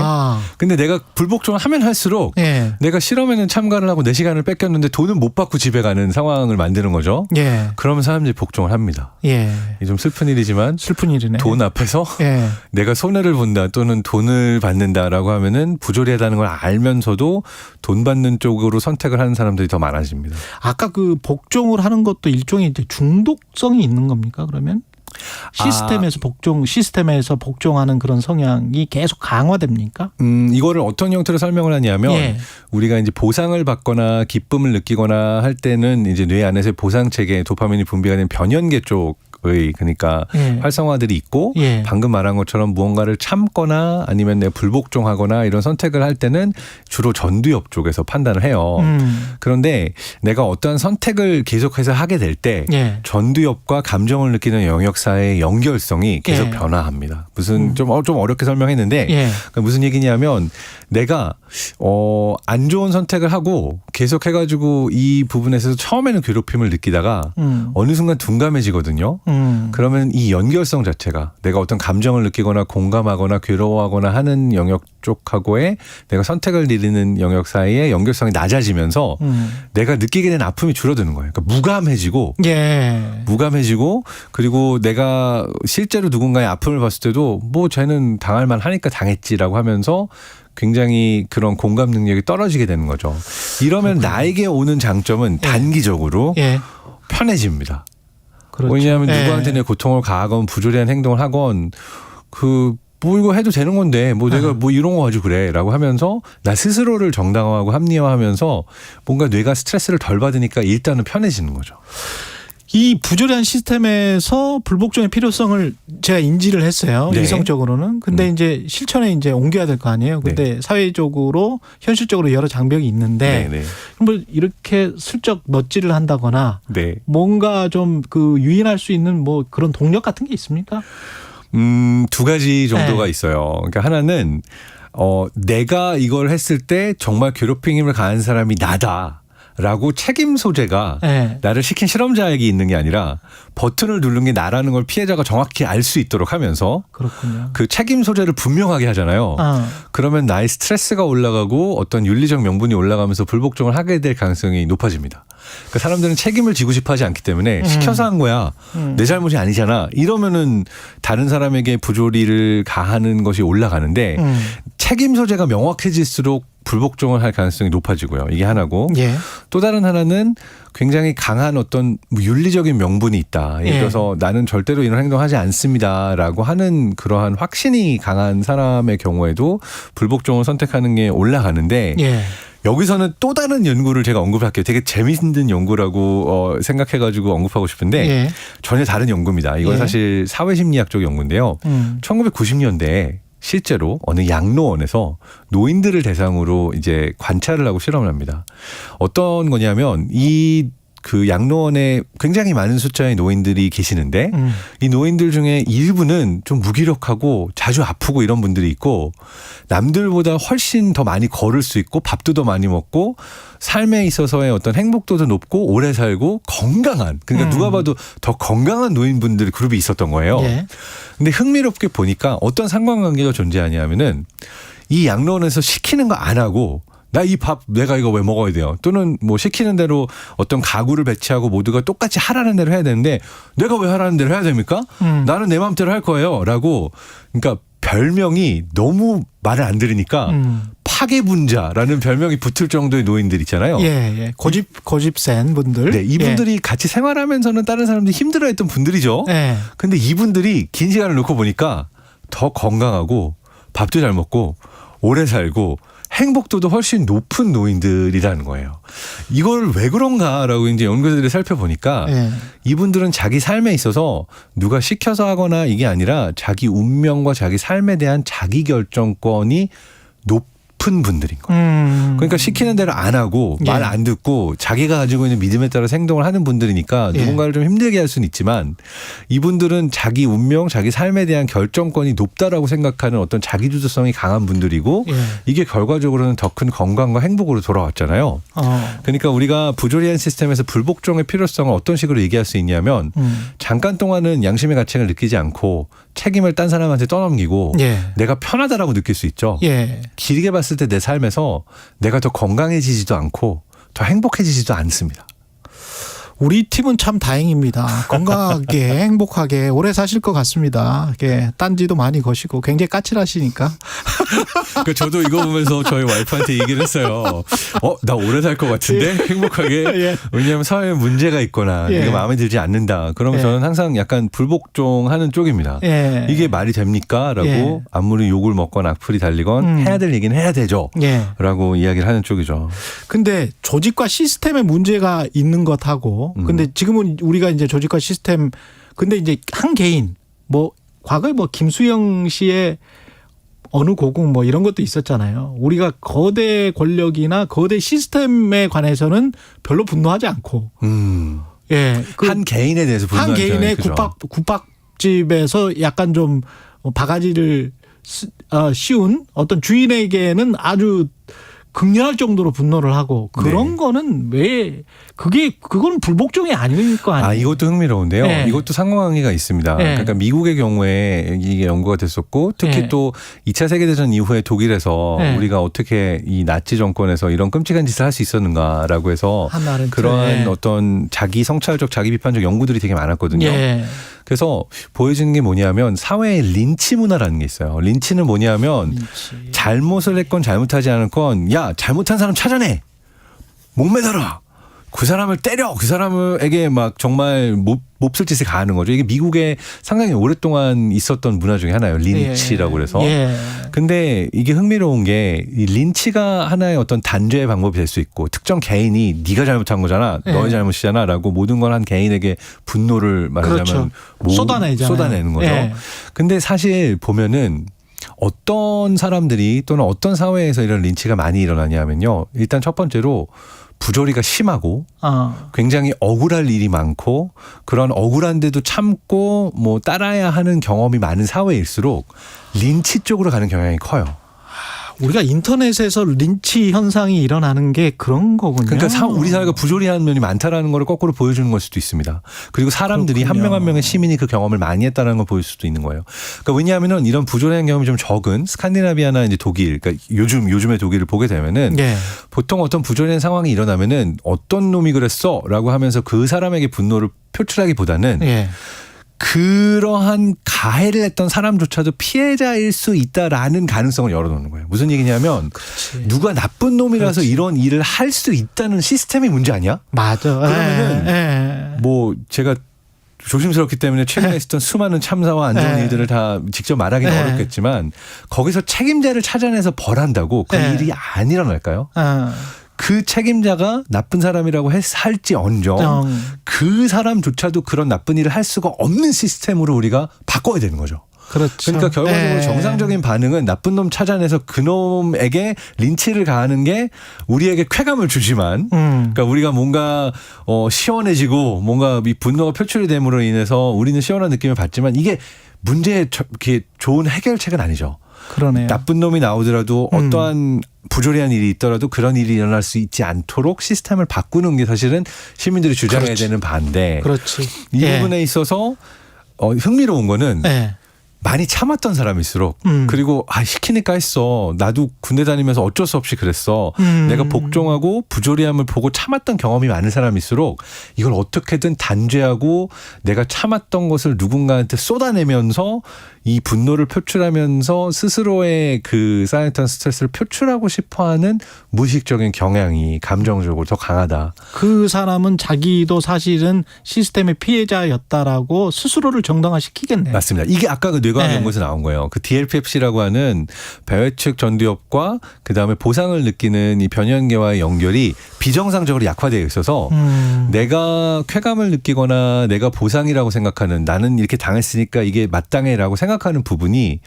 Q: 근데 내가 불복종을 하면 할수록
B: 예.
Q: 내가 실험에는 참가를 하고 내 시간을 뺏겼는데 돈을 못 받고 집에 가는 상황을 만드는 거죠.
B: 예.
Q: 그러면 사람들이 복종을 합니다.
B: 예.
Q: 이게 좀 슬픈 일이지만
B: 슬픈 일이네.
Q: 돈 앞에서
B: 예.
Q: 내가 손해를 본다 또는 돈을 받는다라고 하면은 부조리하다는 걸 알면서도 돈 받는 쪽으로 선택을 하는 사람들이 더 많아집니다.
B: 아까 그 복종을 하는 것도 일종의 이제 중독성이 있는 겁니까? 그러면? 시스템에서 복종하는 그런 성향이 계속 강화됩니까?
Q: 이거를 어떤 형태로 설명을 하냐면
B: 예.
Q: 우리가 이제 보상을 받거나 기쁨을 느끼거나 할 때는 이제 뇌 안에서 보상 체계 도파민이 분비가 되는 변연계 쪽의 그러니까
B: 예.
Q: 활성화들이 있고
B: 예.
Q: 방금 말한 것처럼 무언가를 참거나 아니면 내가 불복종하거나 이런 선택을 할 때는 주로 전두엽 쪽에서 판단을 해요. 그런데 내가 어떠한 선택을 계속해서 하게 될 때
B: 예.
Q: 전두엽과 감정을 느끼는 영역 사이의 연결성이 계속
B: 예.
Q: 변화합니다. 무슨 좀 어렵게 설명했는데
B: 예.
Q: 그러니까 무슨 얘기냐면 내가 안 좋은 선택을 하고 계속 해가지고 이 부분에서 처음에는 괴롭힘을 느끼다가 어느 순간 둔감해지거든요. 그러면 이 연결성 자체가 내가 어떤 감정을 느끼거나 공감하거나 괴로워하거나 하는 영역 쪽하고의 내가 선택을 내리는 영역 사이의 연결성이 낮아지면서 내가 느끼게 된 아픔이 줄어드는 거예요. 그러니까 무감해지고 그리고 내가 실제로 누군가의 아픔을 봤을 때도 뭐 쟤는 당할 만하니까 당했지라고 하면서 굉장히 그런 공감 능력이 떨어지게 되는 거죠. 이러면 나에게 오는 장점은 단기적으로 편해집니다.
B: 그렇죠.
Q: 왜냐하면
B: 예.
Q: 누구한테 내 고통을 가하건 부조리한 행동을 하건 뭐 이거 해도 되는 건데 뭐 내가 뭐 이런 거 가지고 그래라고 하면서 나 스스로를 정당화하고 합리화하면서 뭔가 뇌가 스트레스를 덜 받으니까 일단은 편해지는 거죠.
B: 이 부조리한 시스템에서 불복종의 필요성을 제가 인지를 했어요.
Q: 네.
B: 이성적으로는. 근데 이제 실천에 이제 옮겨야 될 거 아니에요. 근데 사회적으로 현실적으로 여러 장벽이 있는데 뭐 이렇게 슬쩍 넛질을 한다거나 뭔가 좀 그 유인할 수 있는 뭐 그런 동력 같은 게 있습니까?
Q: 두 가지 정도가 있어요. 그러니까 하나는 내가 이걸 했을 때 정말 괴롭힘을 가한 사람이 나다. 라고 책임 소재가 나를 시킨 실험자에게 있는 게 아니라 버튼을 누른 게 나라는 걸 피해자가 정확히 알 수 있도록 하면서
B: 그렇군요.
Q: 그 책임 소재를 분명하게 하잖아요. 그러면 나의 스트레스가 올라가고 어떤 윤리적 명분이 올라가면서 불복종을 하게 될 가능성이 높아집니다. 그러니까 사람들은 책임을 지고 싶어 하지 않기 때문에 시켜서 한 거야. 내 잘못이 아니잖아. 이러면은 다른 사람에게 부조리를 가하는 것이 올라가는데 책임 소재가 명확해질수록 불복종을 할 가능성이 높아지고요. 이게 하나고 또 다른 하나는 굉장히 강한 어떤 윤리적인 명분이 있다. 예를 들어서 나는 절대로 이런 행동하지 않습니다라고 하는 그러한 확신이 강한 사람의 경우에도 불복종을 선택하는 게 올라가는데 여기서는 또 다른 연구를 제가 언급할게요. 되게 재미있는 연구라고 생각해가지고 언급하고 싶은데 전혀 다른 연구입니다. 이건 사실 사회심리학 쪽 연구인데요. 1990년대에 실제로 어느 양로원에서 노인들을 대상으로 이제 관찰을 하고 실험을 합니다. 어떤 거냐면 그 양로원에 굉장히 많은 숫자의 노인들이 계시는데 이 노인들 중에 일부는 좀 무기력하고 자주 아프고 이런 분들이 있고 남들보다 훨씬 더 많이 걸을 수 있고 밥도 더 많이 먹고 삶에 있어서의 어떤 행복도도 높고 오래 살고 건강한 그러니까 누가 봐도 더 건강한 노인분들 그룹이 있었던 거예요. 근데 흥미롭게 보니까 어떤 상관관계가 존재하냐면은 이 양로원에서 시키는 거 안 하고 나 이 밥 내가 이거 왜 먹어야 돼요? 또는 뭐 시키는 대로 어떤 가구를 배치하고 모두가 똑같이 하라는 대로 해야 되는데 내가 왜 하라는 대로 해야 됩니까? 나는 내 마음대로 할 거예요. 라고 그러니까 별명이 너무 말을 안 들으니까 파괴분자라는 별명이 붙을 정도의 노인들 있잖아요.
B: 고집 센 분들.
Q: 네, 이분들이 같이 생활하면서는 다른 사람들이 힘들어했던 분들이죠. 근데 이분들이 긴 시간을 놓고 보니까 더 건강하고 밥도 잘 먹고 오래 살고 행복도도 훨씬 높은 노인들이라는 거예요. 이걸 왜 그런가라고 이제 연구자들이 살펴보니까
B: 네.
Q: 이분들은 자기 삶에 있어서 누가 시켜서 하거나 이게 아니라 자기 운명과 자기 삶에 대한 자기 결정권이 높은 분들인 거예요. 그러니까 시키는 대로 안 하고 말 안 듣고 자기가 가지고 있는 믿음에 따라 행동을 하는 분들이니까 누군가를 좀 힘들게 할 수는 있지만 이분들은 자기 운명, 자기 삶에 대한 결정권이 높다라고 생각하는 어떤 자기주도성이 강한 분들이고 이게 결과적으로는 더 큰 건강과 행복으로 돌아왔잖아요. 그러니까 우리가 부조리한 시스템에서 불복종의 필요성을 어떤 식으로 얘기할 수 있냐면 잠깐 동안은 양심의 가책을 느끼지 않고 책임을 딴 사람한테 떠넘기고 내가 편하다라고 느낄 수 있죠. 길게 봤을 때 내 삶에서 내가 더 건강해지지도 않고 더 행복해지지도 않습니다.
B: 우리 팀은 참 다행입니다. 건강하게 행복하게 오래 사실 것 같습니다. 이게 딴지도 많이 거시고 굉장히 까칠하시니까.
Q: 그러니까 저도 이거 보면서 저희 와이프한테 얘기를 했어요. 나 오래 살 것 같은데 행복하게. 왜냐하면 사회에 문제가 있거나 이게 마음에 들지 않는다. 그러면 저는 항상 약간 불복종하는 쪽입니다. 이게 말이 됩니까? 라고 아무리 욕을 먹건 악플이 달리건 해야 될 얘기는 해야 되죠. 라고 이야기를 하는 쪽이죠.
B: 근데 조직과 시스템에 문제가 있는 것하고 근데 지금은 우리가 이제 조직과 시스템 근데 이제 한 개인 뭐 과거에 뭐 김수영 씨의 어느 고궁 뭐 이런 것도 있었잖아요. 우리가 거대 권력이나 거대 시스템에 관해서는 별로 분노하지 않고
Q: 한 개인에 대해서 분노하는
B: 한 개인의 국밥집에서 약간 좀 바가지를 씌운 어떤 주인에게는 아주 극렬할 정도로 분노를 하고 그런 거는 왜 그건 불복종이 아닐 거 아니에요.
Q: 이것도 흥미로운데요. 이것도 상관관계가 있습니다. 그러니까 미국의 경우에 이게 연구가 됐었고 특히 또 2차 세계대전 이후에 독일에서 우리가 어떻게 이 나치 정권에서 이런 끔찍한 짓을 할 수 있었는가라고 해서 그러한 어떤 자기 성찰적 자기 비판적 연구들이 되게 많았거든요. 그래서 보여지는 게 뭐냐면 사회의 린치 문화라는 게 있어요. 린치는 뭐냐면 잘못을 했건 잘못하지 않았건 야 잘못한 사람 찾아내. 목매달아. 그 사람을 때려. 그 사람에게 막 정말 몹쓸 짓을 가하는 거죠. 이게 미국에 상당히 오랫동안 있었던 문화 중에 하나예요. 린치라고 그래서. 근데 이게 흥미로운 게 이 린치가 하나의 어떤 단죄의 방법이 될 수 있고 특정 개인이 네가 잘못한 거잖아. 너의 잘못이잖아. 라고 모든 걸 한 개인에게 분노를 말하자면 쏟아내는 거죠. 근데 사실 보면은 어떤 사람들이 또는 어떤 사회에서 이런 린치가 많이 일어나냐면요. 일단 첫 번째로 부조리가 심하고 굉장히 억울할 일이 많고 그런 억울한데도 참고 뭐 따라야 하는 경험이 많은 사회일수록 린치 쪽으로 가는 경향이 커요.
B: 우리가 인터넷에서 린치 현상이 일어나는 게 그런 거군요.
Q: 그러니까 우리 사회가 부조리한 면이 많다라는 걸 거꾸로 보여주는 걸 수도 있습니다. 그리고 사람들이 한 명 한 명의 시민이 그 경험을 많이 했다는 걸 보일 수도 있는 거예요. 그러니까 왜냐하면은 이런 부조리한 경험이 좀 적은 스칸디나비아나 이제 독일, 그러니까 요즘의 독일을 보게 되면은 보통 어떤 부조리한 상황이 일어나면은 어떤 놈이 그랬어라고 하면서 그 사람에게 분노를 표출하기보다는 그러한 가해를 했던 사람조차도 피해자일 수 있다라는 가능성을 열어놓는 거예요. 무슨 얘기냐면 누가 나쁜 놈이라서 이런 일을 할 수 있다는 시스템이 문제 아니야?
B: 맞아.
Q: 그러면은 뭐 제가 조심스럽기 때문에 최근에 있었던 수많은 참사와 안 좋은 일들을 다 직접 말하기는 어렵겠지만 거기서 책임자를 찾아내서 벌한다고 그 일이 안 일어날까요? 그 책임자가 나쁜 사람이라고 할지언정 그 사람조차도 그런 나쁜 일을 할 수가 없는 시스템으로 우리가 바꿔야 되는 거죠. 그러니까 결과적으로 정상적인 반응은 나쁜 놈 찾아내서 그 놈에게 린치를 가하는 게 우리에게 쾌감을 주지만 그러니까 우리가 뭔가 시원해지고 뭔가 이 분노가 표출이 됨으로 인해서 우리는 시원한 느낌을 받지만 이게 문제의 좋은 해결책은 아니죠.
B: 그러네요.
Q: 나쁜 놈이 나오더라도 어떠한 부조리한 일이 있더라도 그런 일이 일어날 수 있지 않도록 시스템을 바꾸는 게 사실은 시민들이 주장해야 되는 바인데 이 부분에 있어서 흥미로운 거는 많이 참았던 사람일수록 그리고 시키니까 했어. 나도 군대 다니면서 어쩔 수 없이 그랬어. 내가 복종하고 부조리함을 보고 참았던 경험이 많은 사람일수록 이걸 어떻게든 단죄하고 내가 참았던 것을 누군가한테 쏟아내면서 이 분노를 표출하면서 스스로의 그 쌓였던 스트레스를 표출하고 싶어하는 무의식적인 경향이 감정적으로 더 강하다.
B: 그 사람은 자기도 사실은 시스템의 피해자였다라고 스스로를 정당화시키겠네요.
Q: 맞습니다. 이게 아까 그 뇌 뇌과학
B: 네.
Q: 연구에서 나온 거예요. 그 DLPFC라고 하는 배회측 전두엽과 그다음에 보상을 느끼는 이 변연계와의 연결이 비정상적으로 약화되어 있어서 내가 쾌감을 느끼거나 내가 보상이라고 생각하는 나는 이렇게 당했으니까 이게 마땅해라고 생각하는 부분이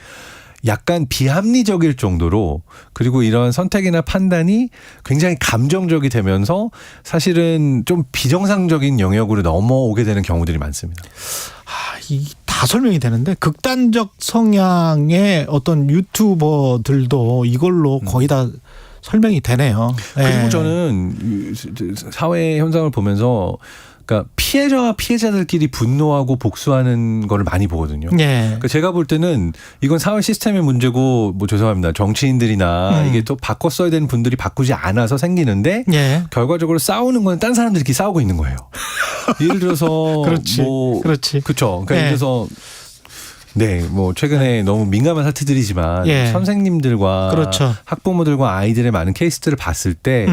Q: 약간 비합리적일 정도로 그리고 이런 선택이나 판단이 굉장히 감정적이 되면서 사실은 좀 비정상적인 영역으로 넘어오게 되는 경우들이 많습니다.
B: 다 설명이 되는데 극단적 성향의 어떤 유튜버들도 이걸로 거의 다 설명이 되네요.
Q: 그리고 저는 사회 현상을 보면서 그러니까 피해자와 피해자들끼리 분노하고 복수하는 거를 많이 보거든요. 그러니까 제가 볼 때는 이건 사회 시스템의 문제고 뭐 죄송합니다. 정치인들이나 이게 또 바꿔 써야 되는 분들이 바꾸지 않아서 생기는데 결과적으로 싸우는 건 딴 사람들끼리 싸우고 있는 거예요. 예를 들어서
B: 그렇지.
Q: 그렇죠. 그러니까 예를 들어서 뭐 최근에 너무 민감한 사태들이지만 선생님들과
B: 그렇죠.
Q: 학부모들과 아이들의 많은 케이스들을 봤을 때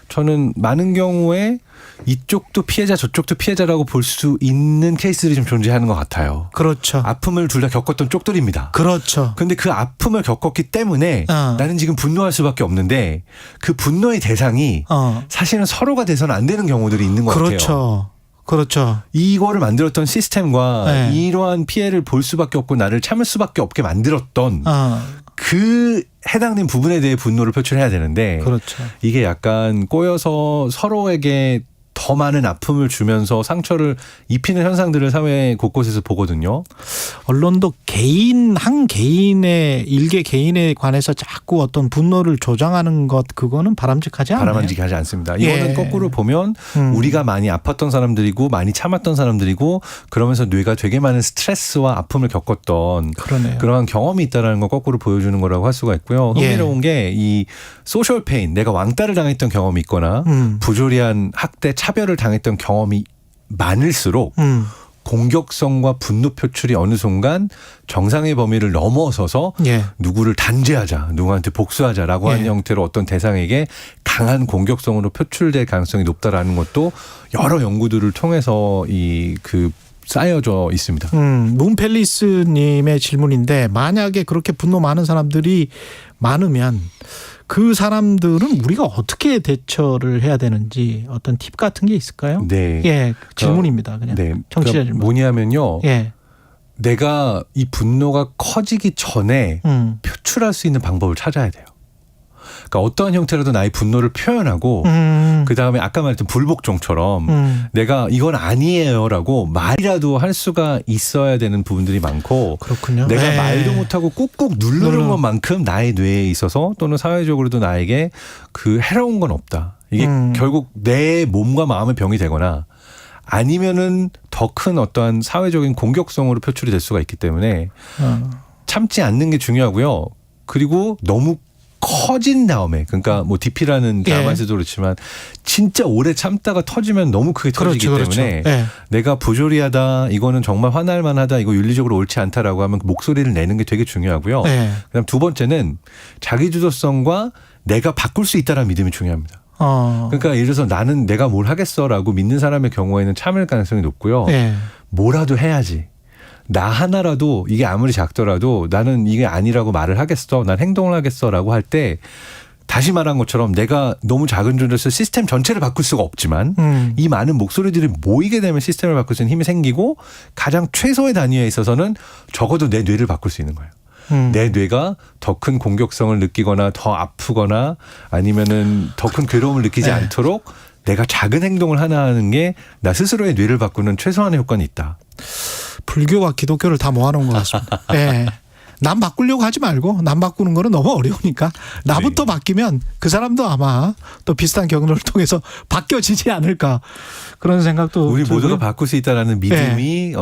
Q: 저는 많은 경우에 이쪽도 피해자 저쪽도 피해자라고 볼 수 있는 케이스들이 좀 존재하는 것 같아요.
B: 그렇죠.
Q: 아픔을 둘 다 겪었던 쪽들입니다.
B: 그렇죠.
Q: 근데 그 아픔을 겪었기 때문에 나는 지금 분노할 수밖에 없는데 그 분노의 대상이 사실은 서로가 돼서는 안 되는 경우들이 있는 것 같아요.
B: 그렇죠.
Q: 이거를 만들었던 시스템과 이러한 피해를 볼 수밖에 없고 나를 참을 수밖에 없게 만들었던 그 해당된 부분에 대해 분노를 표출해야 되는데 이게 약간 꼬여서 서로에게 더 많은 아픔을 주면서 상처를 입히는 현상들을 사회 곳곳에서 보거든요.
B: 언론도 한 개인의 일개 개인에 관해서 자꾸 어떤 분노를 조장하는 것 그거는 바람직하지 않아요.
Q: 바람직하지 않습니다. 이거는 거꾸로 보면 우리가 많이 아팠던 사람들이고 많이 참았던 사람들이고 그러면서 뇌가 되게 많은 스트레스와 아픔을 겪었던 그러한 경험이 있다는 걸 거꾸로 보여주는 거라고 할 수가 있고요. 흥미로운 게 이 소셜 페인, 내가 왕따를 당했던 경험이 있거나 부조리한 학대 차별을 당했던 경험이 많을수록 공격성과 분노 표출이 어느 순간 정상의 범위를 넘어서서 누구를 단죄하자, 누구한테 복수하자라고 하는 형태로 어떤 대상에게 강한 공격성으로 표출될 가능성이 높다라는 것도 여러 연구들을 통해서 쌓여져 있습니다.
B: 문펠리스님의 질문인데 만약에 그렇게 분노 많은 사람들이 많으면 그 사람들은 우리가 어떻게 대처를 해야 되는지 어떤 팁 같은 게 있을까요? 질문입니다. 그냥 청취자 질문.
Q: 뭐냐면요. 내가 이 분노가 커지기 전에 표출할 수 있는 방법을 찾아야 돼요. 그러니까 어떠한 형태로도 나의 분노를 표현하고 그다음에 아까 말했던 불복종처럼 내가 이건 아니에요라고 말이라도 할 수가 있어야 되는 부분들이 많고 내가 말도 못하고 꾹꾹 누르는 것만큼 나의 뇌에 있어서 또는 사회적으로도 나에게 그 해로운 건 없다. 이게 결국 내 몸과 마음의 병이 되거나 아니면은 더 큰 어떠한 사회적인 공격성으로 표출이 될 수가 있기 때문에 참지 않는 게 중요하고요. 그리고 너무 커진 다음에 그러니까 뭐 DP라는 드라마에서도 그렇지만 진짜 오래 참다가 터지면 너무 크게 터지기 때문에 내가 부조리하다 이거는 정말 화날 만하다 이거 윤리적으로 옳지 않다라고 하면 목소리를 내는 게 되게 중요하고요. 그다음 두 번째는 자기주도성과 내가 바꿀 수 있다는 믿음이 중요합니다. 그러니까 예를 들어서 나는 내가 뭘 하겠어라고 믿는 사람의 경우에는 참을 가능성이 높고요. 뭐라도 해야지. 나 하나라도 이게 아무리 작더라도 나는 이게 아니라고 말을 하겠어. 난 행동을 하겠어라고 할 때 다시 말한 것처럼 내가 너무 작은 존재로서 시스템 전체를 바꿀 수가 없지만 이 많은 목소리들이 모이게 되면 시스템을 바꿀 수 있는 힘이 생기고 가장 최소의 단위에 있어서는 적어도 내 뇌를 바꿀 수 있는 거예요. 내 뇌가 더 큰 공격성을 느끼거나 더 아프거나 아니면은 더 큰 괴로움을 느끼지 않도록 내가 작은 행동을 하나 하는 게 나 스스로의 뇌를 바꾸는 최소한의 효과는 있다.
B: 불교와 기독교를 다 모아놓은 것 같습니다. 남 바꾸려고 하지 말고 남 바꾸는 거는 너무 어려우니까 나부터 바뀌면 그 사람도 아마 또 비슷한 경로를 통해서 바뀌어지지 않을까 그런 생각도
Q: 우리 모두가 바꿀 수 있다는 믿음이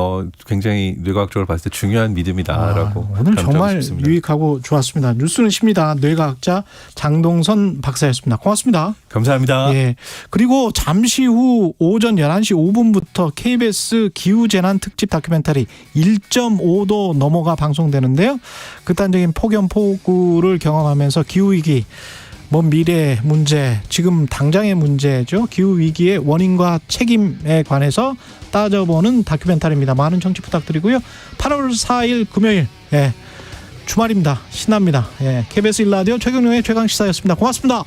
Q: 굉장히 뇌과학적으로 봤을 때 중요한 믿음이다라고
B: 오늘 정말 싶습니다. 유익하고 좋았습니다. 뉴스는 쉽니다. 뇌과학자 장동선 박사였습니다. 고맙습니다.
Q: 감사합니다.
B: 그리고 잠시 후 오전 11시 5분부터 KBS 기후재난 특집 다큐멘터리 1.5도 넘어가 방송되는데요. 극단적인 폭염폭우를 경험하면서 기후위기 먼 미래의 문제, 지금 당장의 문제죠. 기후위기의 원인과 책임에 관해서 따져보는 다큐멘터리입니다. 많은 청취 부탁드리고요. 8월 4일 금요일 예, 주말입니다. 신납니다. 예, KBS 1라디오 최경영의 최강시사였습니다. 고맙습니다.